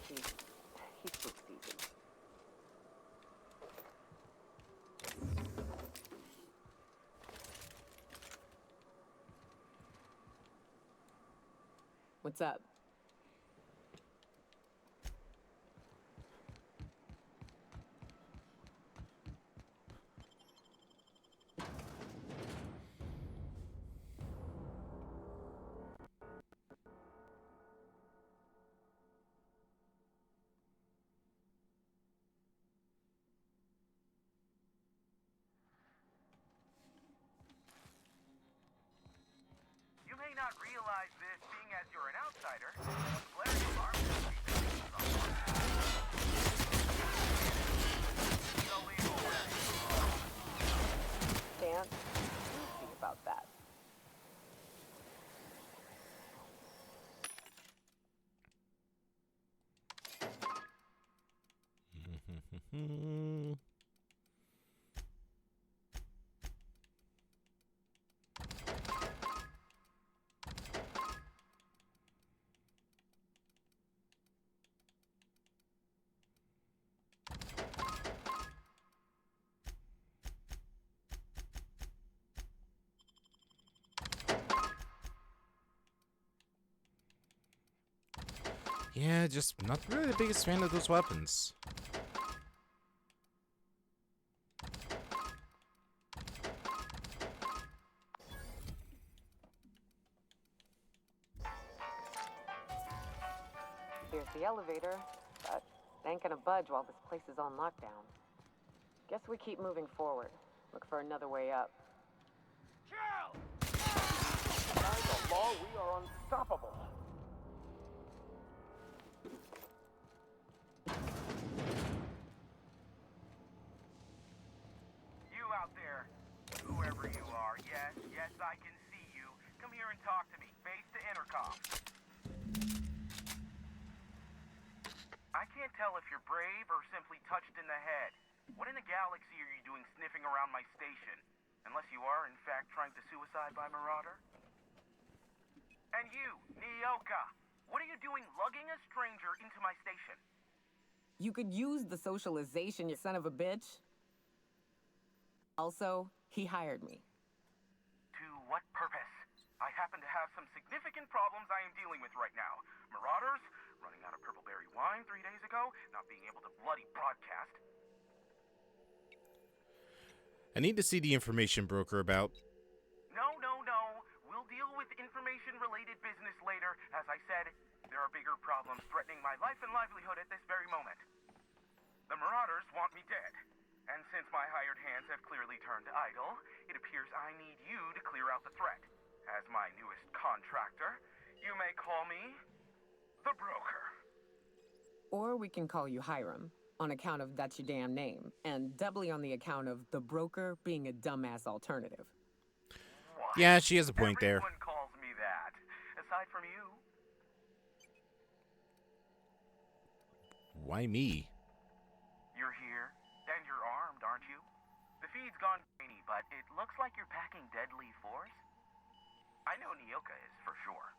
He spooks easy. What's up? You may not realize this, being as you're an outsider. Blair's alarm system Dan, think about that. Yeah, just not really the biggest fan of those weapons. Here's the elevator, but it ain't gonna budge while this place is on lockdown. Guess we keep moving forward. Look for another way up. By the law, we are unstoppable. You out there, whoever you are, yes, I can see you. Come here and talk to me. Face to intercom. I can't tell if you're brave or simply touched in the head. What in the galaxy are you doing sniffing around my station? Unless you are, in fact, trying to suicide by Marauder? And you, Nyoka, what are you doing lugging a stranger into my station? You could use the socialization, you son of a bitch. Also, he hired me. To what purpose? I happen to have some significant problems I am dealing with right now. Marauders, running out of purpleberry wine 3 days ago, not being able to bloody broadcast. I need to see the information broker about. No. We'll deal with information-related business later. As I said, there are bigger problems threatening my life and livelihood at this very moment. The Marauders want me dead. And since my hired hands have clearly turned idle, it appears I need you to clear out the threat. As my newest contractor, you may call me the Broker. Or we can call you Hiram, on account of that's your damn name, and doubly on the account of the Broker being a dumbass alternative. Yeah, she has a point there. Everyone calls me that, aside from you. Why me? You're here, and you're armed, aren't you? The feed's gone grainy, but it looks like you're packing deadly force. I know Nyoka is, for sure.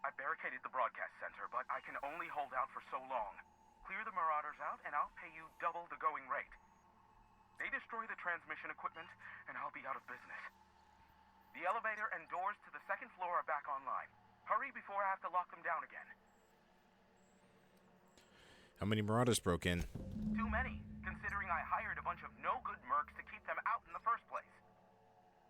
I barricaded the broadcast center, but I can only hold out for so long. Clear the Marauders out, and I'll pay you double the going rate. They destroy the transmission equipment, and I'll be out of business. The elevator and doors to the second floor are back online. Hurry before I have to lock them down again. How many Marauders broke in? Too many, considering I hired a bunch of no-good mercs to keep them out in the first place.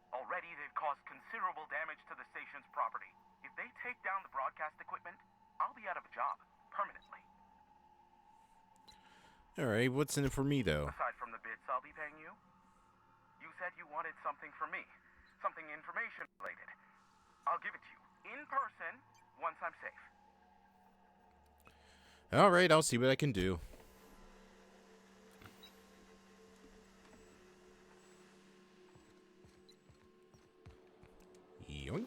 Already, they've caused considerable damage to the station's property. If they take down the broadcast equipment, I'll be out of a job, permanently. Alright, what's in it for me, though? Aside from the bits I'll be paying you, you said you wanted something from me. Something information-related. I'll give it to you, in person, once I'm safe. Alright, I'll see what I can do. Yoink.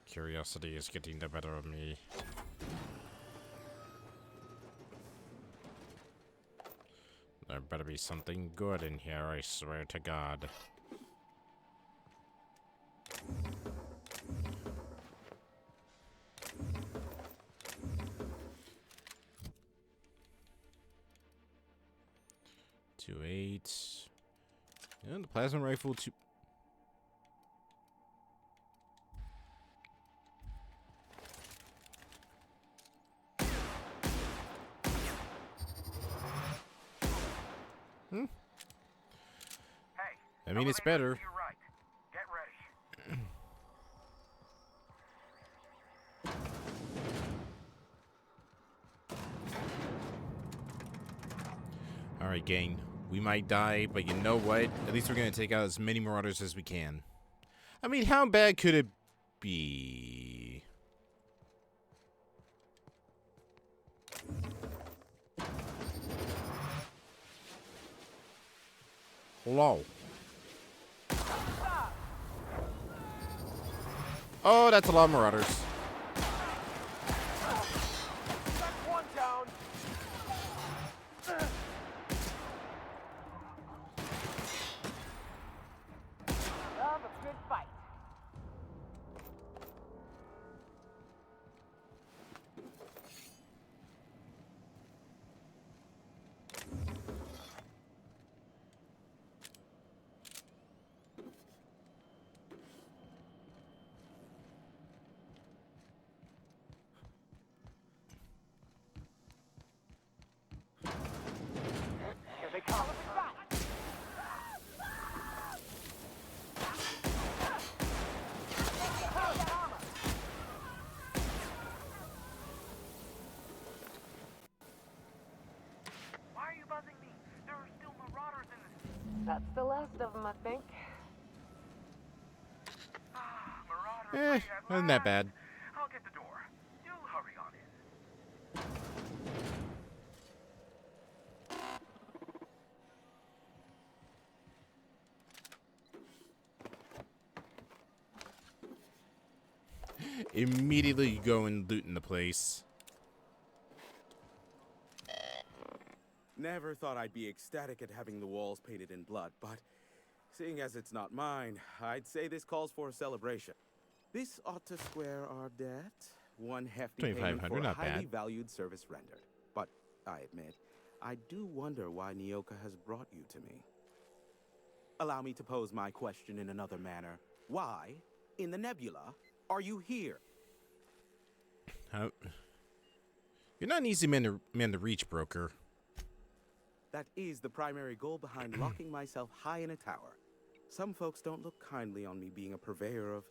Curiosity is getting the better of me. There better be something good in here, I swear to God. .28. And the plasma rifle two. I mean, it's better. You're right. Get ready. Alright, gang. We might die, but you know what? At least we're going to take out as many Marauders as we can. I mean, how bad could it be? Hello. Oh, that's a lot of Marauders. That's one down. Love a good fight. Here they come. Why are you buzzing me? There are still Marauders in this. That's the last of them, I think. Marauders. Wasn't that bad. I'll get the door. Do hurry on in. Immediately go and loot in the place. Never thought I'd be ecstatic at having the walls painted in blood, but seeing as it's not mine, I'd say this calls for a celebration. This ought to square our debt. One hefty payment for a not highly bad. valued service rendered. But I admit, I do wonder why Nyoka has brought you to me. Allow me to pose my question in another manner. Why, in the nebula, are you here? You're not an easy man to reach, broker. That is the primary goal behind locking myself high in a tower. Some folks don't look kindly on me being a purveyor of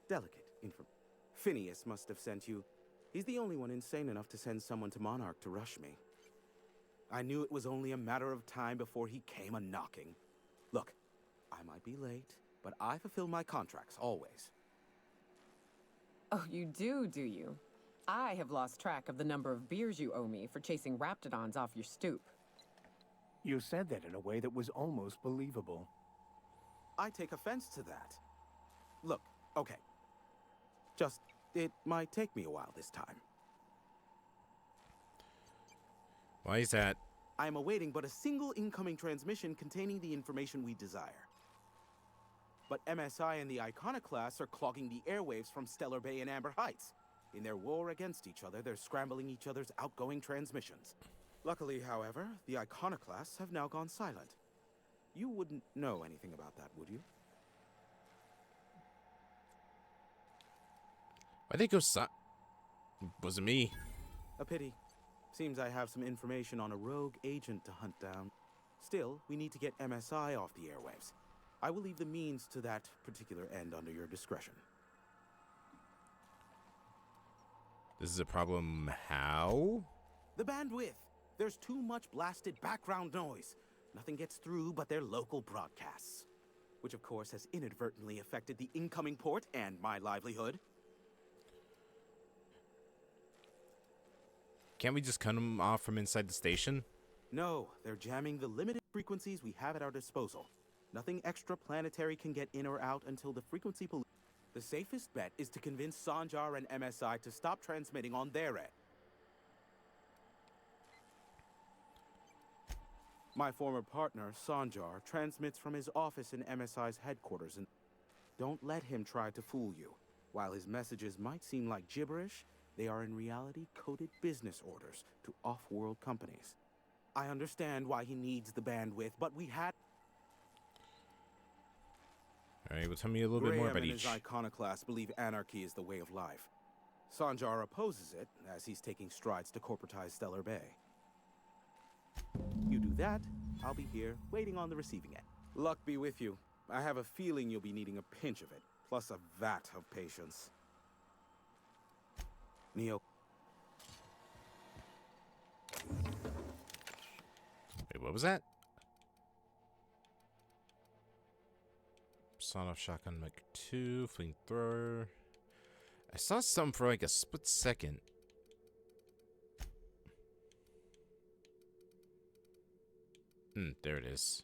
delicate information. Phineas must have sent you. He's the only one insane enough to send someone to Monarch to rush me. I knew it was only a matter of time before he came a-knocking. Look, I might be late, but I fulfill my contracts, always. Oh, you do you? I have lost track of the number of beers you owe me for chasing Raptidons off your stoop. You said that in a way that was almost believable. I take offense to that. Look, okay. It might take me a while this time. Why is that? I am awaiting but a single incoming transmission containing the information we desire. But MSI and the Iconoclasts are clogging the airwaves from Stellar Bay and Amber Heights. In their war against each other, they're scrambling each other's outgoing transmissions. Luckily, however, the Iconoclasts have now gone silent. You wouldn't know anything about that, would you? Why they go Wasn't me. A pity. Seems I have some information on a rogue agent to hunt down. Still, we need to get MSI off the airwaves. I will leave the means to that particular end under your discretion. This is a problem how? The bandwidth. There's too much blasted background noise. Nothing gets through but their local broadcasts. Which of course has inadvertently affected the incoming port and my livelihood. Can't we just cut them off from inside the station? No, they're jamming the limited frequencies we have at our disposal. Nothing extraplanetary can get in or out until the frequency police. The safest bet is to convince Sanjar and MSI to stop transmitting on their end. My former partner, Sanjar, transmits from his office in MSI's headquarters, and don't let him try to fool you. While his messages might seem like gibberish, they are in reality coded business orders to off-world companies. I understand why he needs the bandwidth, but we had... Alright, well, tell me a little bit more about and each. his iconoclasts believe anarchy is the way of life. Sanjar opposes it, as he's taking strides to corporatize Stellar Bay. You do that, I'll be here, waiting on the receiving end. Luck be with you. I have a feeling you'll be needing a pinch of it, plus a vat of patience. Neo. Wait, what was that? Son-off shotgun Mech 2, flamethrower. I saw something for like a split second. There it is.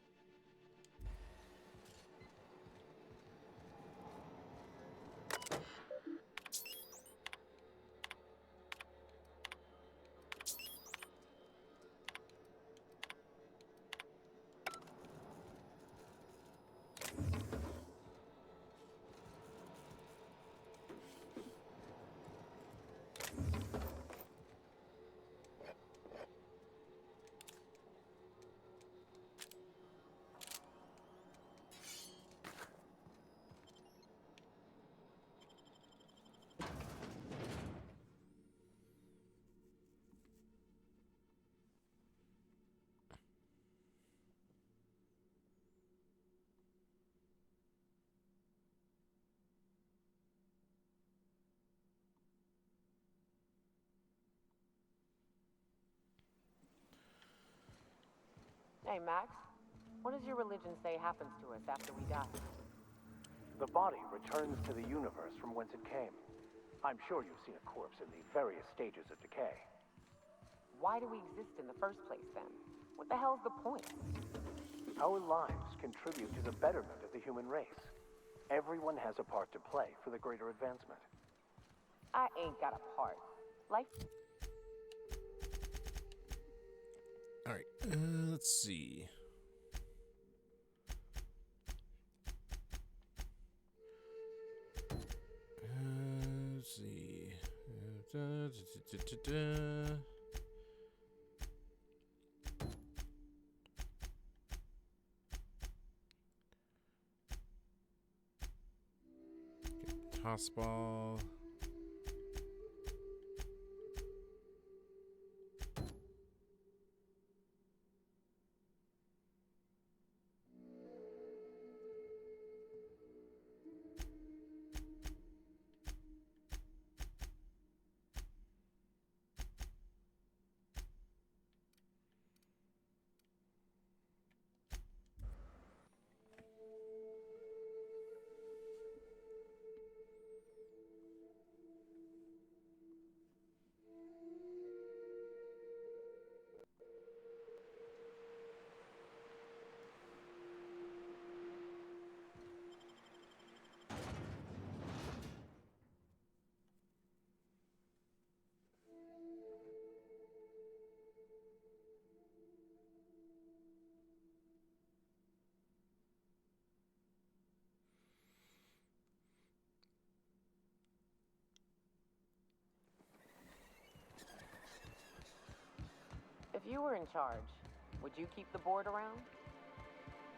Hey, Max. What does your religion say happens to us after we die? The body returns to the universe from whence it came. I'm sure you've seen a corpse in the various stages of decay. Why do we exist in the first place, then? What the hell's the point? Our lives contribute to the betterment of the human race. Everyone has a part to play for the greater advancement. I ain't got a part. Life... Alright, let's see. Let's see. Toss ball. If you were in charge, would you keep the board around?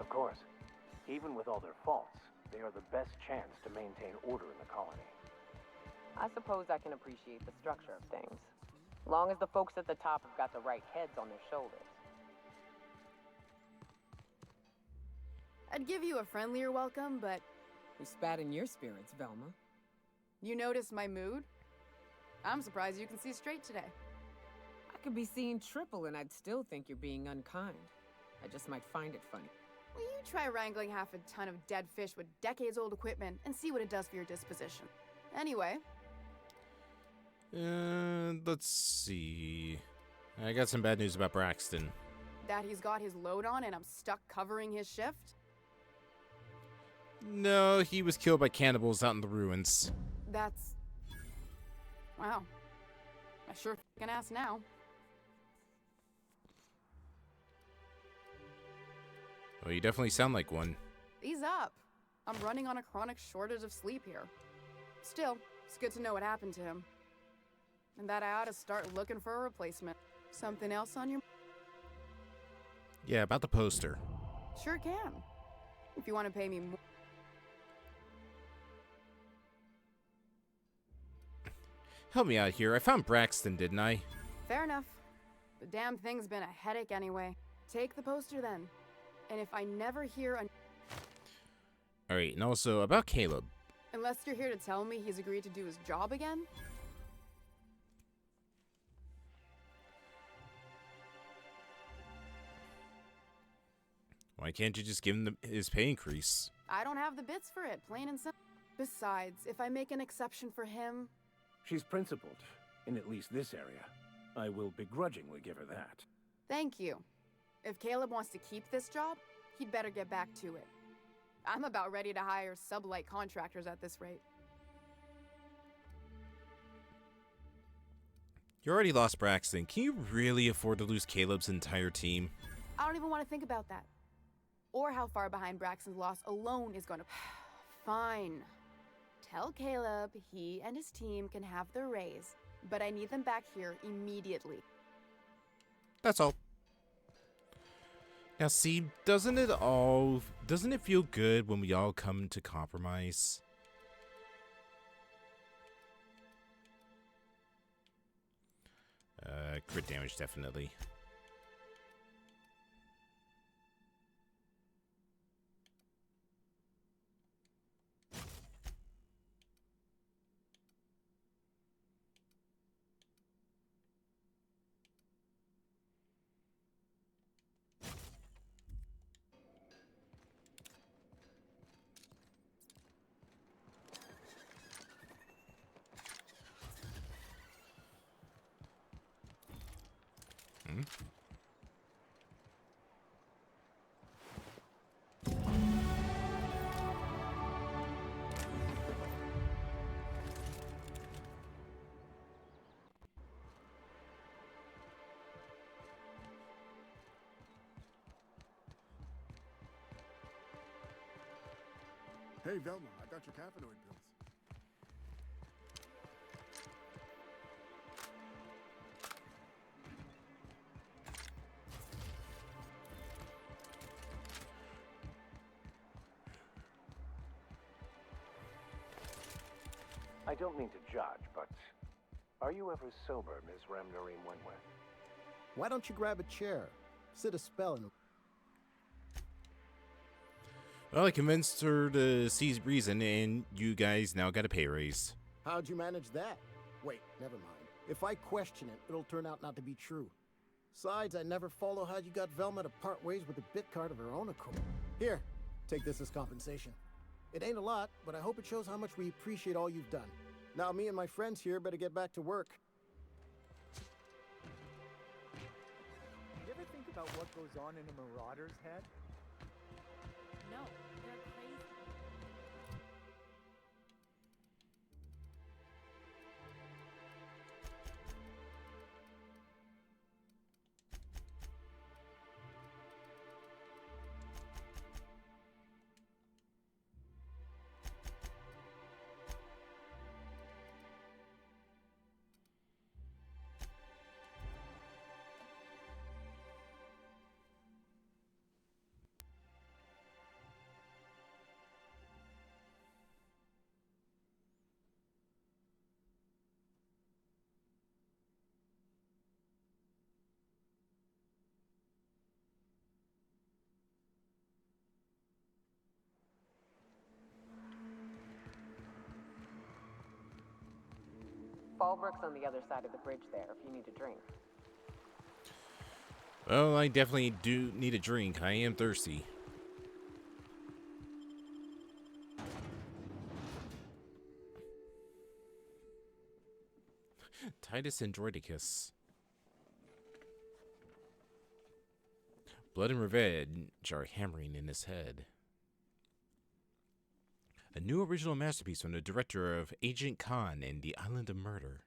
Of course. Even with all their faults, they are the best chance to maintain order in the colony. I suppose I can appreciate the structure of things. Long as the folks at the top have got the right heads on their shoulders. I'd give you a friendlier welcome, but... We spat in your spirits, Velma. You noticed my mood? I'm surprised you can see straight today. I could be seeing triple and I'd still think you're being unkind. I just might find it funny. Will you try wrangling half a ton of dead fish with decades-old equipment and see what it does for your disposition? Anyway. Let's see. I got some bad news about Braxton. That he's got his load on and I'm stuck covering his shift? No, he was killed by cannibals out in the ruins. That's... Wow. I sure can ask now. Well, you definitely sound like one. Ease up. I'm running on a chronic shortage of sleep here. Still, it's good to know what happened to him. And that I ought to start looking for a replacement. Something else on your... Yeah, about the poster. Sure can. If you want to pay me more... Help me out here. I found Braxton, didn't I? Fair enough. The damn thing's been a headache anyway. Take the poster then. And if I never hear a... Alright, and also about Caleb. Unless you're here to tell me he's agreed to do his job again? Why can't you just give him his pay increase? I don't have the bits for it, plain and simple. Besides, if I make an exception for him... She's principled, in at least this area. I will begrudgingly give her that. Thank you. If Caleb wants to keep this job, he'd better get back to it. I'm about ready to hire sub-light contractors at this rate. You already lost Braxton. Can you really afford to lose Caleb's entire team? I don't even want to think about that. Or how far behind Braxton's loss alone is going to... Fine. Tell Caleb he and his team can have their raise, but I need them back here immediately. That's all. Now see, doesn't it feel good when we all come to compromise? Crit damage, definitely. Hey, Velma, I got your caffeinoid pills. I don't mean to judge, but are you ever sober, Ms. Remnorine Wentworth? Why don't you grab a chair, sit a spell, and... Well, I convinced her to see reason, and you guys now got a pay raise. How'd you manage that? Wait, never mind. If I question it, it'll turn out not to be true. Besides, I never follow how you got Velma to part ways with the bit card of her own accord. Here, take this as compensation. It ain't a lot, but I hope it shows how much we appreciate all you've done. Now me and my friends here better get back to work. You ever think about what goes on in a marauder's head? No, they're crazy. Fallbrook's on the other side of the bridge there if you need a drink. Well, I definitely do need a drink. I am thirsty. Titus Androidicus. Blood and revenge are hammering in his head. A new original masterpiece from the director of Agent Khan and The Island of Murder.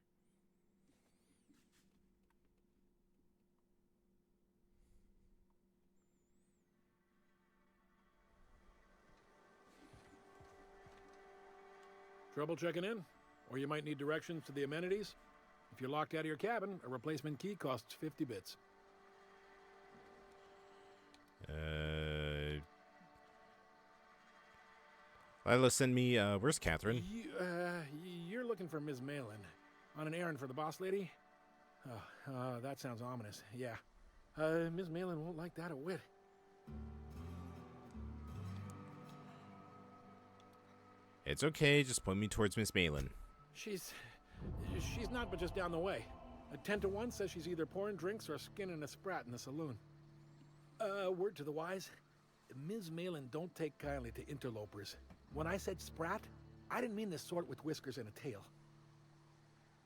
Trouble checking in? Or you might need directions to the amenities? If you're locked out of your cabin, a replacement key costs 50 bits. Lila, send me, where's Catherine? You're looking for Ms. Malin. On an errand for the boss lady? Oh, that sounds ominous. Yeah. Ms. Malin won't like that a whit. It's okay, just point me towards Miss Malin. She's not but just down the way. A 10 to 1 says she's either pouring drinks or skinning a sprat in the saloon. Word to the wise, Ms. Malin don't take kindly to interlopers. When I said sprat, I didn't mean the sort with whiskers and a tail.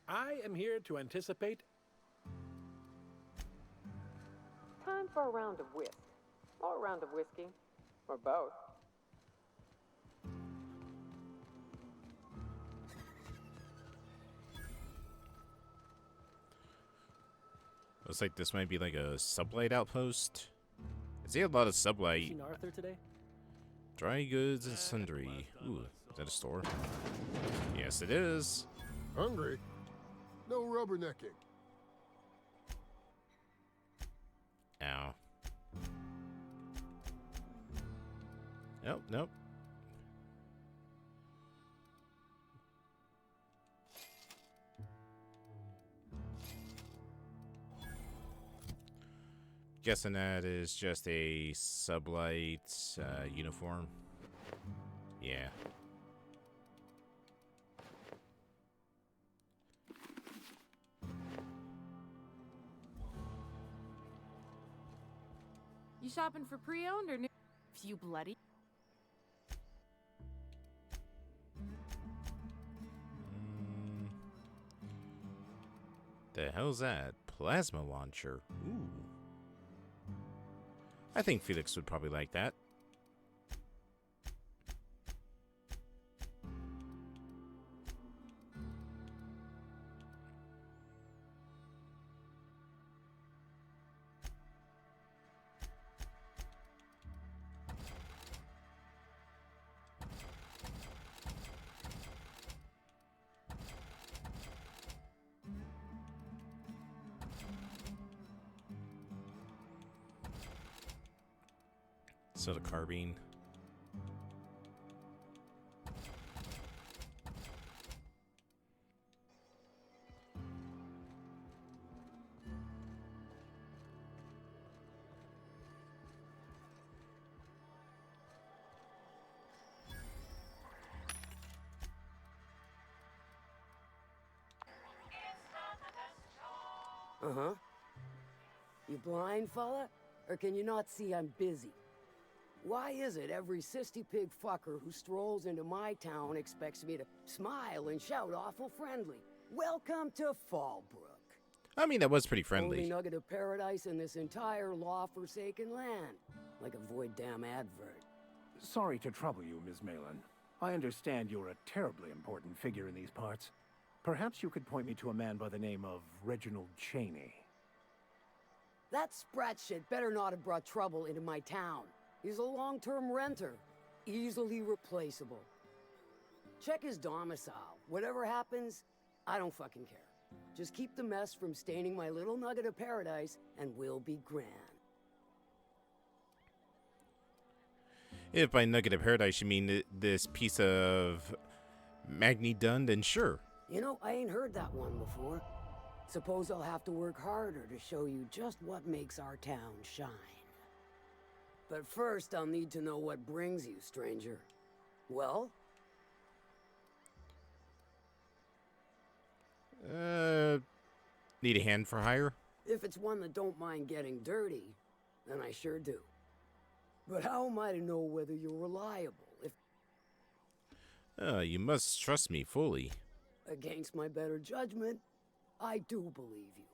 I am here to anticipate... Time for a round of whisk. Or a round of whiskey. Or both. Looks like this might be like a sublight outpost. I see a lot of sublight. Seen Arthur today? Dry goods and sundry. Ooh, is that a store? Yes, it is. Hungry? No rubbernecking. Ow. Nope, nope. Guessing that is just a sublight uniform. Yeah. You shopping for pre-owned or new? You bloody. The hell's that? Plasma launcher. Ooh. I think Felix would probably like that. Soda carbine. Uh-huh. You blind, fella? Or can you not see I'm busy? Why is it every sissy pig fucker who strolls into my town expects me to smile and shout awful friendly? Welcome to Fallbrook. I mean, that was pretty friendly. Only nugget of paradise in this entire law-forsaken land. Like a void damn advert. Sorry to trouble you, Ms. Malin. I understand you're a terribly important figure in these parts. Perhaps you could point me to a man by the name of Reginald Cheney. That sprat shit better not have brought trouble into my town. He's a long-term renter. Easily replaceable. Check his domicile. Whatever happens, I don't fucking care. Just keep the mess from staining my little nugget of paradise, and we'll be grand. If by nugget of paradise you mean this piece of Magni Dund, then sure. You know, I ain't heard that one before. Suppose I'll have to work harder to show you just what makes our town shine. But first, I'll need to know what brings you, stranger. Well? Need a hand for hire? If it's one that don't mind getting dirty, then I sure do. But how am I to know whether you're reliable if... You must trust me fully. Against my better judgment, I do believe you.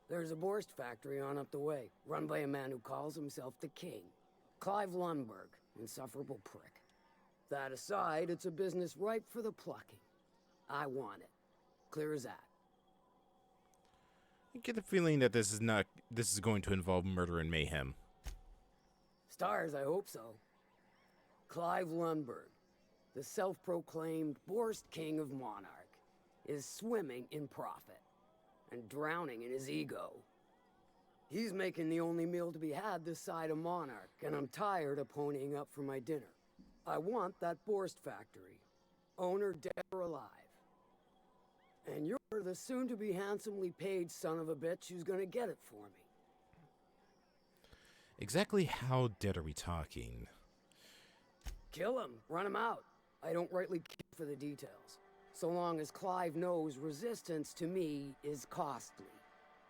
There's a Borst factory on up the way, run by a man who calls himself the King. Clive Lundberg, insufferable prick. That aside, it's a business ripe for the plucking. I want it. Clear as that. I get the feeling that this is going to involve murder and mayhem. Stars, I hope so. Clive Lundberg, the self-proclaimed Borst King of Monarch, is swimming in profit and drowning in his ego. He's making the only meal to be had this side of Monarch, and I'm tired of ponying up for my dinner. I want that Borst factory, owner dead or alive. And you're the soon-to-be handsomely paid son of a bitch who's gonna get it for me. Exactly how dead are we talking? Kill him, run him out. I don't rightly care for the details. So long as Clive knows resistance to me is costly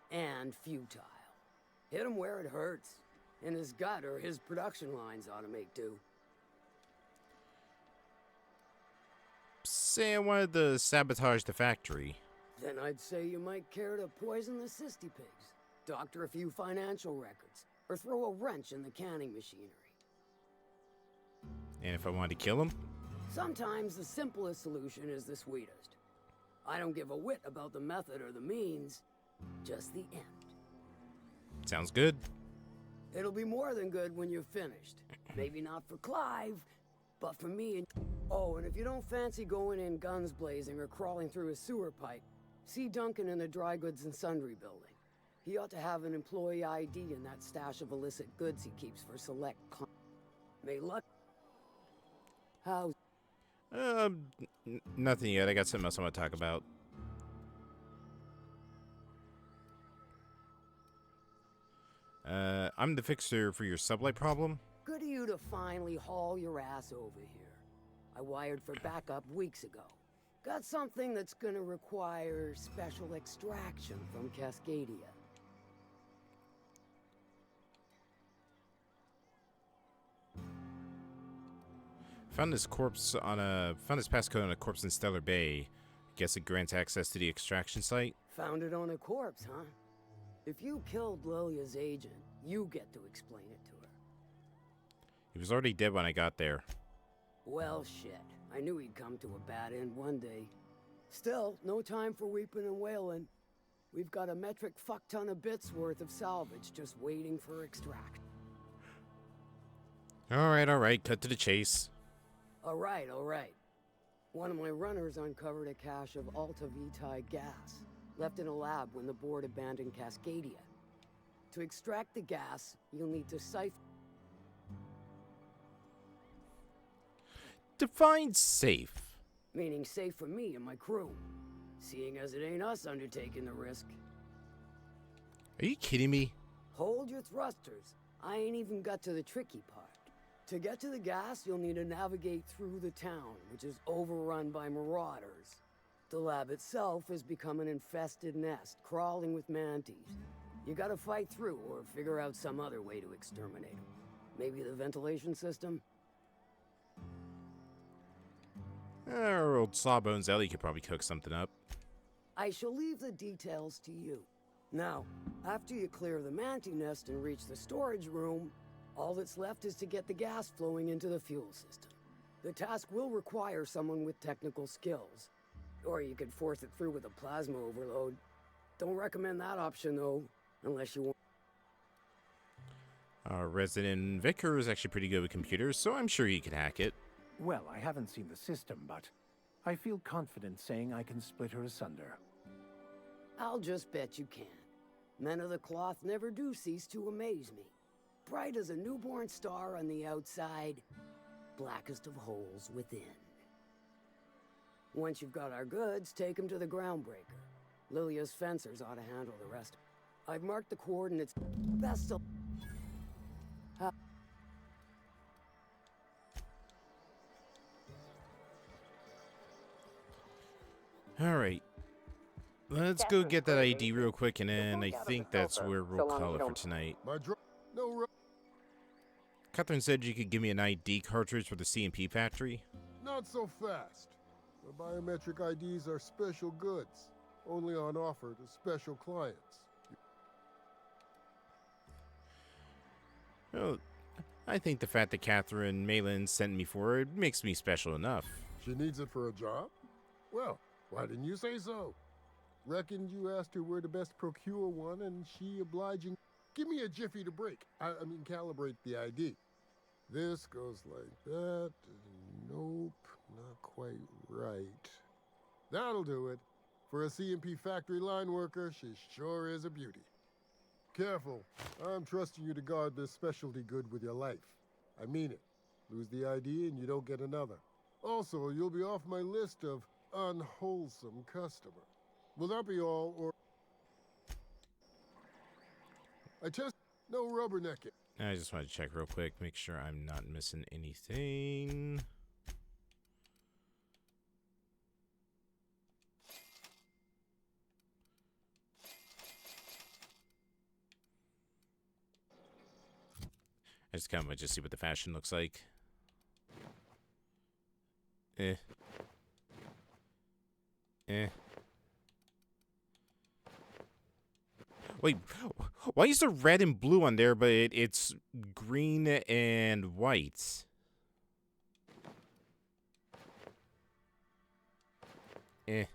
and futile. Hit him where it hurts. In his gut, or his production lines ought to make do. Say I wanted to sabotage the factory. Then I'd say you might care to poison the cysty pigs, doctor a few financial records, or throw a wrench in the canning machinery. And if I wanted to kill him? Sometimes the simplest solution is the sweetest. I don't give a whit about the method or the means, just the end. Sounds good. It'll be more than good when you're finished. Maybe not for Clive, but for me and... Oh, and if you don't fancy going in guns blazing or crawling through a sewer pipe, see Duncan in the dry goods and sundry building. He ought to have an employee ID in that stash of illicit goods he keeps for select clients. May luck... How's... Nothing yet. I got something else I want to talk about. I'm the fixer for your sublight problem. Good of you to finally haul your ass over here. I wired for backup weeks ago. Got something that's gonna require special extraction from Cascadia. Found this passcode on a corpse in Stellar Bay. Guess it grants access to the extraction site. Found it on a corpse, huh? If you killed Lilia's agent, you get to explain it to her. He was already dead when I got there. Well, shit. I knew he'd come to a bad end one day. Still, no time for weeping and wailing. We've got a metric fuck-ton of bits worth of salvage just waiting for extract. Alright. Cut to the chase. Alright. One of my runners uncovered a cache of Alta Vitae gas, left in a lab when the board abandoned Cascadia. To extract the gas, you'll need to siphon... Define safe. Meaning safe for me and my crew, seeing as it ain't us undertaking the risk. Are you kidding me? Hold your thrusters. I ain't even got to the tricky part. To get to the gas, you'll need to navigate through the town, which is overrun by marauders. The lab itself has become an infested nest, crawling with mantis. You gotta fight through, or figure out some other way to exterminate them. Maybe the ventilation system? Our old Sawbones Ellie could probably cook something up. I shall leave the details to you. Now, after you clear the mantis nest and reach the storage room, all that's left is to get the gas flowing into the fuel system. The task will require someone with technical skills. Or you could force it through with a plasma overload. Don't recommend that option, though, unless you want... Our resident vicar is actually pretty good with computers, so I'm sure he could hack it. Well, I haven't seen the system, but I feel confident saying I can split her asunder. I'll just bet you can. Men of the cloth never do cease to amaze me. Bright as a newborn star on the outside, blackest of holes within. Once you've got our goods, take them to the groundbreaker. Lilia's fencers ought to handle the rest. I've marked the coordinates. Best of... Alright. Let's go get that ID real quick, and then I think that's where we'll call it for tonight. Catherine said you could give me an ID cartridge for the CMP factory. Not so fast. The biometric IDs are special goods, only on offer to special clients. Well, I think the fact that Catherine Malin sent me for it makes me special enough. She needs it for a job? Well, why didn't you say so? Reckoned you asked her where to best procure one, and she obliging. Give me a jiffy to break. I mean, calibrate the ID. This goes like that. Nope, not quite right. That'll do it. For a CMP factory line worker, she sure is a beauty. Careful. I'm trusting you to guard this specialty good with your life. I mean it. Lose the ID and you don't get another. Also, you'll be off my list of unwholesome customers. Will that be all, or... I test... No rubbernecking. I just want to check real quick, make sure I'm not missing anything. I just kind of want to see what the fashion looks like. Wait, why is there red and blue on there, but it's green and white? This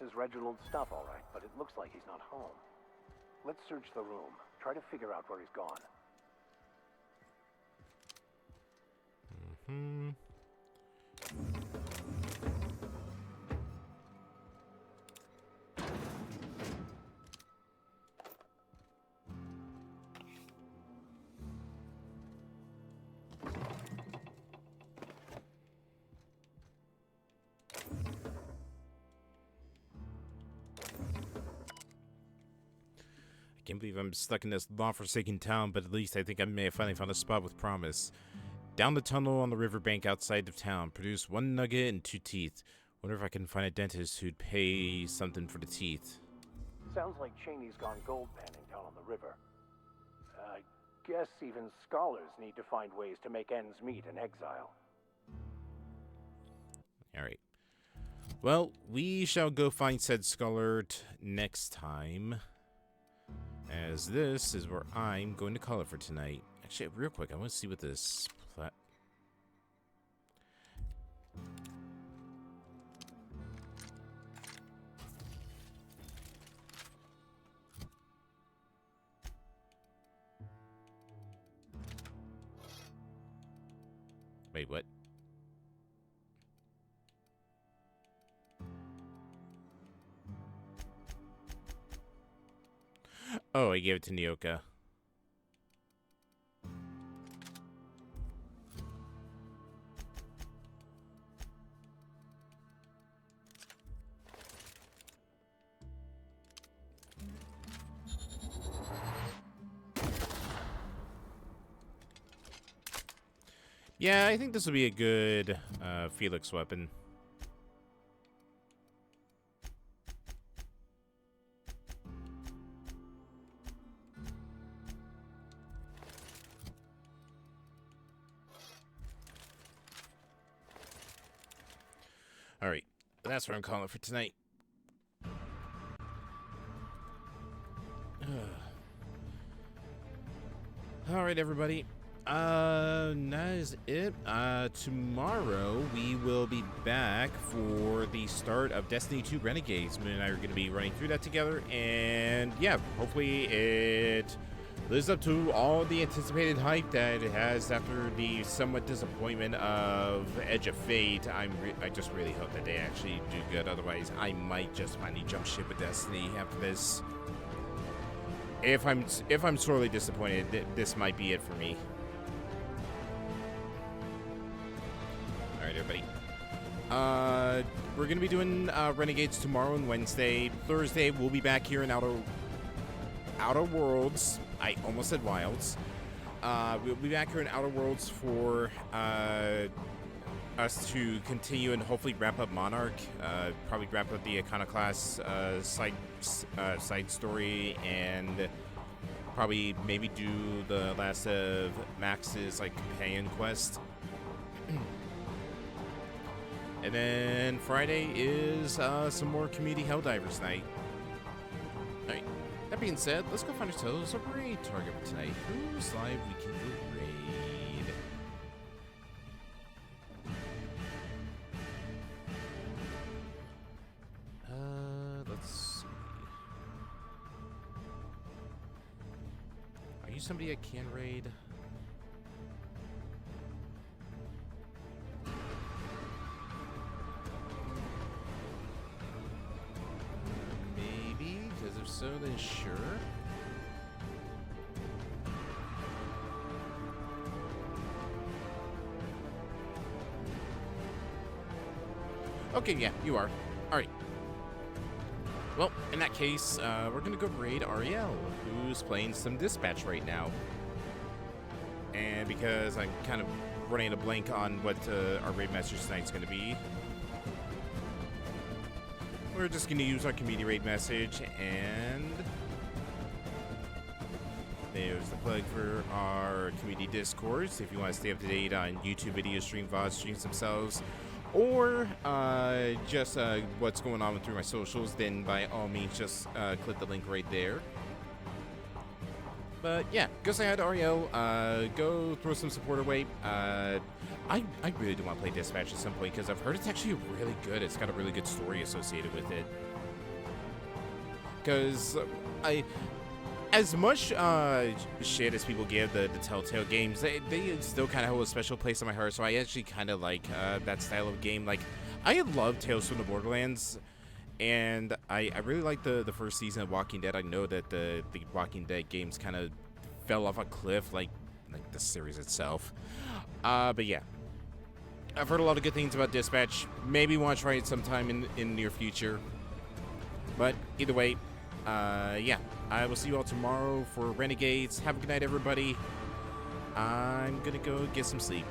is Reginald's stuff, all right, but it looks like he's not home. Let's search the room. Try to figure out where he's gone. I can't believe I'm stuck in this law-forsaken town, but at least I think I may have finally found a spot with promise. Down the tunnel on the riverbank outside of town. Produce 1 nugget and 2 teeth. Wonder if I can find a dentist who'd pay something for the teeth. Sounds like Cheney's gone gold panning down on the river. I guess even scholars need to find ways to make ends meet in exile. Alright. Well, we shall go find said scholar next time. As this is where I'm going to call it for tonight. Actually, real quick, I want to see what this... Wait, what? Oh, I gave it to Nyoka. Yeah, I think this will be a good Felix weapon. Alright, that's what I'm calling for tonight. Alright, everybody. That is it. Tomorrow we will be back for the start of Destiny 2 Renegades. Moon and I are going to be running through that together, and yeah, hopefully it lives up to all the anticipated hype that it has after the somewhat disappointment of Edge of Fate. I just really hope that they actually do good. Otherwise, I might just finally jump ship with Destiny after this. If I'm sorely disappointed, this might be it for me. All right, everybody. We're gonna be doing Renegades tomorrow and Wednesday. Thursday, we'll be back here in Outer Worlds. I almost said Wilds. We'll be back here in Outer Worlds for us to continue and hopefully wrap up Monarch. Probably wrap up the Iconoclast side story, and probably maybe do the last of Max's like companion quest. And then Friday is some more Community Helldivers night. Alright, that being said, let's go find ourselves a raid target for tonight. Who's live we can go raid? Let's see. Are you somebody I can raid? Maybe, because if so, then sure. Okay, yeah, you are. Alright. Well, in that case, we're gonna go raid Ariel, who's playing some Dispatch right now. And because I'm kind of running a blank on what our raid message tonight's gonna be, we're just gonna use our community raid message, and there's the plug for our community discords if you want to stay up to date on YouTube video stream, VOD streams themselves, or just what's going on through my socials, then by all means just click the link right there. But yeah, go say hi to Ariel, go throw some support away. I really do want to play Dispatch at some point because I've heard it's actually really good. It's got a really good story associated with it. Because as much shit as people give the Telltale games, they still kind of hold a special place in my heart. So I actually kind of like that style of game. Like, I love Tales from the Borderlands, and I really like the first season of Walking Dead. I know that the Walking Dead games kind of fell off a cliff, like the series itself. But yeah, I've heard a lot of good things about Dispatch. Maybe want to try it sometime in the near future. But either way, yeah, I will see you all tomorrow for Renegades. Have a good night, everybody. I'm gonna go get some sleep.